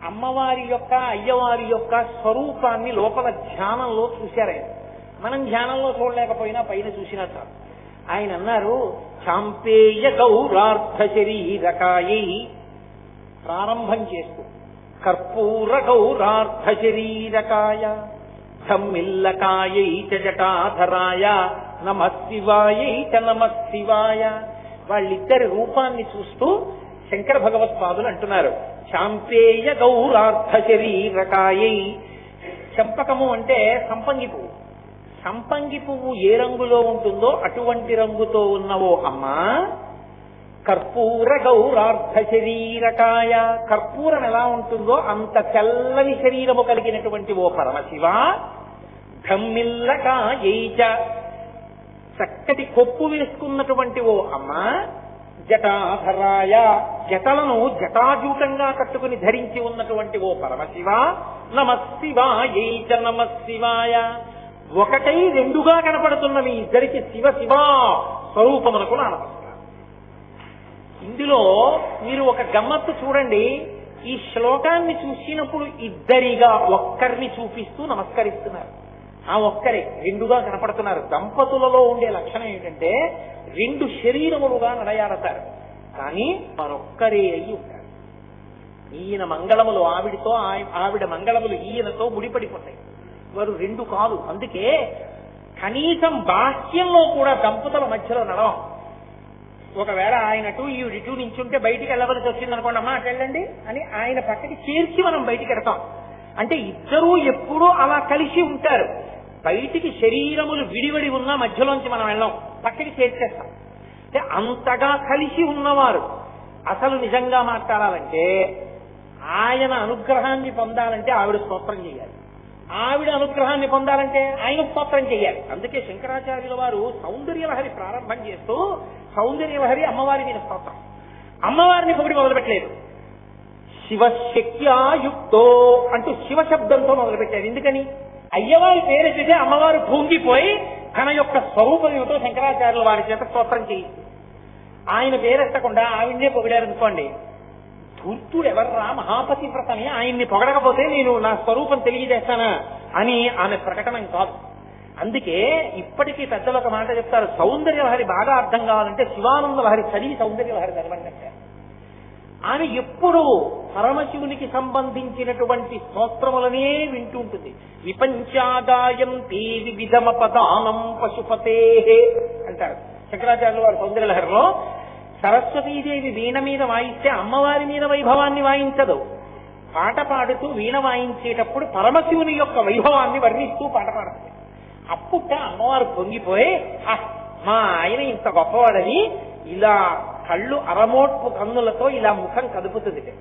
అమ్మవారి యొక్క అయ్యవారి యొక్క స్వరూపాన్ని లోపల ధ్యానంలో చూశారు. మనం ధ్యానంలో చూడలేకపోయినా పైన చూసినట్టు. ఆయన అన్నారు, చాంపేయ గౌరార్థ శరీరకాయై, ప్రారంభం చేస్తూ కర్పూర గౌరార్థ శరీరకాయ ధమ్మిల్లకాయై చ జటాధరాయ నమశివాయై చ నమశివాయ. వాళ్ళిద్దరి రూపాన్ని చూస్తూ శంకర భగవత్పాదులు అంటున్నారు, చాంపేయ గౌరార్థ శరీరకాయై. చంపకము అంటే సంపంగి పువ్వు. సంపంగి పువ్వు ఏ రంగులో ఉంటుందో అటువంటి రంగుతో ఉన్నవో అమ్మా. కర్పూర గౌరార్థ శరీరకాయ, కర్పూరం ఎలా ఉంటుందో అంత తెల్లని శరీరము కలిగినటువంటి ఓ పరమశివ. ధమ్మిల్లకాయైచ, చక్కటి కొప్పు వేసుకున్నటువంటి ఓ అమ్మ. జటాధరాయ, జటలను జటాజూటంగా కట్టుకుని ధరించి ఉన్నటువంటి ఓ పరమశివ. నమశివాయ చ నమశివాయ. ఒకటై రెండుగా కనపడుతున్న మీ ఇద్దరికి శివ శివ స్వరూపమునకు నా నమస్కారం. ఇందులో మీరు ఒక గమ్మత్తు చూడండి. ఈ శ్లోకాన్ని చూసినప్పుడు ఇద్దరిగా ఒక్కరిని చూపిస్తూ నమస్కరిస్తున్నారు. ఆ ఒక్కరే రెండుగా కనపడుతున్నారు. దంపతులలో ఉండే లక్షణం ఏంటంటే రెండు శరీరములుగా నడయాడతారు, కానీ మరొక్కరే అయి ఉంటారు. ఈయన మంగళములు ఆవిడితో, ఆవిడ మంగళములు ఈయనతో ముడిపడిపోతాయి. వారు రెండు కాదు. అందుకే కనీసం బాహ్యంలో కూడా దంపతుల మధ్యలో నడవం. ఒకవేళ ఆయనటు ఈవిడిటు నించుంటే బయటికి వెళ్ళవలసి వచ్చింది అనుకోండి, అమ్మా అటు వెళ్ళండి అని ఆయన పక్కకి చేర్చి మనం బయటికి వెడతాం. అంటే ఇద్దరూ ఎప్పుడూ అలా కలిసి ఉంటారు. బయటికి శరీరములు విడివడి ఉన్నా మధ్యలోంచి మనం వెళ్ళాం, పక్కకి చేర్చేస్తాం. అంటే అంతగా కలిసి ఉన్నవారు. అసలు నిజంగా మాట్లాడాలంటే ఆయన అనుగ్రహాన్ని పొందాలంటే ఆవిడ స్తోత్రం చేయాలి, ఆవిడ అనుగ్రహాన్ని పొందాలంటే ఆయన స్తోత్రం చేయాలి. అందుకే శంకరాచార్యుల వారు సౌందర్యలహరి ప్రారంభం చేస్తూ సౌందర్యలహరి అమ్మవారి మీద స్తోత్రం. అమ్మవారిని పొగిడి మొదలుపెట్టలేదు. శివశక్త్యాయుక్తో అంటూ శివశబ్దంతో మొదలుపెట్టారు. ఎందుకని? అయ్యవారి పేరు చేసే అమ్మవారు భూంగిపోయి తన యొక్క స్వరూపం ఏమిటో శంకరాచార్యుల వారి చేత స్తోత్రం చేయింది. ఆయన పేరెత్తకుండా ఆవిడ్నే పొగిడారనుకోండి, ధూర్తుడు ఎవర్రా మహాపతివ్రతని ఆయన్ని పొగడకపోతే నేను నా స్వరూపం తెలియజేస్తానా అని ఆమె ప్రకటన కాదు. అందుకే ఇప్పటికీ పెద్దలు ఒక మాట చెప్తారు, సౌందర్యలహరి బాగా అర్థం కావాలంటే శివానంద లహరి చదివి సౌందర్యలహరి చదవండి అంటే. ఆమె ఎప్పుడూ పరమశివునికి సంబంధించినటువంటి స్తోత్రములనే వింటూ ఉంటుంది. విపంచాగాయంతి వివిధమపదానం పశుపతే అంటారు శంకరాచార్యుల వారు సౌందర్యలహరిలో. సరస్వతీదేవి వీణ మీద వాయిస్తే అమ్మవారి మీద వైభవాన్ని వాయించదు. పాట పాడుతూ వీణ వాయించేటప్పుడు పరమశివుని యొక్క వైభవాన్ని వర్ణిస్తూ పాట పాడుతుంది. అప్పుట అమ్మవారు పొంగిపోయి మా ఆయన ఇంత గొప్పవాడని ఇలా కళ్ళు అరమోట్పు కన్నులతో ఇలా ముఖం కదుపుతుంది.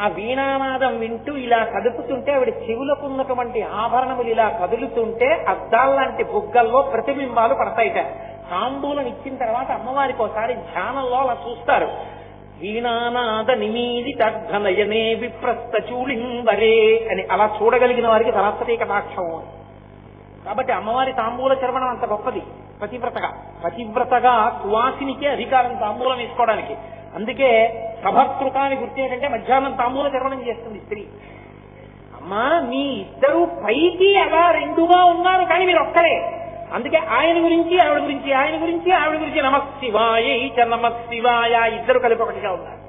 ఆ వీణానాదం వింటూ ఇలా కదుపుతుంటే ఆవిడ చెవులకు ఉన్నటువంటి ఆభరణములు ఇలా కదులుతుంటే అద్దాల్లాంటి బుగ్గల్లో ప్రతిబింబాలు పడతాయిట. తాంబూలం ఇచ్చిన తర్వాత అమ్మవారికి ఒకసారి ధ్యానంలో అలా చూస్తారు. వీణానాద నిమీలిత ఘనయనే విప్రస్థ చూళింబరే అని అలా చూడగలిగిన వారికి సరస్వతీ కటాక్షం. కాబట్టి అమ్మవారి తాంబూల చర్వణం అంత గొప్పది. పతివ్రతగా సువాసినికే అధికారం తాంబూలం వేసుకోవడానికి. అందుకే సభకృతాన్ని గుర్తు ఏంటంటే మధ్యాహ్నం తాంబూల చర్వణం చేస్తుంది స్త్రీ. అమ్మా మీ ఇద్దరు పైకి అలా రెండుగా ఉన్నారు, కానీ మీరు ఒక్కరే. అందుకే ఆయన గురించి ఆవిడ గురించి, ఆయన గురించి ఆవిడ గురించి నమశివాయ చ నమశివాయ ఇద్దరు కలిపి ఒకటిగా ఉన్నారు.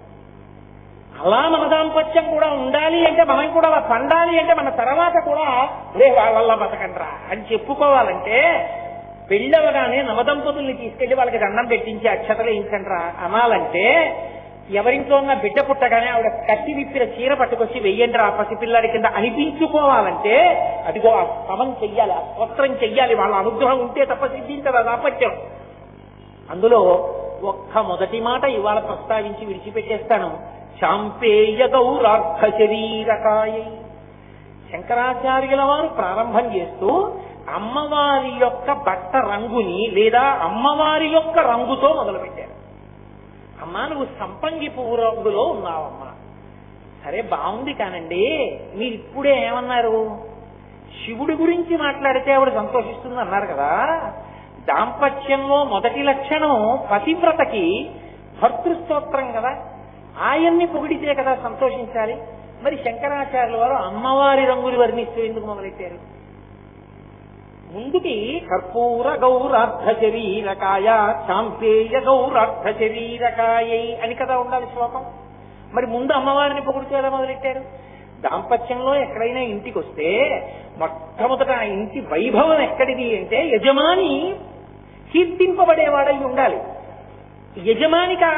అలా మన దాంపత్యం కూడా ఉండాలి అంటే, మనం కూడా అలా పండాలి అంటే, మన తర్వాత కూడా వాళ్ళల్లా బతకండ్రా అని చెప్పుకోవాలంటే పెళ్ళవగానే నవదంపతుల్ని తీసుకెళ్లి వాళ్ళకి దండం పెట్టించి అక్షతలు వేయించండ్రా అనాలంటే, ఎవరింట్లో ఉన్న బిడ్డ పుట్టగానే ఆవిడ కత్తి విప్పిన చీర పట్టుకొచ్చి వెయ్యండ్రా పసిపిల్లాడి కింద అనిపించుకోవాలంటే అదిగో ఆ శ్రమం చెయ్యాలి, ఆ స్తోత్రం చెయ్యాలి. వాళ్ళ అనుగ్రహం ఉంటే తప్ప సిద్ధించదు ఆ దాంపత్యం. అందులో ఒక్క మొదటి మాట ఇవాళ ప్రస్తావించి విడిచిపెట్టేస్తాను. శాంపేయ గౌరార్థ శరీరకాయ. శంకరాచార్యుల వారు ప్రారంభం చేస్తూ అమ్మవారి యొక్క బట్ట రంగుని లేదా అమ్మవారి యొక్క రంగుతో మొదలుపెట్టారు. అమ్మా నువ్వు సంపంగి పువ్వు రంగులో ఉన్నావమ్మా. సరే బాగుంది కానండి, మీరు ఇప్పుడే ఏమన్నారు? శివుడి గురించి మాట్లాడితే ఆవిడ సంతోషిస్తుంది అన్నారు కదా. దాంపత్యంలో మొదటి లక్షణం పతివ్రతకి భర్తృస్తోత్రం కదా, ఆయన్ని పొగిడితే కదా సంతోషించాలి. మరి శంకరాచార్యుల వారు అమ్మవారి రంగులు వర్ణిస్తూ ఎందుకు మొదలెట్టారు? ముందుకి కర్పూర గౌరార్థ శరీరకాయ చాంపేయ గౌరార్థ శరీరకాయ అని కదా ఉండాలి శ్లోకం. మరి ముందు అమ్మవారిని పొగుడుతూ ఎలా మొదలెట్టారు? దాంపత్యంలో ఎక్కడైనా ఇంటికి వస్తే మొట్టమొదట ఆ ఇంటి వైభవం ఎక్కడిది అంటే యజమాని కీర్తింపబడేవాడై ఉండాలి. యజమానికి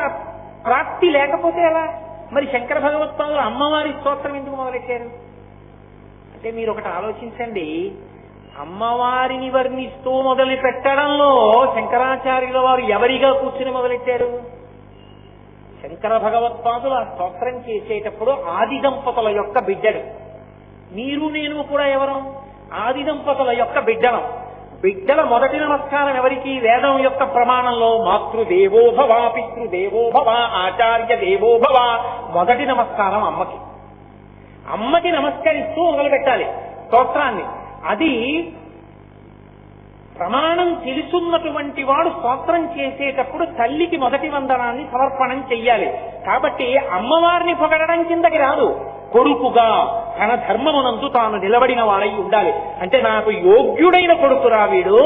ప్రాప్తి లేకపోతే ఎలా? మరి శంకర భగవత్పాదులు అమ్మవారి స్తోత్రం ఎందుకు మొదలెట్టారు అంటే, మీరు ఒకటి ఆలోచించండి. అమ్మవారిని వర్ణిస్తూ మొదలు పెట్టడంలో శంకరాచార్యుల వారు ఎవరిగా కూర్చుని మొదలెట్టారు? శంకర భగవత్పాదులు ఆ స్తోత్రం చేసేటప్పుడు ఆది దంపతుల యొక్క బిడ్డడు. మీరు నేను కూడా ఎవరం? ఆది దంపతుల యొక్క బిడ్డలం. బిడ్డల మొదటి నమస్కారం ఎవరికి? వేదం యొక్క ప్రమాణంలో మాతృదేవోభవ, పితృదేవోభవ, ఆచార్య దేవోభవ. మొదటి నమస్కారం అమ్మకి. అమ్మకి నమస్కరిస్తూ మొదలు పెట్టాలి స్తోత్రాన్ని. అది ప్రమాణం తెలుసున్నటువంటి వాడు స్తోత్రం చేసేటప్పుడు తల్లికి మొదటి వందనాన్ని సమర్పణం చెయ్యాలి. కాబట్టి అమ్మవారిని పొగడడం కిందకి రాదు, కొడుకుగా తన ధర్మమునందు తాను నిలబడిన వాడై ఉండాలి. అంటే నాకు యోగ్యుడైన కొడుకురా వీడు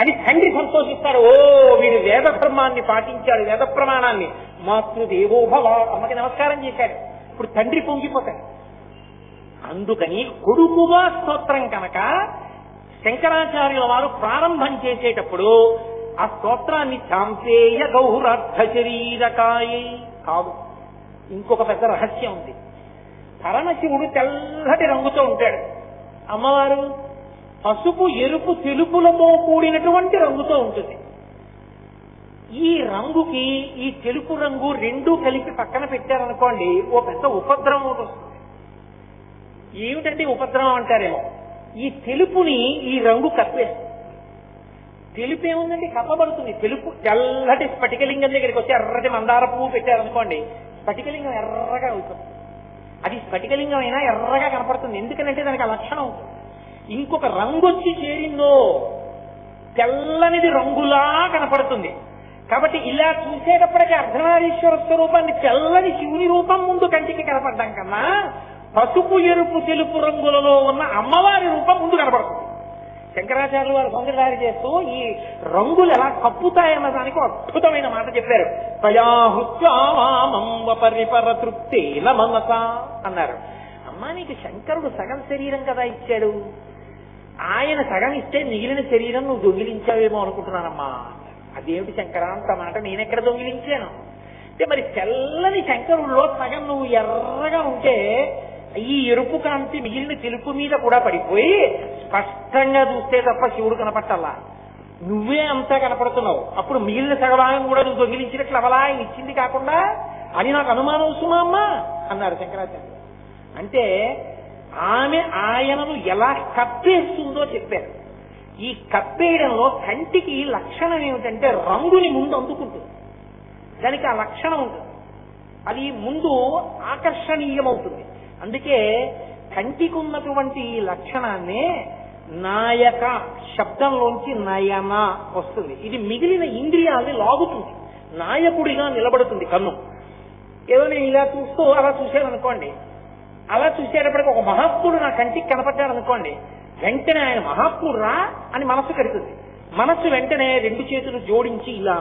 అని తండ్రి సంతోషిస్తాడు. ఓ వీడు వేద ధర్మాన్ని పాటించాడు, వేద ప్రమాణాన్ని. మాతృదేవోభవ, అమ్మకి నమస్కారం చేశాడు. ఇప్పుడు తండ్రి పొంగిపోతాడు. అందుకని కొడుకుగా స్తోత్రం కనుక శంకరాచార్యుల వారు ప్రారంభం చేసేటప్పుడు ఆ స్తోత్రాన్ని చాంపేయ గౌరార్థ శరీరకాయ కాదు, ఇంకొక పెద్ద రహస్యం ఉంది. పరమశివుడు తెల్లటి రంగుతో ఉంటాడు, అమ్మవారు పసుపు ఎరుపు తెలుపులతో కూడినటువంటి రంగుతో ఉంటుంది. ఈ రంగుకి ఈ తెలుపు రంగు రెండూ కలిపి పక్కన పెట్టారనుకోండి, ఓ పెద్ద ఉపద్రవం ఒకటి వస్తుంది. ఏమిటంటే ఉపద్రవం అంటారేమో, ఈ తెలుపుని ఈ రంగు కప్పేస్తుంది. తెలుపు ఏముందండి, కప్పబడుతుంది. తెలుపు తెల్లటి స్ఫటికలింగం దగ్గరికి వచ్చి ఎర్రటి మందార పువ్వు పెట్టారనుకోండి, స్ఫటికలింగం ఎర్రగా అవుతుంది. అది స్ఫటికలింగం అయినా ఎర్రగా కనపడుతుంది. ఎందుకంటే దానికి ఆ లక్షణం ఉంటుంది. ఇంకొక రంగు వచ్చి చేరిందో తెల్లనిది రంగులా కనపడుతుంది. కాబట్టి ఇలా చూసేటప్పటికీ అర్ధనారీశ్వర స్వరూపాన్ని తెల్లని శివుని రూపం ముందు కంటికి కనపడడం కన్నా పసుపు ఎరుపు తెలుపు రంగులలో ఉన్న అమ్మవారి రూపం ముందు కనపడుతుంది. శంకరాచార్యులు వారు సౌందర్యాలు చేస్తూ ఈ రంగులు ఎలా కప్పుతాయన్న దానికి అద్భుతమైన మాట చెప్పారు. పరిపర తృప్తేన మనస అన్నారు. అమ్మా నీకు శంకరుడు సగం శరీరం కదా ఇచ్చాడు, ఆయన సగం ఇస్తే మిగిలిన శరీరం నువ్వు దొంగిలించావేమో అనుకుంటున్నానమ్మా. అదేమిటి శంకర అంత మాట నేనెక్కడ దొంగిలించాను అంటే, మరి తెల్లని శంకరుల్లో సగం నువ్వు ఎర్రగా ఉంటే ఈ ఎరుపు కాంతి మిగిలిన తెలుపు మీద కూడా పడిపోయి స్పష్టంగా చూస్తే తప్ప శివుడు కనపట్టాలా, నువ్వే అంతా కనపడుతున్నావు. అప్పుడు మిగిలిన సగభాగం కూడా నువ్వు దొంగిలించినట్లు అవలా ఆయన ఇచ్చింది కాకుండా అని నాకు అనుమానం సుమా అమ్మ అన్నారు శంకరాచార్య. అంటే ఆమె ఆయనను ఎలా కప్పేస్తుందో చెప్పారు. ఈ కప్పేయడంలో కంటికి లక్షణం ఏమిటంటే రంగుని ముందు అందుకుంటుంది, దానికి ఆ లక్షణం ఉంటుంది, అది ముందు ఆకర్షణీయమవుతుంది. అందుకే కంటికి ఉన్నటువంటి లక్షణాన్ని నాయక శబ్దంలోంచి నయన వస్తుంది. ఇది మిగిలిన ఇంద్రియాల్ని లాగుతుంది, నాయకుడిగా నిలబడుతుంది కన్ను. ఏదో నేను ఇలా చూస్తూ అలా చూశాను అనుకోండి, అలా చూసేటప్పటికి ఒక మహాత్ముడు నా కంటికి కనపడ్డాడు అనుకోండి, వెంటనే ఆయన మహాత్ముడు రా అని మనస్సు కడుతుంది. మనస్సు వెంటనే రెండు చేతులు జోడించి ఇలా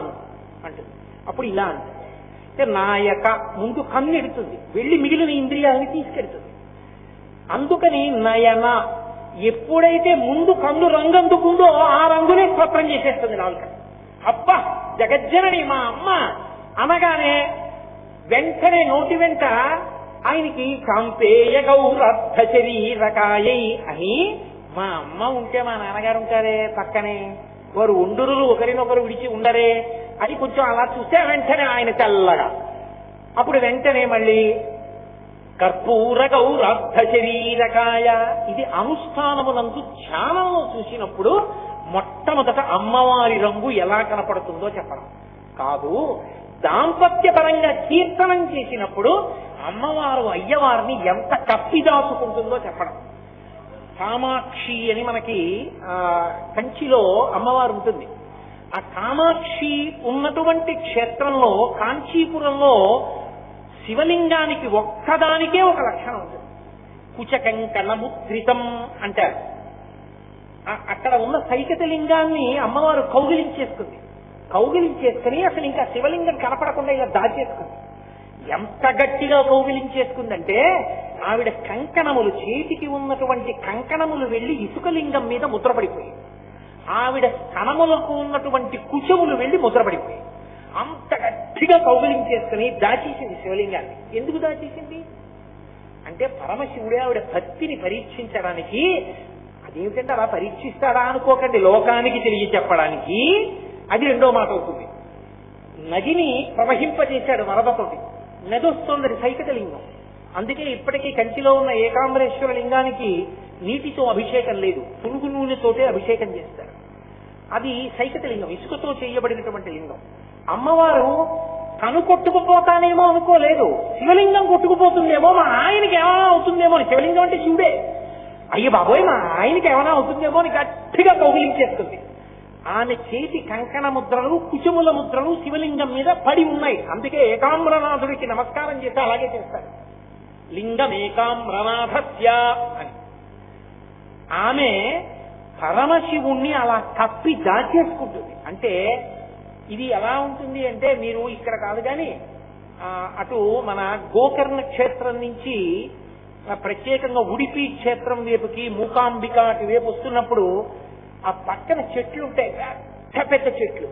అంటుంది, అప్పుడు ఇలా అంటుంది. నాయక ముందు కన్ను ఎడుతుంది, వెళ్ళి మిగిలిన ఇంద్రియాలని తీసుకెడుతుంది. అందుకని నయన ఎప్పుడైతే ముందు కన్ను రంగు అందుకుందో ఆ రంగునే స్వప్నం చేసేస్తుంది నాలుక. అబ్బా జగజ్జనని మా అమ్మ అనగానే వెంటనే నోటి వెంట ఆయనకి కాంపేయ గౌరర్థ శరీరకాయై అని, మా అమ్మ ఉంటే మా నాన్నగారు ఉంటారే పక్కనే, వారు ఉండురు ఒకరినొకరు విడిచి ఉండరే అని కొంచెం అలా చూస్తే వెంటనే ఆయన తెల్లగా. అప్పుడు వెంటనే మళ్ళీ కర్పూర గౌరర్థ శరీరకాయ. ఇది అనుష్ఠానమునందు ధ్యానంలో చూసినప్పుడు మొట్టమొదట అమ్మవారి రంగు ఎలా కనపడుతుందో చెప్పడం కాదు, దాంపత్యపరంగా కీర్తనం చేసినప్పుడు అమ్మవారు అయ్యవారిని ఎంత కప్పిదాచుకుంటుందో చెప్పడం. కామాక్షి అని మనకి కంచిలో అమ్మవారు ఉంటుంది. ఆ కామాక్షి ఉన్నటువంటి క్షేత్రంలో కాంచీపురంలో శివలింగానికి ఒక్కదానికే ఒక లక్షణం ఉంటుంది, కుచకంకణముద్రితం అంటారు. అక్కడ ఉన్న సైకత లింగాన్ని అమ్మవారు కౌగిలించేసుకుంది. కౌగిలించేసుకుని అసలు ఇంకా శివలింగం కనపడకుండా ఇలా దాచేసుకుంది. ఎంత గట్టిగా కౌగిలించేసుకుందంటే ఆవిడ కంకణములు, చేతికి ఉన్నటువంటి కంకణములు వెళ్లి ఇసుకలింగం మీద ముద్రపడిపోయి, ఆవిడ స్తనములకు ఉన్నటువంటి కుచములు వెళ్లి ముద్రపడిపోయి, అంత గట్టిగా కౌగిలించేసుకుని దాచేసింది శివలింగాన్ని. ఎందుకు దాచేసింది అంటే పరమశివుడే ఆవిడ భక్తిని పరీక్షించడానికి. అదేమిటంటే అలా పరీక్షిస్తాడా అనుకోకండి, లోకానికి తెలియ చెప్పడానికి. అది రెండో మాట అవుతుంది. నదిని ప్రవహింపజేశాడు వరదతోటి, నది వస్తోంది సైకత లింగం. అందుకే ఇప్పటికీ కంచిలో ఉన్న ఏకాంబరేశ్వర లింగానికి నీటితో అభిషేకం లేదు, పురుగు నూనెతోటే అభిషేకం చేస్తారు. అది సైకత లింగం, ఇసుకతో చేయబడినటువంటి లింగం. అమ్మవారు తను కొట్టుకుపోతానేమో అనుకోలేదు, శివలింగం కొట్టుకుపోతుందేమో, మా ఆయనకి ఏమైనా అవుతుందేమో అని. శివలింగం అంటే శివుడే. అయ్యో బాబోయ్ మా ఆయనకి ఏమైనా అవుతుందేమో అని గట్టిగా కౌగిలించేస్తుంది. ఆమె చేతి కంకణ ముద్రలు, కుచుముల ముద్రలు శివలింగం మీద పడి ఉన్నాయి. అందుకే ఏకాంబ్రనాథుడికి నమస్కారం చేస్తే అలాగే చేస్తారు, లింగం ఏకాంబ్రనాథస్య అని. ఆమె పరమశివుణ్ణి అలా కప్పి దాచేసుకుంటుంది. అంటే ఇది ఎలా ఉంటుంది అంటే, మీరు ఇక్కడ కాదు కానీ అటు మన గోకర్ణ క్షేత్రం నుంచి ప్రత్యేకంగా ఉడిపి క్షేత్రం వైపుకి, మూకాంబిక అటు వైపు వస్తున్నప్పుడు ఆ పక్కన చెట్లు ఉంటాయి, పెద్ద పెద్ద చెట్లు.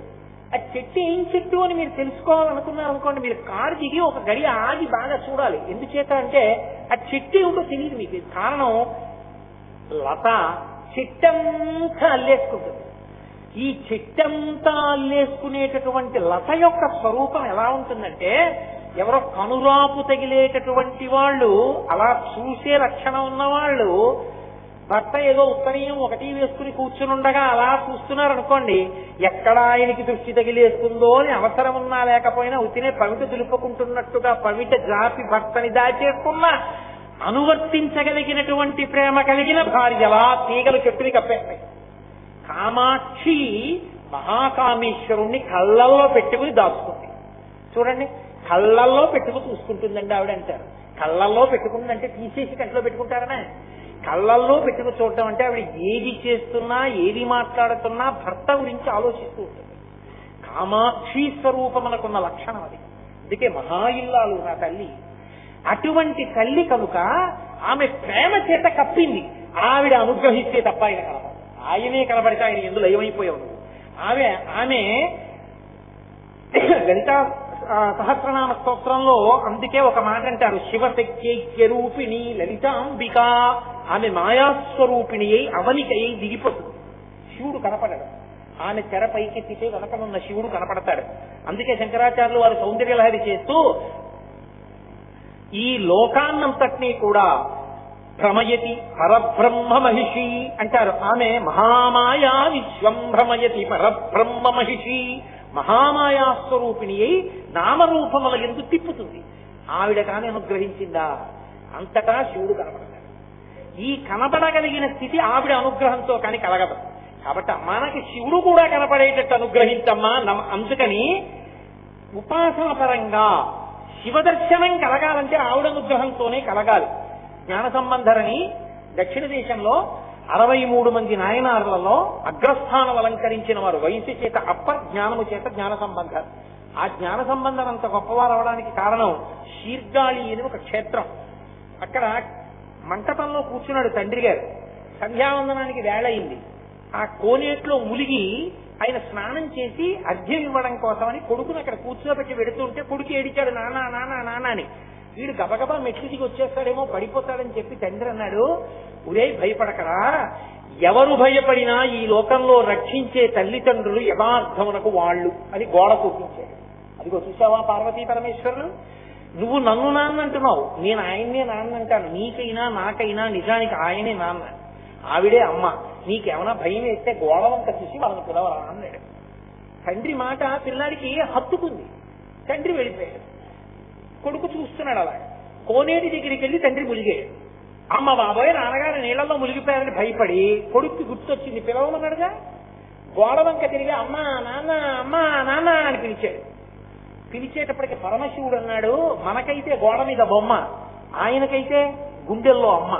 ఆ చెట్టు ఏం చెట్టు అని మీరు తెలుసుకోవాలనుకున్నారు అనుకోండి, మీరు కారు దిగి ఒక గడి ఆగి బాగా చూడాలి. ఎందుచేత అంటే ఆ చెట్టు ఏమిటో తెలియదు మీకు. కారణం లత చెట్టంతా అల్లేసుకుంటుంది. ఈ చెట్టంతా అల్లేసుకునేటటువంటి లత యొక్క స్వరూపం ఎలా ఉంటుందంటే, ఎవరో కనురాపు తగిలేటటువంటి వాళ్ళు, అలా చూసే లక్షణం ఉన్నవాళ్ళు, భర్త ఏదో ఉత్తరీయం ఒకటి వేసుకుని కూర్చునుండగా అలా చూస్తున్నారు అనుకోండి, ఎక్కడ ఆయనకి దృష్టి తగిలేస్తుందో అని అవసరం ఉన్నా లేకపోయినా ఉతినే పవిట దులుపుకుంటున్నట్టుగా పవిట జాపి భర్తని దాచేసుకున్న అనువర్తించగలిగినటువంటి ప్రేమ కలిగిన భార్యలా తీగలు చెట్టుని కప్పేస్తాయి. కామాక్షి మహాకామేశ్వరుణ్ణి కళ్ళల్లో పెట్టుకుని దాచుకుంది. చూడండి, కళ్ళల్లో పెట్టుకుని చూసుకుంటుందండి ఆవిడ అంటారు. కళ్ళల్లో పెట్టుకుందంటే తీసేసి కంట్లో పెట్టుకుంటారనే. కళ్ళల్లో పెట్టుకు చూడటం అంటే ఆవిడ ఏది చేస్తున్నా, ఏది మాట్లాడుతున్నా భర్త గురించి ఆలోచిస్తూ ఉంటుంది. కామాక్షి స్వరూపమునకున్న లక్షణం అది. అందుకే మహా ఇల్లాలు నా తల్లి. అటువంటి తల్లి కనుక ఆమె ప్రేమ చేత కప్పింది. ఆవిడ అనుగ్రహిస్తే తప్ప ఆయన కనబడదు. ఆయనే కనబడితే ఆయన ఎందులో ఏమైపోయావు. ఆమె లలితా సహస్రనామ స్తోత్రంలో అందుకే ఒక మాట అంటారు, శివశక్త్యైక్యరూపిణి లలితాంబిక. ఆమె మాయాస్వరూపిణి అయి అవనిక అయి దిగిపోతుంది. శివుడు కనపడడు. ఆమె తెర పైకెత్తితే వెనకనున్న శివుడు కనపడతాడు. అందుకే శంకరాచార్యులు వారు సౌందర్యలహరి చేస్తూ ఈ లోకాన్నంతటినీ కూడా భ్రమయతి పరబ్రహ్మ మహిషి అంటారు. ఆమె మహామాయా విశ్వం భ్రమయతి పరబ్రహ్మ మహిషి. మహామాయాస్వరూపిణి అయి నామరూపముల ఎందు తిప్పుతుంది. ఆవిడ కాని అనుగ్రహించిందా, అంతటా శివుడు కనపడతాడు. ఈ కనపడగలిగిన స్థితి ఆవిడ అనుగ్రహంతో కాని కలగదు. కాబట్టి మనకి శివుడు కూడా కనపడేటట్టు అనుగ్రహించమ్మా. అందుకని ఉపాసన పరంగా శివదర్శనం కలగాలంటే ఆవిడ అనుగ్రహంతోనే కలగాలి. జ్ఞాన సంబంధరని దక్షిణ దేశంలో 63 మంది నాయనార్లలో అగ్రస్థానం అలంకరించిన వారు. వయసు చేత అప్ప, జ్ఞానము చేత జ్ఞాన సంబంధం. ఆ జ్ఞాన సంబంధం అంత గొప్పవారు అవడానికి కారణం శీర్గాళి అని ఒక క్షేత్రం. అక్కడ మంటపంలో కూర్చున్నాడు తండ్రి గారు. సంధ్యావందనానికి వేళయింది. ఆ కోనేట్లో ములిగి ఆయన స్నానం చేసి అర్ఘ్యం ఇవ్వడం కోసమని కొడుకుని అక్కడ కూర్చోబెట్టి పెడుతుంటే కొడుకు ఏడిచాడు, నానా నానా నానా అని. వీడు గబగబా మెట్లు దిగి వచ్చేస్తాడేమో, పడిపోతాడని చెప్పి తండ్రి అన్నాడు, ఒరే భయపడకరా, ఎవరు భయపడినా ఈ లోకంలో రక్షించే తల్లిదండ్రులు యథార్థమునకు వాళ్ళు అని గోడ చూపించాడు. అదిగో చూసావా పార్వతీ పరమేశ్వరులు, నువ్వు నన్ను నాన్న అంటున్నావు, నేను ఆయన్నే నాన్న అంటాను. నీకైనా నాకైనా నిజానికి ఆయనే నాన్న, ఆవిడే అమ్మ. నీకేమైనా భయం వేస్తే గోడ వంక చూసి వాళ్ళని పిలవరా అన్నాడు. తండ్రి మాట పిల్లాడికి హత్తుకుంది. తండ్రి వెళ్ళిపోయాడు. కొడుకు చూస్తున్నాడు అలా. కోనేటి దగ్గరికి వెళ్ళి తండ్రి ములిగాడు. అమ్మ బాబోయ్ నాన్నగారు నీళ్లలో మునిగిపోయారని భయపడి కొడుక్కి గుర్తొచ్చింది, పిలవమన్నాడుగా. గోడ వంక తిరిగి అమ్మా నాన్న అమ్మా నాన్న అని పిలిచాడు. పిలిచేటప్పటికి పరమశివుడు అన్నాడు, మనకైతే గోడ మీద బొమ్మ, ఆయనకైతే గుండెల్లో అమ్మ.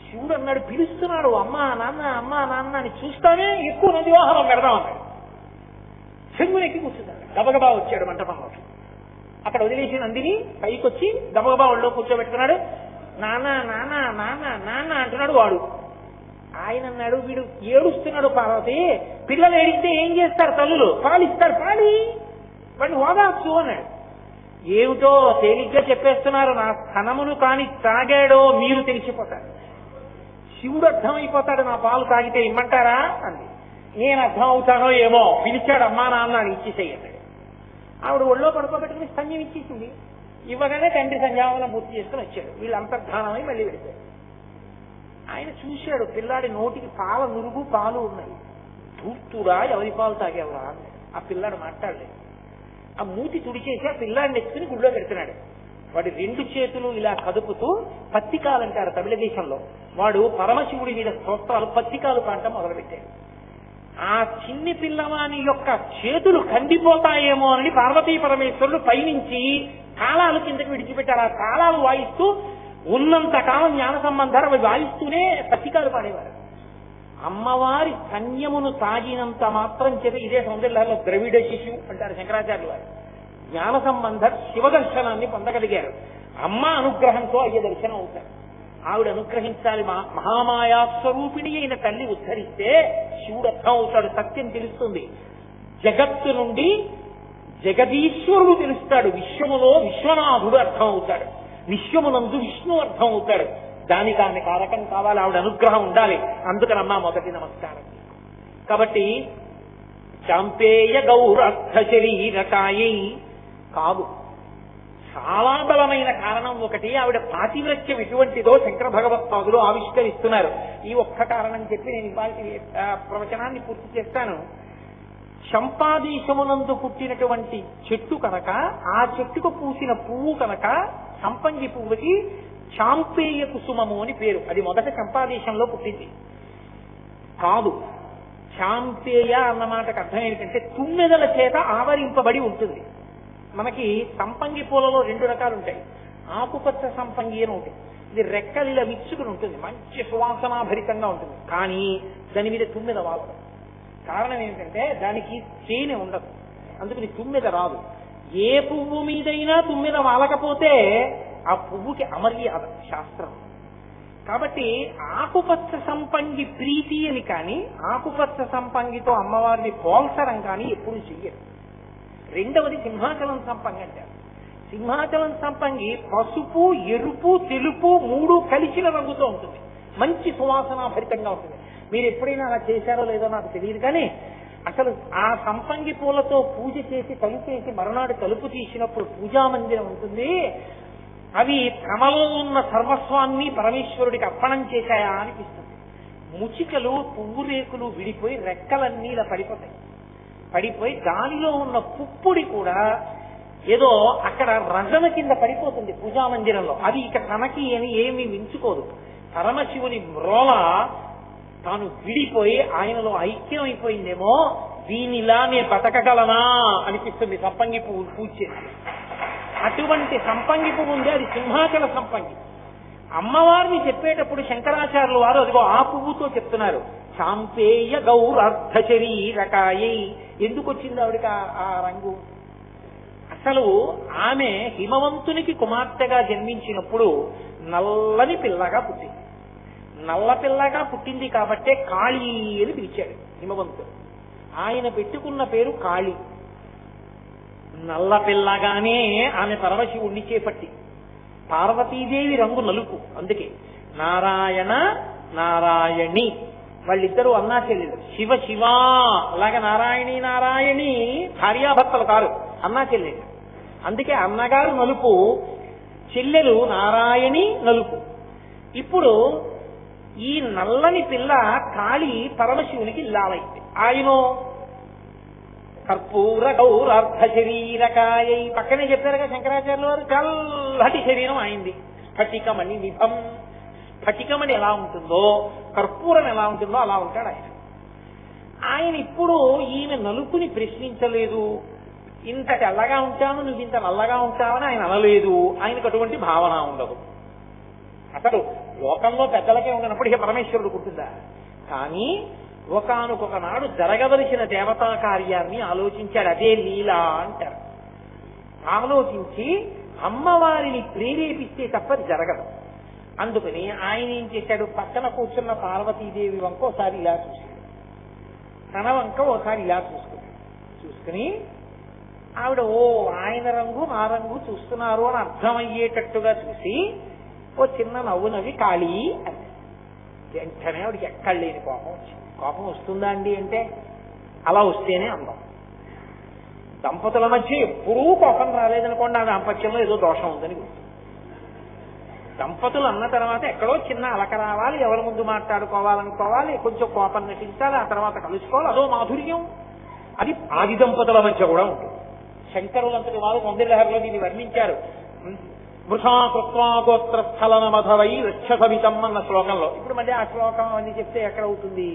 శివుడు అన్నాడు, పిలుస్తున్నాడు అమ్మా నాన్న అమ్మా నాన్న అని, చూస్తానే ఎక్కువ నది వాహనం పెడదాం అన్నాడు. చెంగునెక్కి కూర్చున్నాడు. గబగబా వచ్చాడు మంటపంలోకి. అక్కడ వదిలేసి నందిని పైకొచ్చి గబగబా ఒళ్ళో కూర్చోబెట్టుకున్నాడు. నాన్న నాన్న నాన్న నాన్న అంటున్నాడు వాడు. ఆయన అన్నాడు, వీడు ఏడుస్తున్నాడు పార్వతి, పిల్లలు ఏడిస్తే ఏం చేస్తారు తల్లులు, పాలిస్తారు, పాలి వాడిని ఓదార్చు అన్నాడు. ఏమిటో తేలిగ్గా చెప్పేస్తున్నారు, నా స్థనమును కాని తాగాడో మీరు తెలిసిపోతారు. శివుడు అర్థమైపోతాడు, నా పాలు తాగితే ఇమ్మంటారా అంది. నేను అర్థం అవుతానో ఏమో, పిలిచాడు అమ్మా నాన్న అని ఇచ్చేసేయండి. ఆవిడ ఒళ్ళో పడుకోబెట్టుకుని స్తన్యం ఇచ్చేసింది. ఇవ్వగానే తండ్రి సంధ్యావనం పూర్తి చేసుకుని వచ్చాడు. వీళ్ళు అంతర్ధానమై మళ్ళీ వెళ్ళిపోయాడు. ఆయన చూశాడు, పిల్లాడి నోటికి పాల నురుగు పాలు ఉన్నాయి. ధూర్తురా ఎవరి పాలు తాగేవరా అన్నాడు. ఆ పిల్లాడు మాట్లాడలేదు. ఆ మూతి తుడిచేసి ఆ పిల్లాడిని ఎత్తుకుని గుళ్ళో పెడుతున్నాడు. వాడి 2 చేతులు ఇలా కదుపుతూ పత్తికాలు అంటారు తమిళ దేశంలో. వాడు పరమశివుడి మీద స్తోత్రాలు పత్తికాలు పాడటం మొదలుపెట్టాడు. ఆ చిన్ని పిల్లవాని యొక్క చేతులు కందిపోతాయేమో అని పార్వతీ పరమేశ్వరులు పైనుంచి తాళాలు కిందకి విడిచిపెట్టారు. ఆ తాళాలు వాయిస్తూ ఉన్నంత కాలం జ్ఞాన సంబంధాలు అవి వాయిస్తూనే పత్తికాలు పాడేవారు. అమ్మవారి ధన్యమును తాగినంత మాత్రం చేత ఇదే సౌందర్యాల్లో ద్రవిడ శిశువు అంటారు శంకరాచార్యులు వారు. జ్ఞాన సంబంధ శివ దర్శనాన్ని పొందగలిగారు. అమ్మ అనుగ్రహంతో అయ్యే దర్శనం అవుతారు. ఆవిడ అనుగ్రహించాలి. మహామాయా స్వరూపిణి అయిన తల్లి ఉద్ధరిస్తే శివుడు అర్థం అవుతాడు, సత్యం తెలుస్తుంది. జగత్తు నుండి జగదీశ్వరుడు తెలుస్తాడు. విశ్వములో విశ్వనాథుడు అర్థం అవుతాడు. విశ్వమునందు విష్ణు అర్థం అవుతాడు. దానికి ఆమె కారకం కావాలి, ఆవిడ అనుగ్రహం ఉండాలి. అందుకనమ్మా మొదటి నమస్కారం. కాబట్టి చాంపేయ గౌరర్థ శరీరకాయై కాదు, చాలా బలమైన కారణం ఒకటి. ఆవిడ పాతివ్రత్యం ఎటువంటిదో శంకర భగవత్పాదులు ఆవిష్కరిస్తున్నారు. ఈ ఒక్క కారణం చెప్పి నేను ఇవాళ ప్రవచనాన్ని పూర్తి చేస్తాను. చంపాదేశమునందు పుట్టినటువంటి చెట్టు కనుక, ఆ చెట్టుకు పూసిన పువ్వు కనుక సంపంగి పువ్వుకి చాంపేయ కుసుమము అని పేరు. అది మొదట చంపాదేశంలో పుట్టింది కాదు. చాంపేయ అన్న మాటకు అర్థం ఏంటంటే తుమ్మెదల చేత ఆవరింపబడి ఉంటుంది. మనకి సంపంగి పూలలో 2 రకాలు ఉంటాయి. ఆకుపచ్చ సంపంగి అని ఉంటుంది. ఇది రెక్కలు ఇలా విచ్చుకుని ఉంటుంది, మంచి సువాసనాభరితంగా ఉంటుంది. కానీ దాని మీద తుమ్మెద వాలదు. కారణం ఏమిటంటే దానికి తేనె ఉండదు, అందుకని తుమ్మెద రాదు. ఏ పువ్వు మీదైనా తుమ్మెద వాలకపోతే ఆ పువ్వుకి అమర్యాద శాస్త్రం. కాబట్టి ఆకుపచ్చ సంపంగి ప్రీతి అని కానీ ఆకుపచ్చ సంపంగితో అమ్మవారిని పోల్చడం కానీ ఎప్పుడు చెయ్యరు. రెండవది సింహాచలం సంపంగి అంటారు. సింహాచలం సంపంగి పసుపు, ఎరుపు, తెలుపు 3 కలిసిన రంగుతో ఉంటుంది, మంచి సువాసనాభరితంగా ఉంటుంది. మీరు ఎప్పుడైనా అలా చేశారో లేదో నాకు తెలియదు, కానీ అసలు ఆ సంపంగి పూలతో పూజ చేసి తలుపేసి మరునాడు తలుపు తీసినప్పుడు పూజా మందిరం ఉంటుంది. అవి తమలో ఉన్న సర్వస్వాన్ని పరమేశ్వరుడికి అర్పణం చేశాయా అనిపిస్తుంది. ముచికలు, పువ్వు రేకులు విడిపోయి రెక్కలన్నీ ఇలా పడిపోయి దానిలో ఉన్న పుప్పుడి కూడా ఏదో అక్కడ రజన కింద పడిపోతుంది పూజా మందిరంలో. అది ఇక తనకి అని ఏమీ వించుకోదు. పరమశివుని మ్రోల తాను విడిపోయి ఆయనలో ఐక్యం అయిపోయిందేమో, దీనిలా నేను బతకగలనా అనిపిస్తుంది సంపంగి పువ్వు పూజ చేసి. అటువంటి సంపంగి పువ్వు ఉంది, అది సింహాచల సంపంగి. అమ్మవారిని చెప్పేటప్పుడు శంకరాచార్యులు వారు అదిగో ఆ పువ్వుతో చెప్తున్నారు. చాంపేయ గౌరర్థ శరీరకాయై. ఎందుకు వచ్చింది ఆవిడికి ఆ రంగు? అసలు ఆమె హిమవంతునికి కుమార్తెగా జన్మించినప్పుడు నల్లని పిల్లగా పుట్టింది. నల్ల పిల్లగా పుట్టింది కాబట్టే కాళీ అని పిలిచాడు హిమవంతుడు. ఆయన పెట్టుకున్న పేరు కాళీ. నల్ల పిల్లగానే ఆమె పరమశివుణ్ణి చేపట్టి. పార్వతీదేవి రంగు నలుపు, అందుకే నారాయణ నారాయణి వాళ్ళిద్దరూ అన్నా చెల్లెలు. శివ శివ అలాగే నారాయణి నారాయణి భార్యాభర్తలు కారు, అన్నా చెల్లెలు. అందుకే అన్నగారు నలుపు, చెల్లెలు నారాయణి నలుపు. ఇప్పుడు ఈ నల్లని పిల్ల కాళీ పరమశివునికి లాలైంది. ఆయన కర్పూర గౌరర్థ శరీరకాయై. పక్కనే చెప్పారుగా శంకరాచార్యుల వారు, చల్లటి శరీరం అయింది. స్ఫటికమణి నిభం. స్ఫటికమణి ఎలా ఉంటుందో, కర్పూరం ఎలా ఉంటుందో అలా ఉంటాడు ఆయన. ఆయన ఇప్పుడు ఈమె నలుపుని ప్రశ్నించలేదు. ఇంత తెల్లగా ఉంటాను, నువ్వు ఇంత నల్లగా ఉంటావని ఆయన అనలేదు. ఆయనకు అటువంటి భావన ఉండదు. అసలు లోకంలో పెద్దలకే ఉండనప్పుడు ఇక పరమేశ్వరుడు కుట్టిందా? కానీ ఒకానొక నాడు జరగవలసిన దేవతా కార్యాన్ని ఆలోచించాడు. అదే లీల అంటారు. ఆలోచించి అమ్మవారిని ప్రేరేపిస్తే తప్ప జరగదు. అందుకని ఆయన ఏం చేశాడు, పక్కన కూర్చున్న పార్వతీదేవి వంక ఒకసారి ఇలా చూశాడు, తన వంక ఒకసారి ఇలా చూసుకుని ఆవిడ ఓ ఆయన రంగు నా రంగు చూస్తున్నారు అని అర్థమయ్యేటట్టుగా చూసి ఓ చిన్న నవ్వు నవ్వి కాళీ అని. వెంటనే ఆవిడికి ఎక్కడ లేని కోపం వచ్చింది. కోపం వస్తుందా అండి అంటే అలా వస్తేనే అందం. దంపతుల మధ్య ఎప్పుడూ కోపం రాలేదనుకోండి, ఆ దాంపత్యంలో ఏదో దోషం ఉందని గుర్తు. దంపతులు అన్న తర్వాత ఎక్కడో చిన్న అలక రావాలి, ఎవరి ముందు మాట్లాడుకోవాలనుకోవాలి, కొంచెం కోపం నటించాలి, ఆ తర్వాత కలుసుకోవాలి, అదో మాధుర్యం. అది ఆది దంపతుల మధ్య కూడా ఉంటుంది. శంకరులంతటి వారు సౌందర్యలహరిలో దీన్ని వర్ణించారు. వృషా కృత్వా గోత్ర స్థలన మధవై రక్షసవితం అన్న శ్లోకంలో. ఇప్పుడు మళ్ళీ ఆ శ్లోకం అని చెప్తే ఎక్కడ అవుతుంది?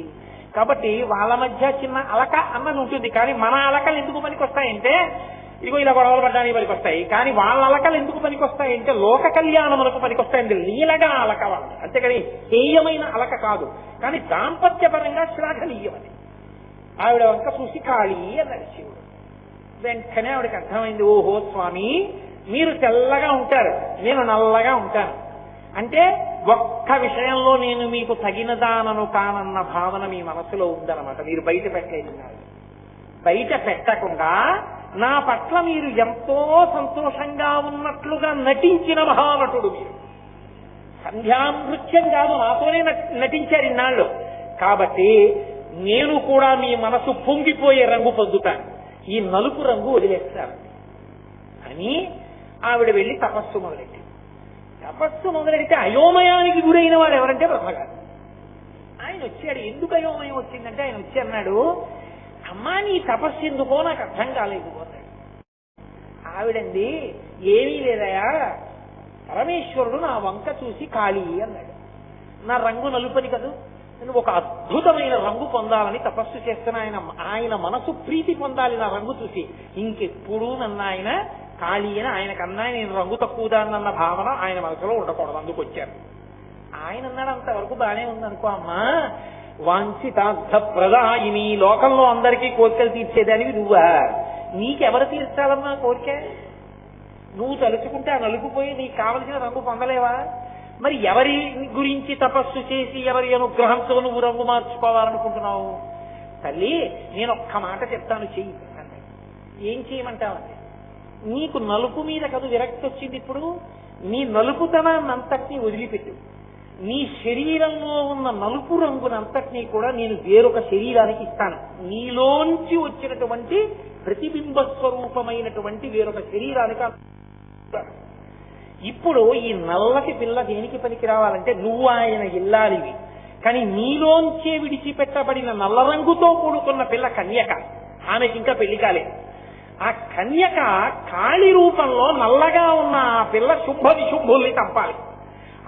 కాబట్టి వాళ్ళ మధ్య చిన్న అలక అన్నది ఉంటుంది. కానీ మన అలకలు ఎందుకు పనికొస్తాయంటే ఇదిగో ఇలా గొడవలు పడ్డానికి పనికొస్తాయి. కానీ వాళ్ళ అలకలు ఎందుకు పనికొస్తాయంటే లోక కళ్యాణములకు పనికొస్తాయండి. లీలగా అలక వాళ్ళు, అంతేకాని హేయమైన అలక కాదు. కానీ దాంపత్యపరంగా శ్లాఘనీయమని ఆవిడ వంక చూసి కాళీ అన్నాడు శివుడు. వెంటనే ఆవిడకి అర్థమైంది, ఓహో స్వామి మీరు తెల్లగా ఉంటారు, నేను నల్లగా ఉంటాను అంటే ఒక్క విషయంలో నేను మీకు తగినదానను కానన్న భావన మీ మనసులో ఉందన్నమాట. మీరు బయట పెట్టలేదు. బయట పెట్టకుండా నా పట్ల మీరు ఎంతో సంతోషంగా ఉన్నట్లుగా నటించిన మహానటుడు మీరు. సంధ్యానృత్యం కాదు, నాతోనే నటించారు ఇన్నాళ్ళు. కాబట్టి నేను కూడా మీ మనసు పొంగిపోయే రంగు పొందుతాను, ఈ నలుపు రంగు వదిలేస్తాను అని ఆవిడ వెళ్ళి తపస్సు మొదలెట్టి. తపస్సు మొదలెడితే అయోమయానికి గురైన వాడు ఎవరంటే బ్రహ్మగారు. ఆయన వచ్చాడు. ఎందుకు అయోమయం వచ్చిందంటే ఆయన వచ్చి అన్నాడు, అమ్మా నీ తపస్సు ఎందుకో నాకు అర్థం కాలేదు అన్నాడు. ఆవిడండి ఏమీ లేదయా, పరమేశ్వరుడు నా వంక చూసి కాళీ అన్నాడు. నా రంగు నలుపని కదూ, నేను ఒక అద్భుతమైన రంగు పొందాలని తపస్సు చేస్తున్న ఆయన మనసు ప్రీతి పొందాలి నా రంగు చూసి. ఇంకెప్పుడు నన్ను ఆయన కాళీ అని ఆయనకన్నా నేను రంగు తక్కువదాన్నన్న భావన ఆయన మనసులో ఉండకూడదు, అందుకు వచ్చారు. ఆయన అన్నాడు, అంతవరకు బాగానే ఉందనుకో అమ్మా, వాంఛితార్థ ప్రదాయిని, లోకంలో అందరికీ కోరికలు తీర్చేదానివి నువ్వా? నీకెవరు తీర్చాలన్నా కోరిక? నువ్వు తలుచుకుంటే ఆ నలుపుపోయి నీకు కావలసిన రంగు పొందలేవా? మరి ఎవరి గురించి తపస్సు చేసి ఎవరి అనుగ్రహంతో నువ్వు రంగు మార్చుకోవాలనుకుంటున్నావు? తల్లి నేను ఒక్క మాట చెప్తాను, చెయ్యి అన్నాడు. ఏం చేయమంటావండి? నీకు నలుపు మీద కదు విరక్తి వచ్చింది, ఇప్పుడు నీ నలుపుతనాన్ని అంతటినీ వదిలిపెట్టు. నీ శరీరంలో ఉన్న నలుపు రంగునంతటినీ కూడా నేను వేరొక శరీరానికి ఇస్తాను. నీలోంచి వచ్చినటువంటి ప్రతిబింబ స్వరూపమైనటువంటి వేరొక శరీరానికి. ఇప్పుడు ఈ నల్లటి పిల్ల దేనికి పనికి రావాలంటే నువ్వు ఆయన ఇల్లాలివి, కానీ నీలోంచే విడిచిపెట్టబడిన నల్ల రంగుతో కూడుకున్న పిల్ల కన్యక, ఆమెకి ఇంకా పెళ్లి కాలేదు. ఆ కన్యక కాళీ రూపంలో నల్లగా ఉన్న ఆ పిల్ల శుంభ విశుంభుల్ని చంపాలి.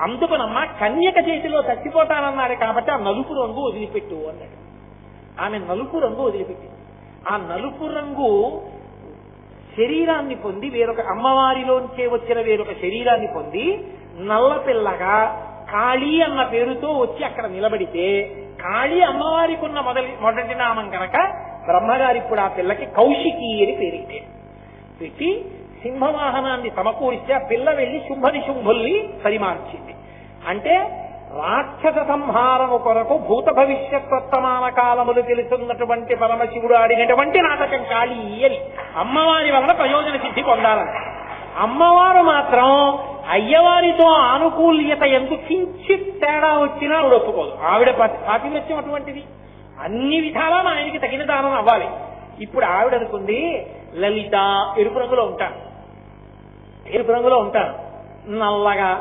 అందుకునమ్మా కన్యక చేతిలో చచ్చిపోతానన్నాడు కాబట్టి ఆ నలుపు రంగు వదిలిపెట్టు అన్నాడు. ఆమె నలుపు రంగు వదిలిపెట్టింది. ఆ నలుపు రంగు శరీరాన్ని పొంది వేరొక అమ్మవారిలోంచే వచ్చిన వేరొక శరీరాన్ని పొంది నల్ల పిల్లగా కాళీ అన్న పేరుతో వచ్చి అక్కడ నిలబడితే, కాళీ అమ్మవారికి ఉన్న మొదటి నామం కనుక బ్రహ్మగారి ఇప్పుడు ఆ పిల్లకి కౌశికి అని పేరెట్టాడు. పెట్టి సింహవాహనాన్ని సమకూరిస్తే ఆ పిల్ల వెళ్లి శుంభనిశుంభుల్ని పరిమార్చింది. అంటే రాక్షస సంహారము కొరకు భూత భవిష్యత్ వర్తమాన కాలములు తెలుసున్నటువంటి పరమశివుడు ఆడినటువంటి నాటకం కాళీ అని. అమ్మవారి వలన ప్రయోజన సిద్ధి పొందాలని. అమ్మవారు మాత్రం అయ్యవారితో ఆనుకూల్యత ఎందుకు కించిత్ తేడా వచ్చినా ఆవిడ ఒప్పుకోదు. ఆవిడ పాతివ్రత్యం అటువంటిది, అన్ని విధాలా ఆయనకి తగిన దానం అవ్వాలి. ఇప్పుడు ఆవిడ అనుకుంది, లలిత ఎరుపు రంగులో ఉంటాను, ఎరుపు రంగులో ఉంటాను, నల్లగా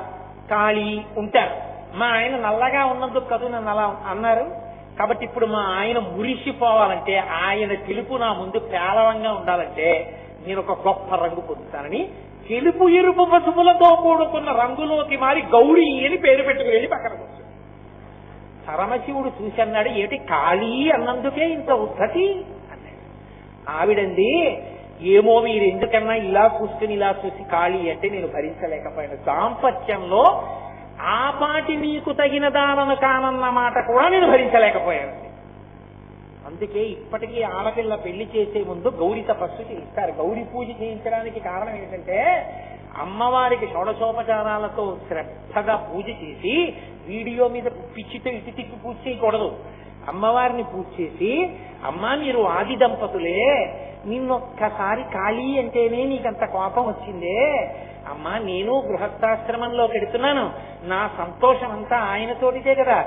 కాళీ ఉంటాను. మా ఆయన నల్లగా ఉన్నందుకు కదూ నన్ను అలా అన్నారు. కాబట్టి ఇప్పుడు మా ఆయన మురిసిపోవాలంటే, ఆయన తెలుపు నా ముందు పేలవంగా ఉండాలంటే నేను ఒక గొప్ప రంగు పొందుతానని తెలుపు ఎరుపు పసుపులతో కూడుకున్న రంగులోకి మారి గౌరీ అని పేరు పెట్టుకుని వెళ్ళి పక్కన కూర్చొని పరమశివుడు చూసి అన్నాడు, ఏమిటి కాళీ అన్నందుకే ఇంత ఉద్ధతి అన్నాడు. ఆవిడంది, ఏమో మీరు ఎందుకన్నా ఇలా చూసుకుని ఇలా చూసి కాళీ అంటే నేను భరించలేకపోయాను. దాంపత్యంలో ఆ పాటి నీకు తగిన దానను కానన్న మాట కూడా నేను భరించలేకపోయాను. అందుకే ఇప్పటికీ ఆడపిల్ల పెళ్లి చేసే ముందు గౌరీ తపస్సు చేయిస్తారు. గౌరీ పూజ చేయించడానికి కారణం ఏంటంటే అమ్మవారికి షోడశోపచారాలతో శ్రద్ధగా పూజ చేసి వీడియో మీద పిచ్చితో ఇటు తిప్పి పూజ చేయకూడదు. అమ్మవారిని పూజ చేసి, అమ్మా మీరు ఆది దంపతులే, నిన్నొక్కసారి కాళీ అంటేనే నీకంత కోపం వచ్చిందే, అమ్మా నేను గృహస్థాశ్రమంలో పెడుతున్నాను, నా సంతోషం అంతా ఆయనతోటిదే కదా,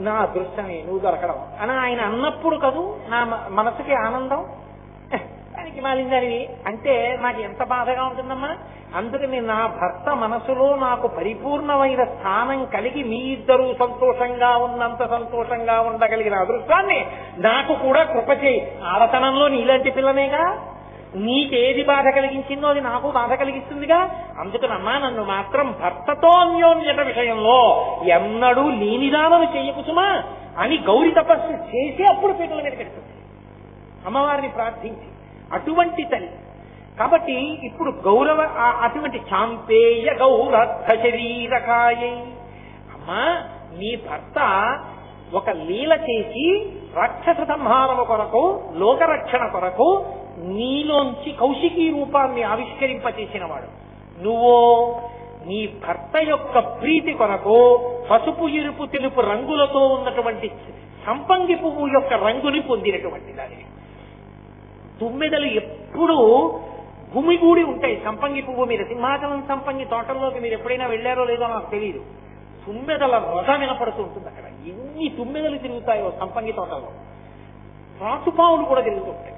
నా అదృష్టమే నువ్వు దొరకడం అని ఆయన అన్నప్పుడు కదూ నా మనసుకి ఆనందం. దానికి మాలిందని అంటే నాకు ఎంత బాధగా ఉంటుందమ్మా. అందుకని నా భర్త మనసులో నాకు పరిపూర్ణమైన స్థానం కలిగి మీ ఇద్దరూ సంతోషంగా ఉన్నంత సంతోషంగా ఉండగలిగిన అదృష్టాన్ని నాకు కూడా కృప చేయి. ఆడతనంలో నీలాంటి పిల్లనేగా, నీకేది బాధ కలిగించిందో అది నాకు బాధ కలిగిస్తుందిగా. అందుకనమ్మా నన్ను మాత్రం భర్తతో అన్యోన్యత విషయంలో ఎన్నడూ లేనిదానము చెయ్యకుసుమా అని గౌరి తపస్సు చేసి అప్పుడు పీటల మీద పెడుతుంది అమ్మవారిని ప్రార్థించి. అటువంటి తల్లి కాబట్టి ఇప్పుడు అటువంటి చాంపేయ గౌరర్థ శరీరకాయై. అమ్మా నీ భర్త ఒక లీల చేసి రాక్షస సంహారము కొరకు లోకరక్షణ కొరకు నీలోంచి కౌశికీ రూపాన్ని ఆవిష్కరింపచేసినవాడు. నువ్వో నీ భర్త యొక్క ప్రీతి కొరకు పసుపు ఎరుపు తెలుపు రంగులతో ఉన్నటువంటి సంపంగి పువ్వు యొక్క రంగుని పొందినటువంటి దానివి. తుమ్మెదలు ఎప్పుడూ గుమిగూడి ఉంటాయి సంపంగి పువ్వు మీద. సింహాచలం సంపంగి తోటల్లోకి మీరు ఎప్పుడైనా వెళ్ళారో లేదో నాకు తెలియదు. తుమ్మెదల రథ వినపడుతూ ఉంటుంది అక్కడ. ఎన్ని తుమ్మెదలు తిరుగుతాయో సంపంగి తోటల్లో. రాసుపావులు కూడా తిరుగుతుంటాయి.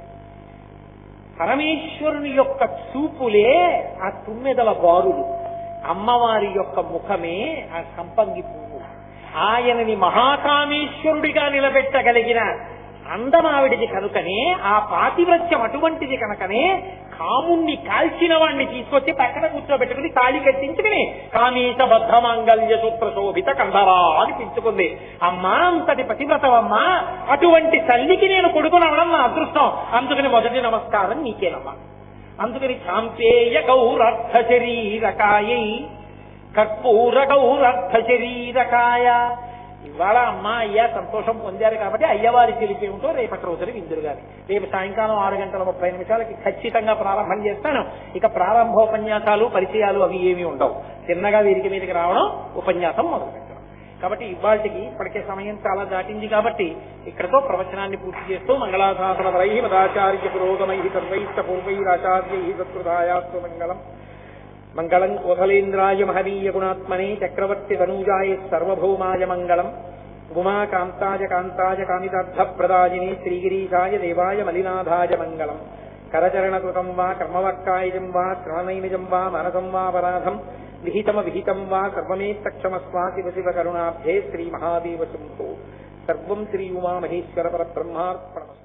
పరమేశ్వరుని యొక్క చూపులే ఆ తుమ్మెదల బారులు, అమ్మవారి యొక్క ముఖమే ఆ సంపంగి పువ్వు. ఆయనని మహాకామేశ్వరుడిగా నిలబెట్టగలిగిన అందమావిడిది కనుకనే, ఆ పాతివ్రత్యం అటువంటిది కనుకనే కాముణ్ణి కాల్చిన వాణ్ణి తీసుకొచ్చి పక్కన కూర్చోబెట్టుకుని తాళి కట్టించుకుని కామీత బద్ధ మాంగళ్య సూత్ర శోభిత కంధరా అని పిలుచుకుంది. అమ్మా అంతటి పతివ్రతవమ్మా, అటువంటి తల్లికి నేను కొడుకునవడం నా అదృష్టం. అందుకని మొదటి నమస్కారం నీకేనమ్మా. అందుకని చాంపేయ గౌరర్థ శరీరకాయై కర్పూర గౌరర్థ శరీరకాయ. ఇవాళ అమ్మ అయ్యా సంతోషం పొందారు కాబట్టి అయ్యవారి తెలిపి ఏమిటో రేపటి రోజున విందురు గాని. రేపు సాయంకాలం 6:30 ఖచ్చితంగా ప్రారంభం చేస్తాను. ఇక ప్రారంభోపన్యాసాలు పరిచయాలు అవి ఏమీ ఉండవు. చిన్నగా వీరికి మీదకి రావడం, ఉపన్యాసం మొదలు పెట్టడం. కాబట్టి ఇవాళకి ఇప్పటికే సమయం చాలా దాటింది కాబట్టి ఇక్కడతో ప్రవచనాన్ని పూర్తి చేస్తూ మంగళాశాసనపరై మదాచార్య పురోగమై సర్వైష్ట పూర్వైరాచార్యై సత్కృతాయాస్తు మంగళం. మంగళం కోసలేంద్రాయ మహనీయ గుణాత్మనే చక్రవర్తి తనూజాయ సర్వభౌమాయ మంగళం. ఉమాకాంతాయ కాంతాయ కామితార్థప్రదాయిని శ్రీగిరీశాయ దేవాయ మలినాథాయ మంగళం. కరచరణకృతం వా కర్మవక్కాయజం వా శ్రవణైనిజం వా మనసం వా పరాధం విహితం వా సర్వమేత్తక్షమస్వా శివ శివ కరుణాబ్ధే శ్రీ మహాదేవ శంభో. సర్వం శ్రీ ఉమామహేశ్వర పరబ్రహ్మార్పణమస్తు.